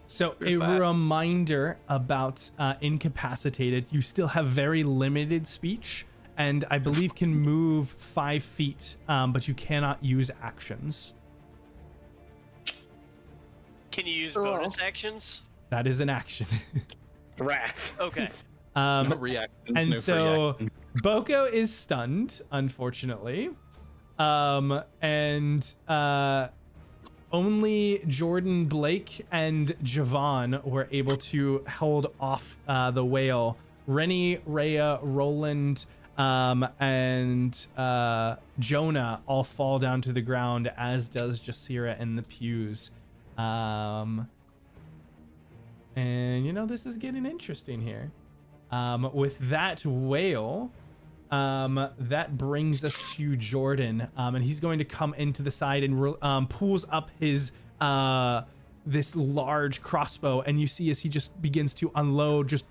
So There's a that. reminder about incapacitated. You still have very limited speech, and I believe can move 5 feet, but you cannot use actions. Can you use bonus actions? That is an action. Rats. Okay. No reactions. And no so reaction. Boko is stunned, unfortunately. And only Jordan, Blake, and Javon were able to hold off the Wail. Rennie, Rhea, Roland, and Jonah all fall down to the ground, as does Jasira and the Pews. And you know, this is getting interesting here. With that Wail, that brings us to Jordan, and he's going to come into the side and pulls up his this large crossbow, and you see as he just begins to unload just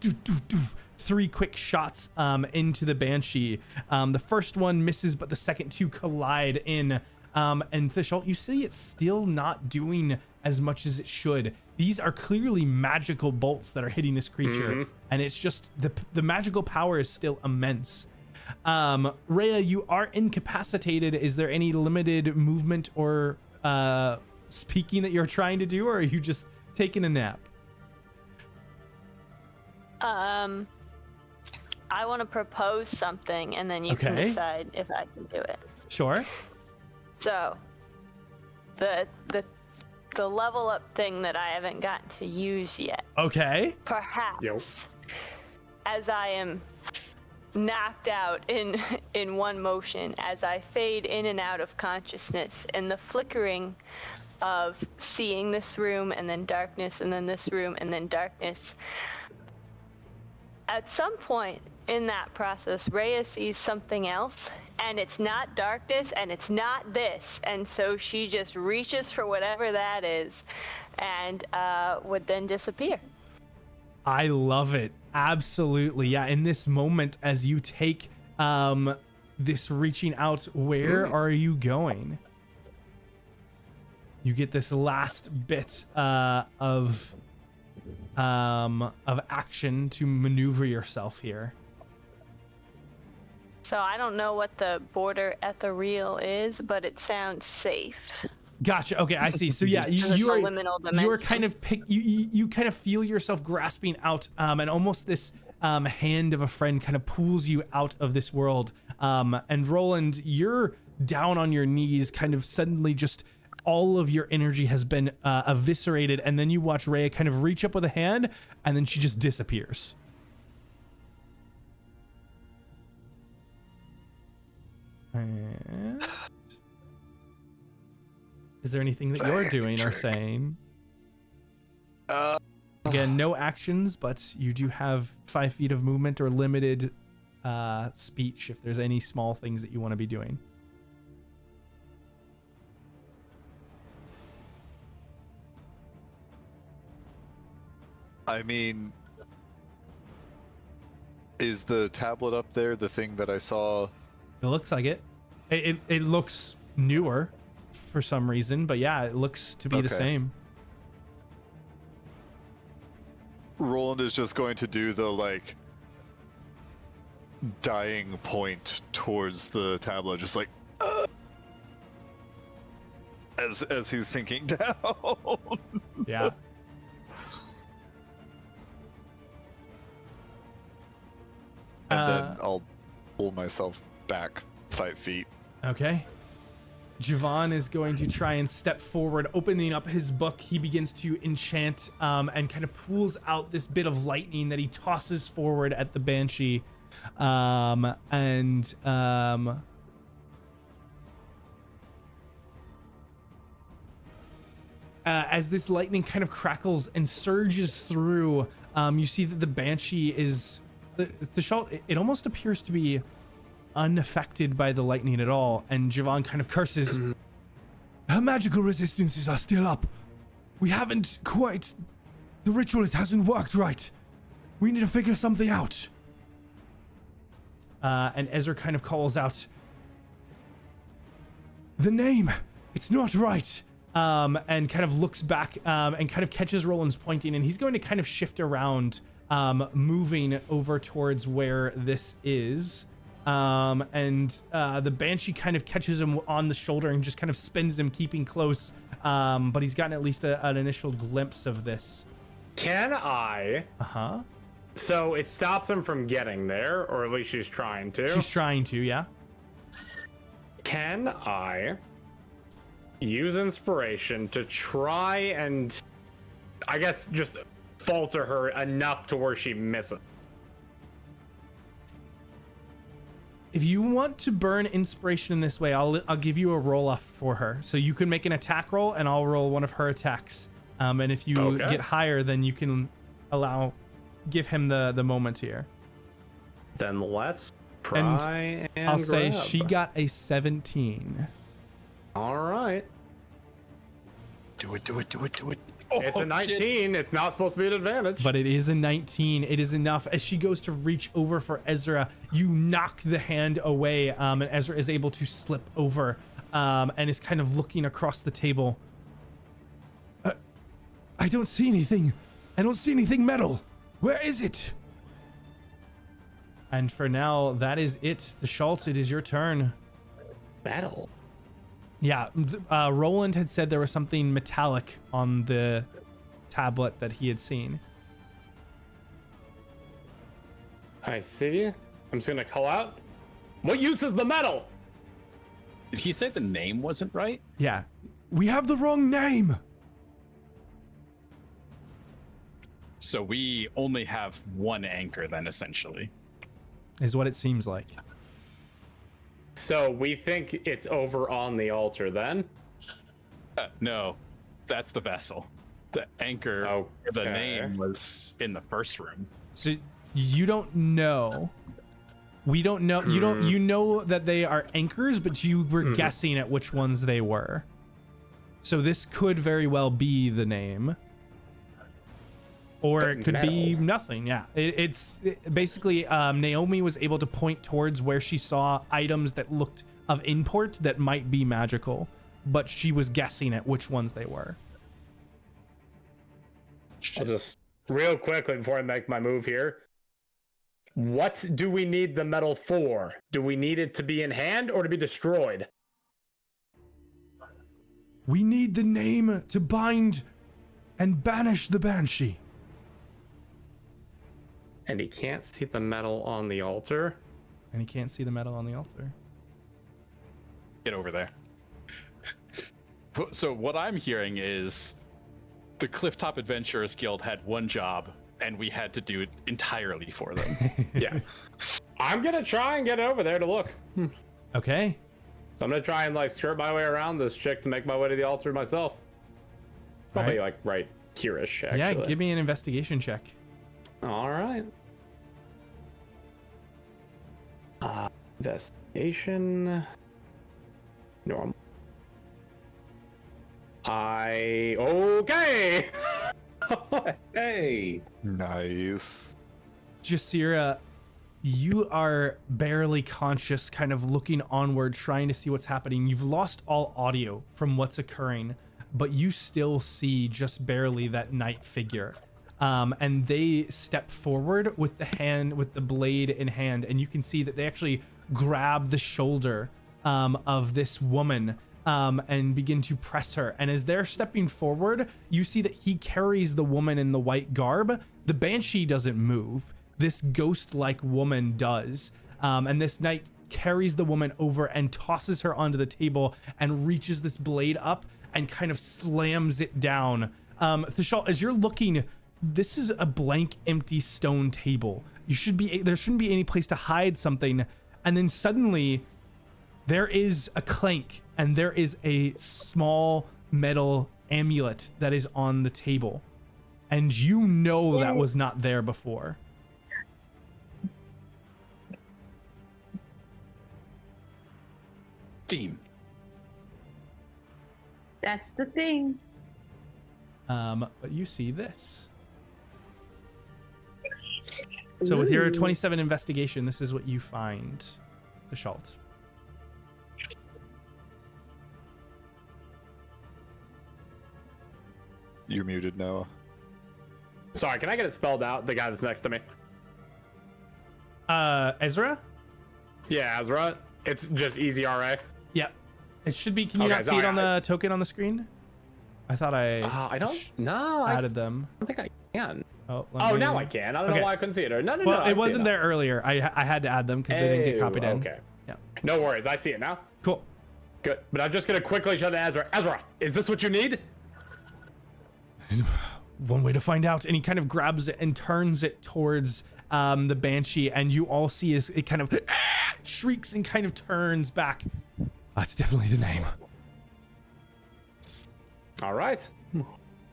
3 quick shots into the Banshee. The first one misses, but the second 2 collide in. And Thishol, you see it's still not doing as much as it should. These are clearly magical bolts that are hitting this creature, and it's just the magical power is still immense. Rhea, you are incapacitated. Is there any limited movement or speaking that you're trying to do, or are you just taking a nap? I want to propose something, and then you can decide if I can do it. Sure. So, the level up thing that I haven't gotten to use yet. Okay. Perhaps, as I am knocked out in one motion, as I fade in and out of consciousness, and the flickering of seeing this room and then darkness and then this room and then darkness. At some point in that process, Rhea sees something else, and it's not darkness and it's not this, and so she just reaches for whatever that is and would then disappear. I love it. Absolutely. Yeah, in this moment as you take this reaching out, where are you going? You get this last bit of action to maneuver yourself here. So I don't know what the border ethereal is, but it sounds safe. Gotcha. Okay, I see. So yeah, you are kind of you kind of feel yourself grasping out, and almost this hand of a friend kind of pulls you out of this world. And Roland, you're down on your knees, kind of suddenly just all of your energy has been eviscerated, and then you watch Rhea kind of reach up with a hand, and then she just disappears. And is there anything that you're doing or saying? Again, no actions, but you do have 5 feet of movement or limited speech if there's any small things that you want to be doing. I mean, is the tablet up there the thing that I saw? It looks like it. It looks newer for some reason, but yeah, it looks to be the same. Roland is just going to do the like dying point towards the tablet, just like as he's sinking down. Yeah. And then I'll pull myself back 5 feet. Okay. Javon is going to try and step forward, opening up his book. He begins to enchant and kind of pulls out this bit of lightning that he tosses forward at the Banshee. As this lightning kind of crackles and surges through, you see that the Banshee is... The shot, it almost appears to be unaffected by the lightning at all, and Javon kind of curses. Her magical resistances are still up. We haven't quite... The ritual, it hasn't worked right. We need to figure something out. And Ezra kind of calls out, the name, it's not right. And kind of looks back and kind of catches Roland's pointing, and he's going to kind of shift around, moving over towards where this is. The Banshee kind of catches him on the shoulder and just kind of spins him, keeping close. But he's gotten at least an initial glimpse of this. Can I So it stops him from getting there, or at least she's trying to. She's trying to, yeah. Can I use inspiration to try and, I guess, just falter her enough to where she misses? If you want to burn inspiration in this way, I'll give you a roll off for her. So you can make an attack roll, and I'll roll one of her attacks. And if you get higher, then you can give him the moment here. Then let's try and I'll say grab. she got a 17. All right. Do it. It's a 19. Shit. It's not supposed to be an advantage. But it is a 19. It is enough. As she goes to reach over for Ezra, you knock the hand away, and Ezra is able to slip over and is kind of looking across the table. I don't see anything. I don't see anything metal. Where is it? And for now, that is it. The Schultz, it is your turn. Metal? Yeah, Roland had said there was something metallic on the tablet that he had seen. I see. I'm just gonna call out. What use is the metal? Did he say the name wasn't right? Yeah. We have the wrong name. So we only have one anchor then, essentially. Is what it seems like. So we think it's over on the altar then? No, that's the vessel. The anchor, the name was in the first room. So you don't know. We don't know. You know that they are anchors, but you were guessing at which ones they were. So this could very well be the name. Or it could be nothing. Yeah, it's basically Naomi was able to point towards where she saw items that looked of import that might be magical, but she was guessing at which ones they were. I'll just real quickly before I make my move here. What do we need the metal for? Do we need it to be in hand or to be destroyed? We need the name to bind and banish the Banshee. And he can't see the metal on the altar. And he can't see the metal on the altar. Get over there. So what I'm hearing is the Clifftop Adventurers Guild had one job, and we had to do it entirely for them. Yes. I'm gonna try and get over there to look. Okay. So I'm gonna try and like skirt my way around this chick to make my way to the altar myself. Probably like right here-ish, actually. Yeah, give me an investigation check. All right. Investigation. Normal. Okay. Hey. Nice. Jasira, you are barely conscious, kind of looking onward, trying to see what's happening. You've lost all audio from what's occurring, but you still see just barely that night figure. And they step forward with the blade in hand, and you can see that they actually grab the shoulder of this woman and begin to press her. And as they're stepping forward, you see that he carries the woman in the white garb. The Banshee doesn't move. This ghost-like woman does. And this knight carries the woman over and tosses her onto the table and reaches this blade up and kind of slams it down. Thishal, as you're looking, this is a blank, empty stone table. There shouldn't be any place to hide something. And then suddenly there is a clank and there is a small metal amulet that is on the table. And you know that was not there before. Team. That's the thing. But you see this. So with your 27 investigation, this is what you find, the Schultz. You're muted, Noah. Sorry, can I get it spelled out? The guy that's next to me. Ezra? Yeah, Ezra. It's just easy RA. Yep. It should be. Can you not see it on the token on the screen? I thought I don't know. added them. I don't think I can. Oh, now I can. I don't know why I couldn't see it. No. Well, it wasn't there earlier. I had to add them because they didn't get copied in. Okay. Yeah. No worries. I see it now. Cool. Good. But I'm just gonna quickly show to Ezra. Ezra, is this what you need? One way to find out. And he kind of grabs it and turns it towards the Banshee, and you all see as it kind of shrieks and kind of turns back. That's definitely the name. All right.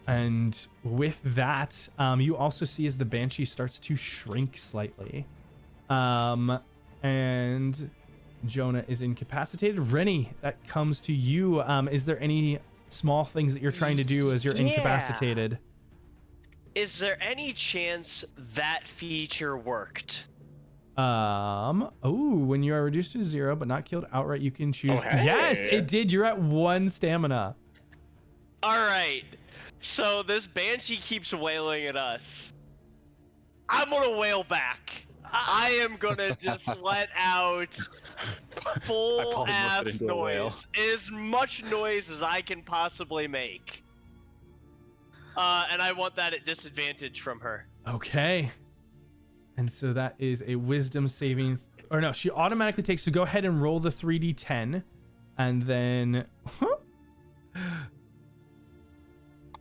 And with that, you also see as the Banshee starts to shrink slightly. And Jonah is incapacitated. Rennie, that comes to you. Is there any small things that you're trying to do as you're incapacitated? Is there any chance that feature worked? When you are reduced to 0 but not killed outright, you can choose. Oh, hey. Yes, it did. You're at 1 stamina. All right. So this Banshee keeps wailing at us. I'm gonna wail back. I am gonna just let out full ass noise, as much noise as I can possibly make. And I want that at disadvantage from her. Okay. And so that is a wisdom saving, or no, she automatically takes, so go ahead and roll the 3d10 and then,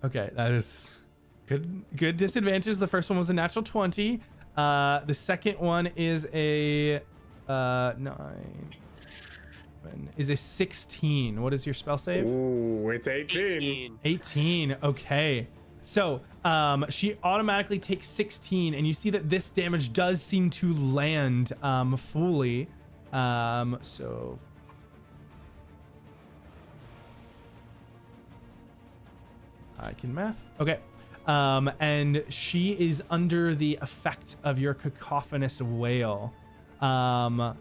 okay, that is good disadvantage. The first one was a natural 20. The second one is a 16. What is your spell save? Ooh, it's 18. 18. Okay. So, she automatically takes 16, and you see that this damage does seem to land fully. So I can math. Okay. And she is under the effect of your cacophonous wail. And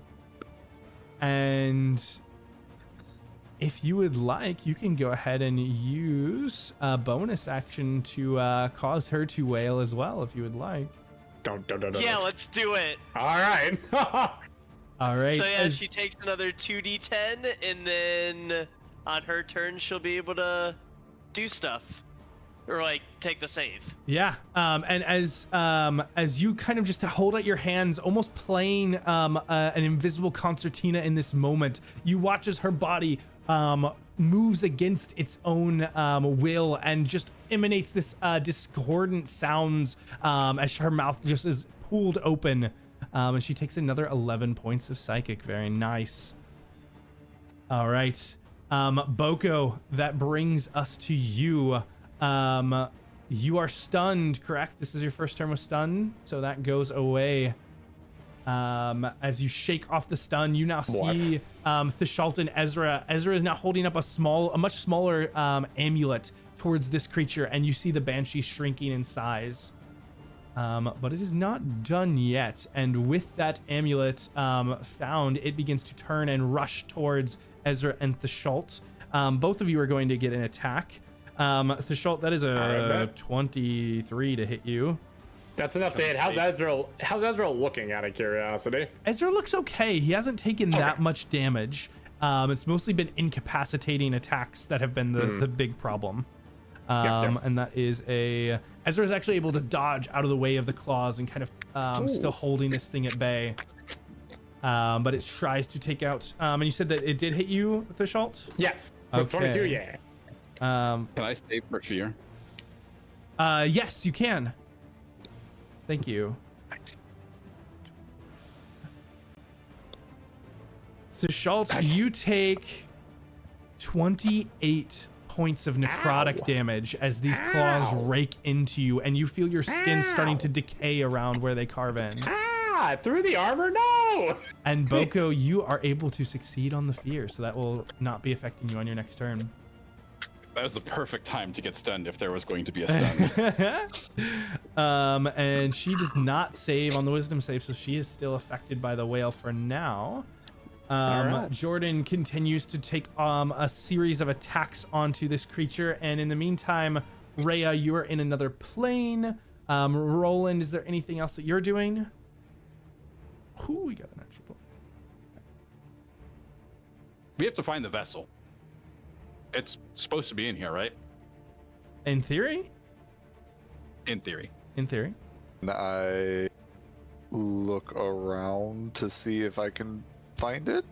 if you would like, you can go ahead and use a bonus action to cause her to wail as well, if you would like. Don't. Yeah, let's do it. All right. All right. So yeah, she takes another 2d10, and then on her turn, she'll be able to do stuff. Or like take the save. Yeah. And as you kind of just hold out your hands, almost playing an invisible concertina in this moment, you watch as her body moves against its own will and just emanates this discordant sounds as her mouth just is pulled open. And she takes another 11 points of psychic. Very nice. All right. Boko, that brings us to you. You are stunned, correct? This is your first turn with stun, so that goes away. As you shake off the stun, you now see Thishalt and Ezra. Ezra is now holding up a much smaller amulet towards this creature, and you see the Banshee shrinking in size. But it is not done yet, and with that amulet found, it begins to turn and rush towards Ezra and Thishalt. Both of you are going to get an attack. Thishalt, that is a 23 to hit you. That's enough to hit. How's Ezra looking, out of curiosity? Ezra looks okay. He hasn't taken that much damage. It's mostly been incapacitating attacks that have been the big problem. And that is Ezra is actually able to dodge out of the way of the claws and kind of still holding this thing at bay. But it tries to take out, and you said that it did hit you, Thishalt? Yes. Okay. 22, yeah. Can I save for fear? Yes, you can. Thank you. Thishalt, you take 28 points of necrotic damage as these claws rake into you, and you feel your skin starting to decay around where they carve in. Through the armor? No! And Boko, you are able to succeed on the fear, so that will not be affecting you on your next turn. That was the perfect time to get stunned if there was going to be a stun. And she does not save on the wisdom save, so she is still affected by the wail for now. Right. Jordan continues to take a series of attacks onto this creature, and in the meantime, Rhea, you are in another plane. Roland, is there anything else that you're doing? Ooh, we got an extra point. We have to find the vessel. It's supposed to be in here, right? In theory? In theory. in theory. And I look around to see if I can find it.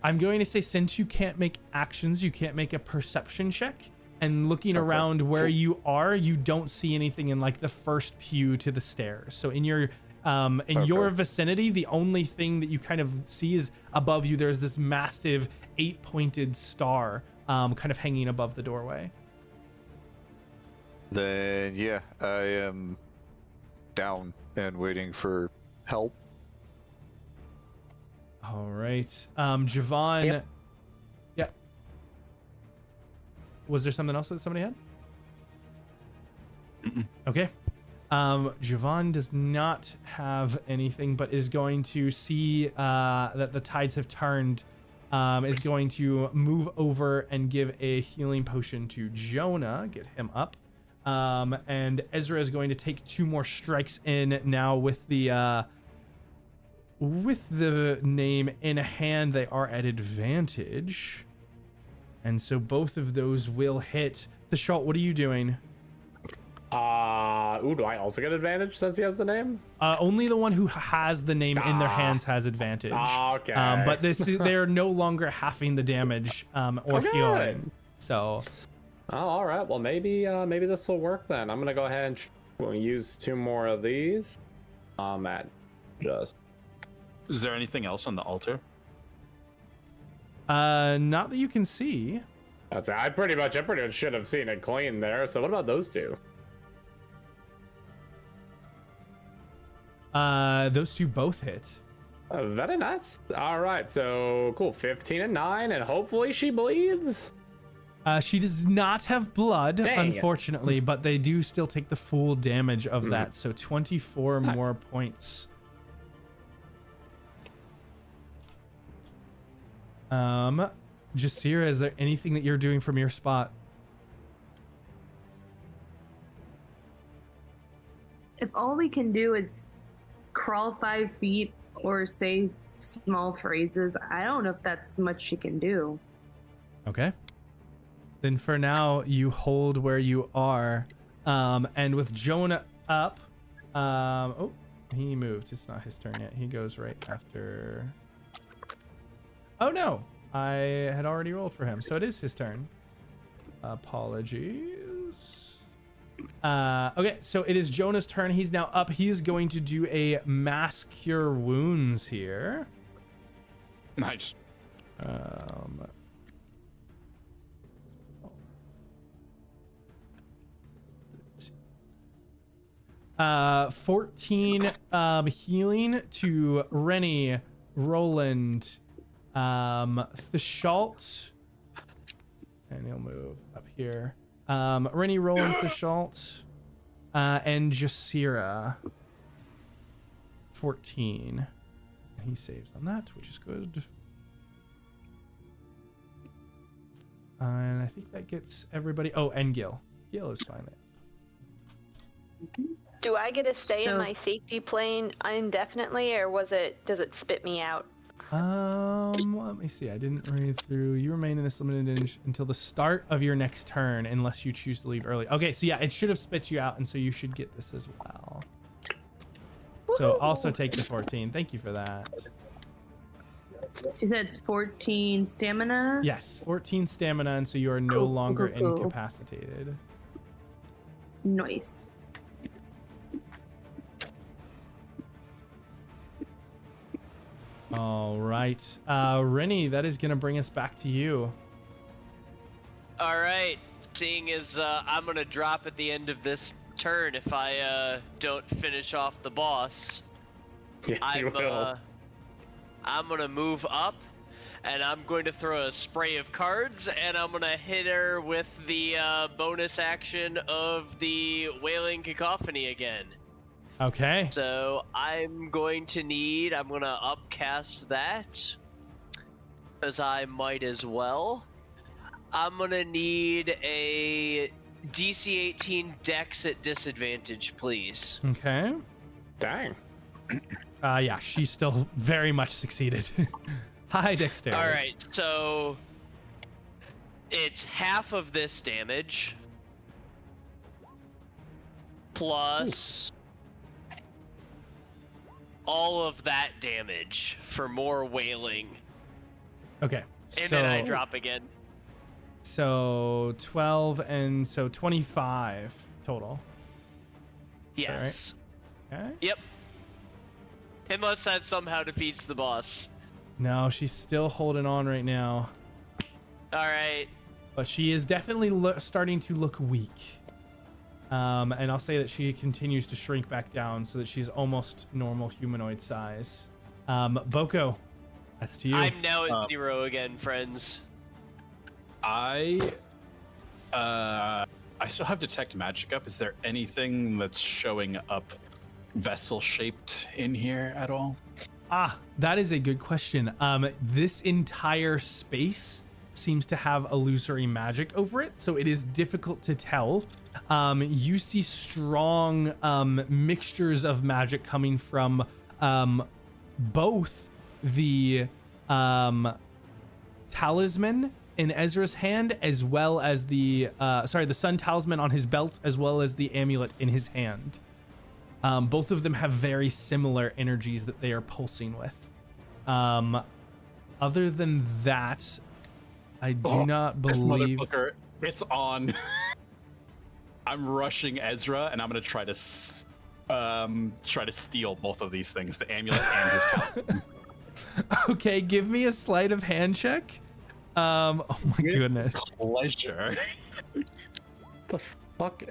I'm going to say, since you can't make actions, you can't make a perception check. And looking around where you are, you don't see anything in like the first pew to the stairs. So in your your vicinity, the only thing that you kind of see is above you. There's this massive 8-pointed star, kind of hanging above the doorway. Then yeah, I am down and waiting for help. All right, Javon. Yep. Yeah. Was there something else that somebody had? Okay. Javon does not have anything, but is going to see that the tides have turned. Is going to move over and give a healing potion to Jonah, get him up. And Ezra is going to take 2 more strikes in now with the name in hand. They are at advantage. And so both of those will hit. The Thashalt, what are you doing? Do I also get advantage since he has the name? Only the one who has the name in their hands has advantage. Okay. But they're no longer halving the damage or healing. So. Oh, all right. Well, maybe this will work then. I'm gonna go ahead and we'll use 2 more of these. Is there anything else on the altar? Not that you can see. That's it. I pretty much should have seen it clean there. So what about those 2? Those 2 both hit. Very nice. All right. So cool. 15 and 9, and hopefully she bleeds. She does not have blood, Dang unfortunately, but they do still take the full damage of that. So 24 Nice. more points. Jasira, is there anything that you're doing from your spot? If all we can do is crawl 5 feet or say small phrases, I don't know if that's much she can do. Okay. Then for now, you hold where you are. And with Jonah up, oh, he moved. It's not his turn yet. He goes right after. Oh no, I had already rolled for him, so it is his turn. Apologies. Okay, so it is Jonah's turn. He's now up. He is going to do a mass cure wounds here. Nice. 14 healing to Rennie, Roland, Thashalt, and he'll move up here. Rennie, Roland, Thashalt, and Jasira. 14. He saves on that, which is good. And I think that gets everybody. Oh, and Gil. Gil is fine there. Do I get to stay in my safety plane indefinitely, or does it spit me out? Let me see. I didn't read through. You remain in this limited until the start of your next turn, unless you choose to leave early. Okay, so yeah, it should have spit you out, and so you should get this as well. So also take the 14. Thank you for that. She said it's 14 stamina? Yes, 14 stamina, and so you are no longer incapacitated. Nice. All right. Rennie, that is going to bring us back to you. All right. Seeing as I'm going to drop at the end of this turn if I don't finish off the boss. Yes, you will. I'm going to move up, and I'm going to throw a spray of cards, and I'm going to hit her with the bonus action of the Wailing Cacophony again. Okay. So I'm going to upcast that, because I might as well. I'm going to need a DC 18 Dex at disadvantage, please. Okay. Dang. Yeah, she still very much succeeded. High dexterity. All right, so it's half of this damage. plus all of that damage for more wailing. Okay. And then I drop again. So 12 and so 25 total. Yes. Okay. Yep. Unless that somehow defeats the boss. No, she's still holding on right now. All right. But she is definitely starting to look weak. And I'll say that she continues to shrink back down so that she's almost normal humanoid size. Boko, that's to you. I'm now at 0 again, friends. I still have detect magic up. Is there anything that's showing up vessel shaped in here at all? That is a good question. This entire space seems to have illusory magic over it, so it is difficult to tell. You see strong mixtures of magic coming from both the talisman in Ezra's hand, as well as the sun talisman on his belt, as well as the amulet in his hand. Both of them have very similar energies that they are pulsing with. Other than that, I do not believe. This motherfucker, it's on. I'm rushing Ezra, and I'm gonna try to steal both of these things, the amulet and his talisman. Okay, give me a sleight of hand check. Oh my goodness. Pleasure. The fuck?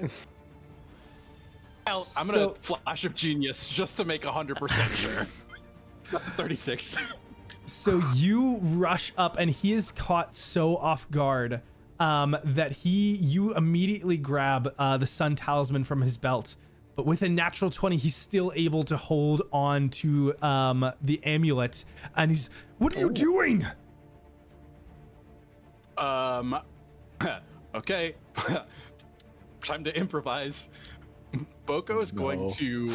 Well, I'm gonna flash of genius just to make 100% sure. That's a 36. So you rush up, and he is caught so off guard that you immediately grab the sun talisman from his belt. But with a natural 20, he's still able to hold on to the amulet. And he's, what are you doing? Okay. Time to improvise. Boko is going to,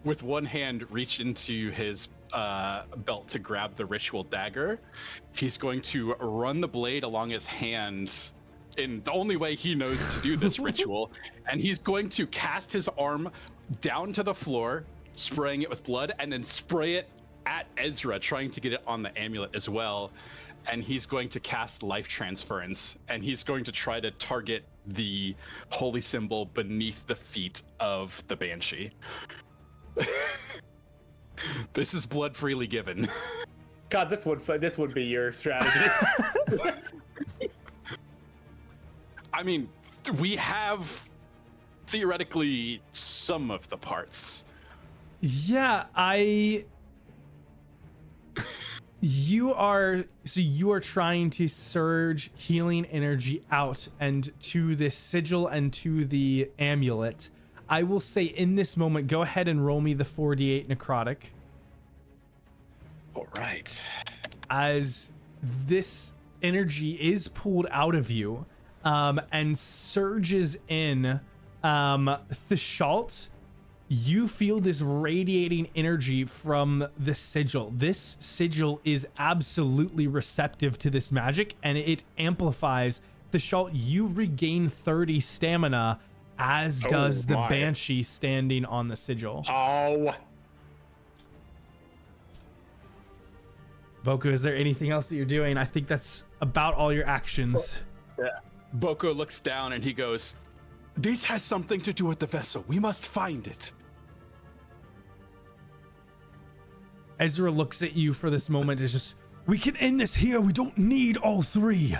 with one hand, reach into his belt to grab the ritual dagger. He's going to run the blade along his hand in the only way he knows to do this ritual, and he's going to cast his arm down to the floor, spraying it with blood, and then spray it at Ezra, trying to get it on the amulet as well. And he's going to cast life transference, and he's going to try to target the holy symbol beneath the feet of the Banshee. This is blood freely given. God, this would be your strategy. I mean, we have theoretically some of the parts. Yeah, you are trying to surge healing energy out and to this sigil and to the amulet. I will say in this moment, go ahead and roll me the 4d8 necrotic. All right. As this energy is pulled out of you and surges in Thashalt, you feel this radiating energy from the sigil. This sigil is absolutely receptive to this magic, and it amplifies. Thashalt, you regain 30 stamina, as does the Banshee standing on the sigil. Oh. Boko, is there anything else that you're doing? I think that's about all your actions. Yeah. Boko looks down and he goes, "This has something to do with the vessel. We must find it." Ezra looks at you for this moment. It's just, we can end this here. We don't need all three.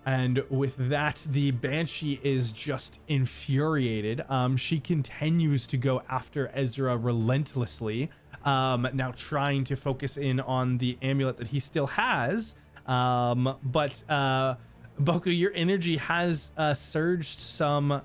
And with that, the Banshee is just infuriated. She continues to go after Ezra relentlessly, now trying to focus in on the amulet that he still has. But Boko, your energy has surged some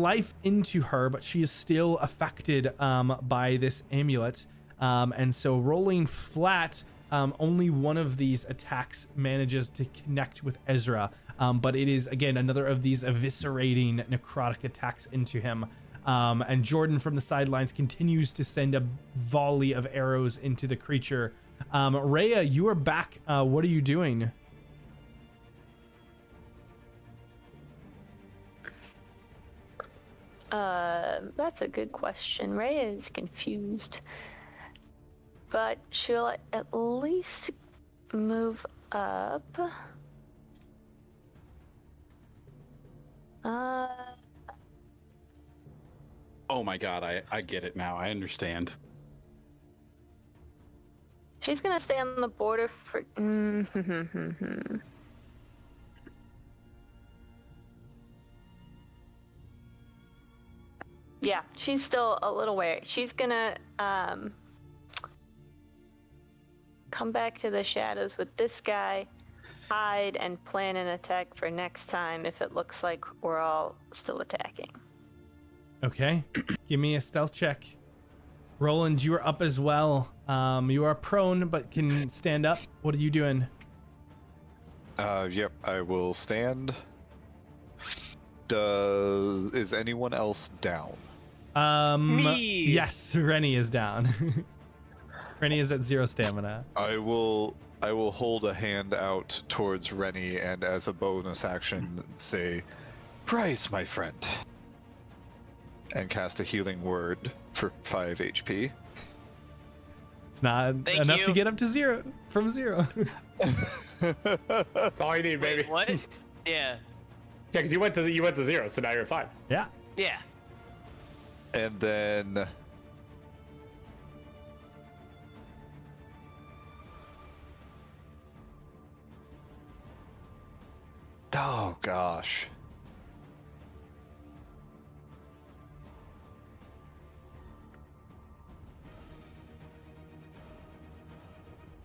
life into her, but she is still affected by this amulet. And so rolling flat, only one of these attacks manages to connect with Ezra. But it is, again, another of these eviscerating necrotic attacks into him. And Jordan from the sidelines continues to send a volley of arrows into the creature. Rhea, you are back. What are you doing? That's a good question. Rhea is confused. But she'll at least move up. Oh my god, I get it now. I understand. She's gonna stay on the border for. Yeah, she's still a little wary. She's gonna come back to the shadows with this guy, hide, and plan an attack for next time if it looks like we're all still attacking. Okay, give me a stealth check. Roland, you are up as well. You are prone but can stand up. What are you doing? Yep, I will stand. Is anyone else down? Me. Yes, Rennie is down. Rennie is at 0 stamina. I will hold a hand out towards Rennie and as a bonus action say, "Rise, my friend." And cast a healing word for 5 HP. It's not Thank enough you. to get up to 0 from 0. That's all you need, baby. Wait, what? Yeah. Yeah, because you went to 0, so now you're at 5. Yeah. Yeah. And then oh gosh.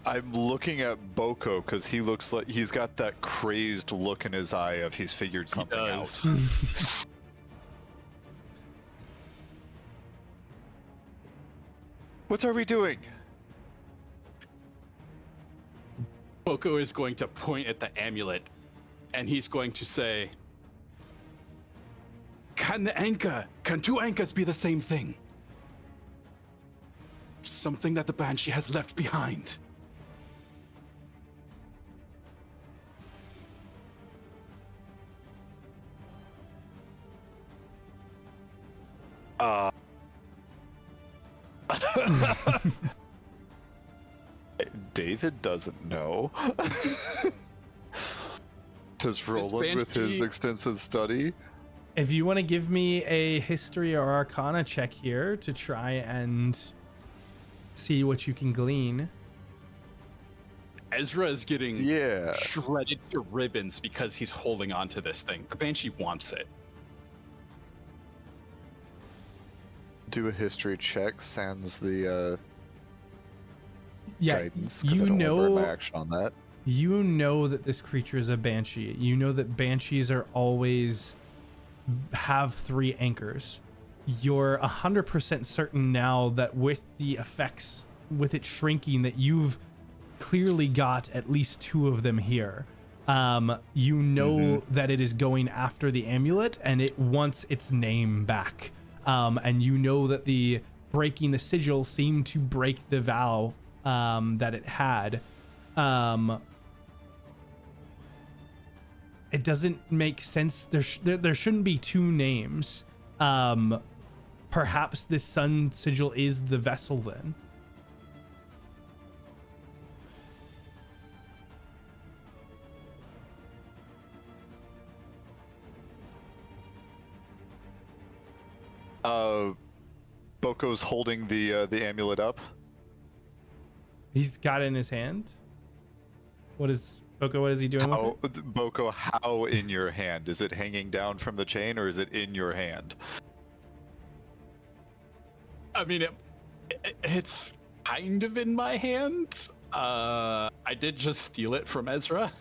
I'm looking at Boko because he looks like he's got that crazed look in his eye of he's figured something out. What are we doing? Boko is going to point at the amulet, and he's going to say, Can two anchors be the same thing? Something that the Banshee has left behind. David doesn't know. Does Roland with his extensive study? If you want to give me a history or arcana check here to try and see what you can glean. Ezra is getting Yeah. shredded to ribbons because he's holding on to this thing. The Banshee wants it. Do a history check, sans the Yeah, guidance, 'cause you I don't want to burn know, my action on that. you know that this creature is a banshee. You know that banshees are always have 3 anchors. You're 100% certain now that with the effects, with it shrinking, that you've clearly got at least 2 of them here. You know that it is going after the amulet and it wants its name back. And you know that the breaking the sigil seemed to break the vow that it had. It doesn't make sense. There shouldn't be 2 names. Perhaps this sun sigil is the vessel then. Boko's holding the amulet up. He's got it in his hand. What is Boko? What is he doing with it? Boko, how in your hand? Is it hanging down from the chain or is it in your hand? I mean, it's kind of in my hand. I did just steal it from Ezra,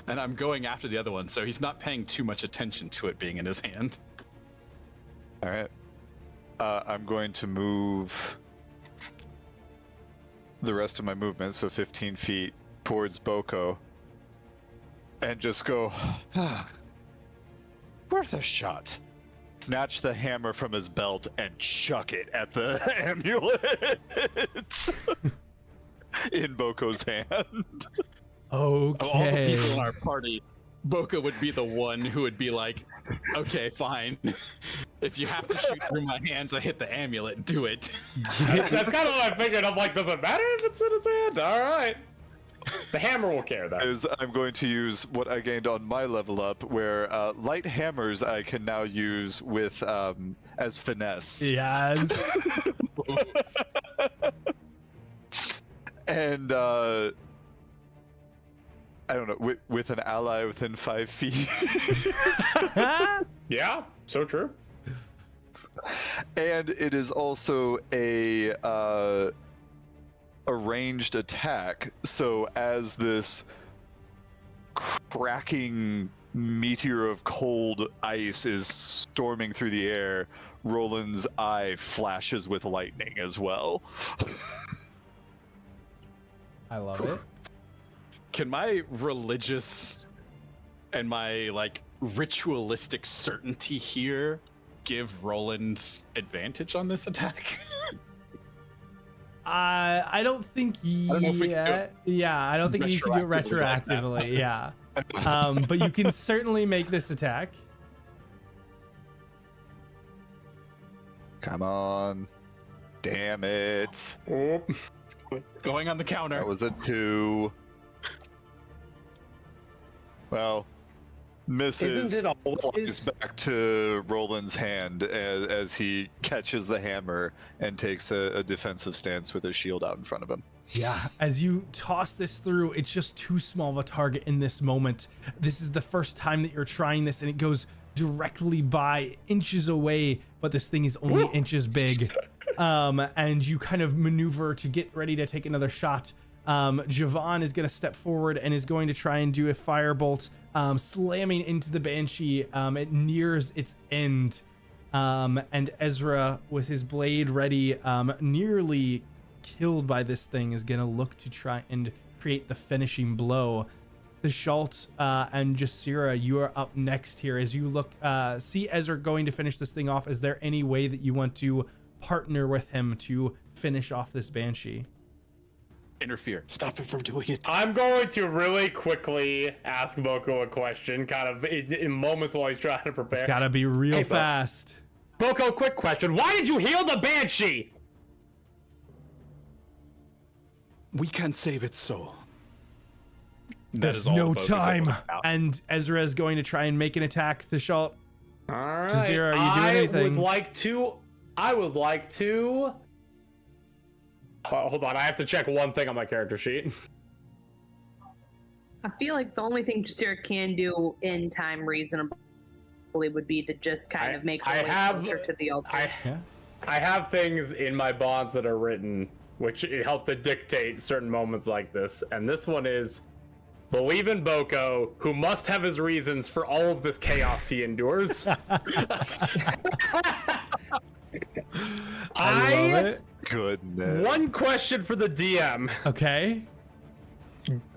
and I'm going after the other one, so he's not paying too much attention to it being in his hand. All right. I'm going to move the rest of my movement, so 15 feet towards Boko, and just go, worth a shot. Snatch the hammer from his belt and chuck it at the amulet in Boko's hand. Okay. Of all the people in our party, Boko would be the one who would be like, okay, fine. If you have to shoot through my hand to hit the amulet, do it. That's kind of what I figured. I'm like, does it matter if it's in his hand? All right. The hammer will care, though. I'm going to use what I gained on my level up, where light hammers I can now use with as finesse. Yes. And I don't know, with an ally within 5 feet. Yeah, so true. And it is also a ranged attack. So as this cracking meteor of cold ice is storming through the air, Roland's eye flashes with lightning as well. I love it. Can my religious and my like ritualistic certainty here give Roland advantage on this attack? I don't think don't know if we can do it I don't think you can do it retroactively. Yeah. But you can certainly make this attack. Come on. Damn it. Going on the counter. That was a 2. Well, misses. Isn't it Flies always? back to Roland's hand as he catches the hammer and takes a defensive stance with his shield out in front of him. Yeah, as you toss this through, it's just too small of a target in this moment. This is the first time that you're trying this, and it goes directly by, inches away, but this thing is only inches big. And you kind of maneuver to get ready to take another shot. Javelin is going to step forward and is going to try and do a firebolt, slamming into the Banshee. It nears its end. And Ezra, with his blade ready, nearly killed by this thing, is going to look to try and create the finishing blow. The Schultz and Jasira, you are up next here. As you look, see Ezra going to finish this thing off, is there any way that you want to partner with him to finish off this Banshee? Interfere. Stop it from doing it. I'm going to really quickly ask Boko a question, kind of in moments while he's trying to prepare. It's gotta be real fast. Boko, quick question. Why did you heal the Banshee? We can save its soul. There's no time. And Ezra is going to try and make an attack. The Schultz. All right. Jasira, are you doing anything? I would like to. Hold on, I have to check one thing on my character sheet. I feel like the only thing Jasira can do in time reasonably would be to just kind of make her way closer to the altar. I have things in my bonds that are written which help to dictate certain moments like this, and this one is: believe in Boko, who must have his reasons for all of this chaos he endures. I love it. Goodness. One question for the DM. Okay.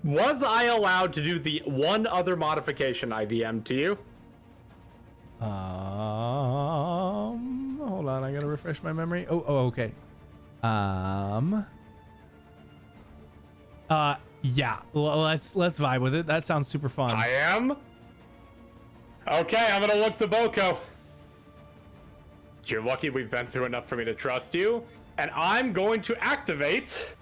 Was I allowed to do the one other modification I DM'd to you? Hold on, I gotta refresh my memory. Oh, okay. Yeah. Let's vibe with it. That sounds super fun. I am. Okay, I'm gonna look to Boko. You're lucky we've been through enough for me to trust you, and I'm going to activate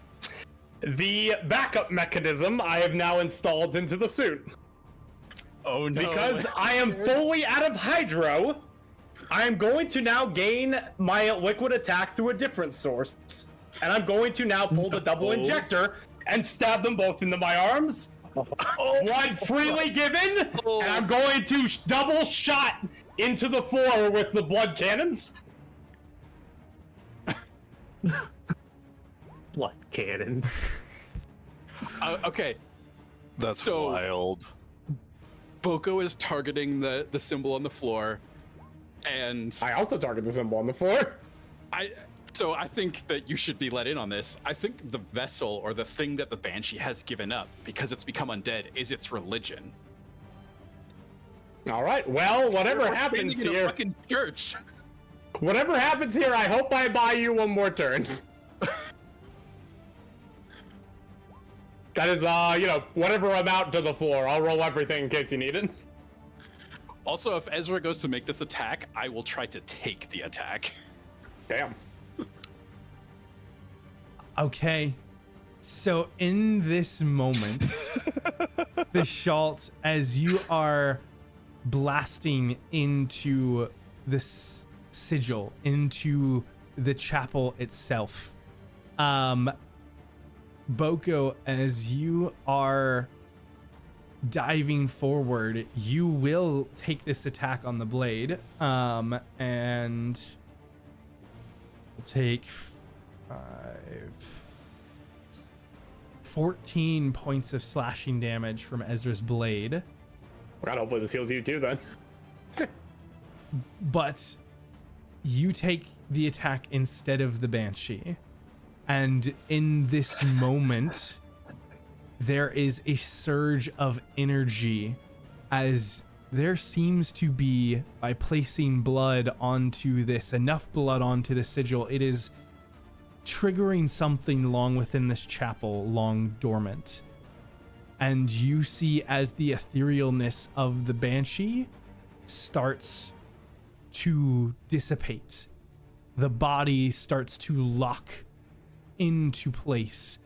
the backup mechanism I have now installed into the suit. Oh no. Because I am fully out of hydro, I am going to now gain my liquid attack through a different source. And I'm going to now pull the double injector and stab them both into my arms. Blood freely given, and I'm going to double shot into the floor with the blood cannons. Blood cannons. Okay. That's So- wild. Boko is targeting the symbol on the floor, and I also target the symbol on the floor. So I think that you should be let in on this. I think the vessel, or the thing that the Banshee has given up because it's become undead, is its religion. All right. Well, whatever We're happens standing in a here, fucking church. whatever happens here, I hope I buy you one more turn. That is, whatever amount to the floor. I'll roll everything in case you need it. Also, if Ezra goes to make this attack, I will try to take the attack. Damn. Okay. So in this moment, the Shalt, as you are blasting into this sigil, into the chapel itself, Boko, as you are diving forward, you will take this attack on the blade, and we'll take 14 points of slashing damage from Ezra's blade. God, hopefully this heals you too then. But you take the attack instead of the Banshee. And in this moment, there is a surge of energy as there seems to be, by placing blood onto this, enough blood onto the sigil, it is triggering something long within this chapel, long dormant. And you see as the etherealness of the Banshee starts to dissipate, the body starts to lock into place.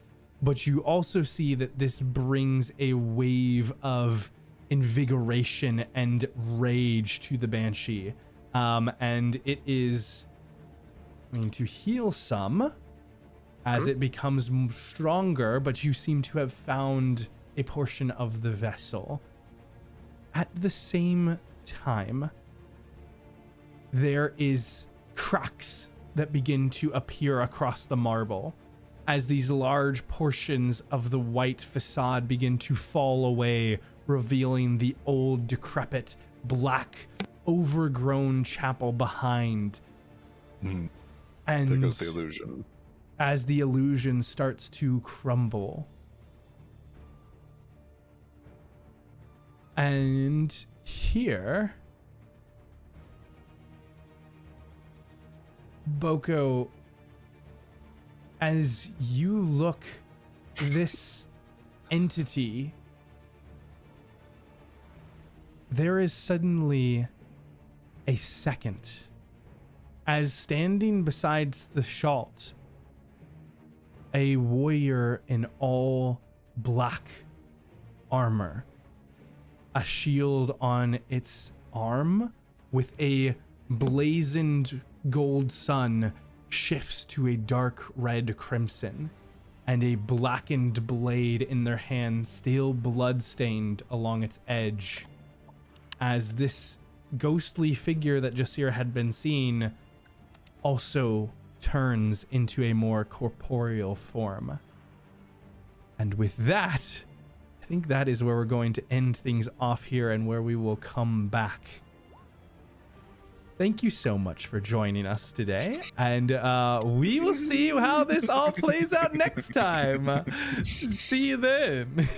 But you also see that this brings a wave of invigoration and rage to the Banshee. And it is going to heal some as it becomes stronger, but you seem to have found a portion of the vessel. At the same time, there is cracks that begin to appear across the marble as these large portions of the white facade begin to fall away, revealing the old, decrepit, black, overgrown chapel behind. And And there goes the illusion. as the illusion starts to crumble. And here, Boko, as you look, this entity, there is suddenly a second, as standing beside the Shalt, a warrior in all black armor, a shield on its arm with a blazoned gold sun shifts to a dark red crimson, and a blackened blade in their hand, still blood-stained along its edge, as this ghostly figure that Jasir had been seeing also turns into a more corporeal form. And with that, I think that is where we're going to end things off here and where we will come back. Thank you so much for joining us today, and we will see how this all plays out next time. See you then.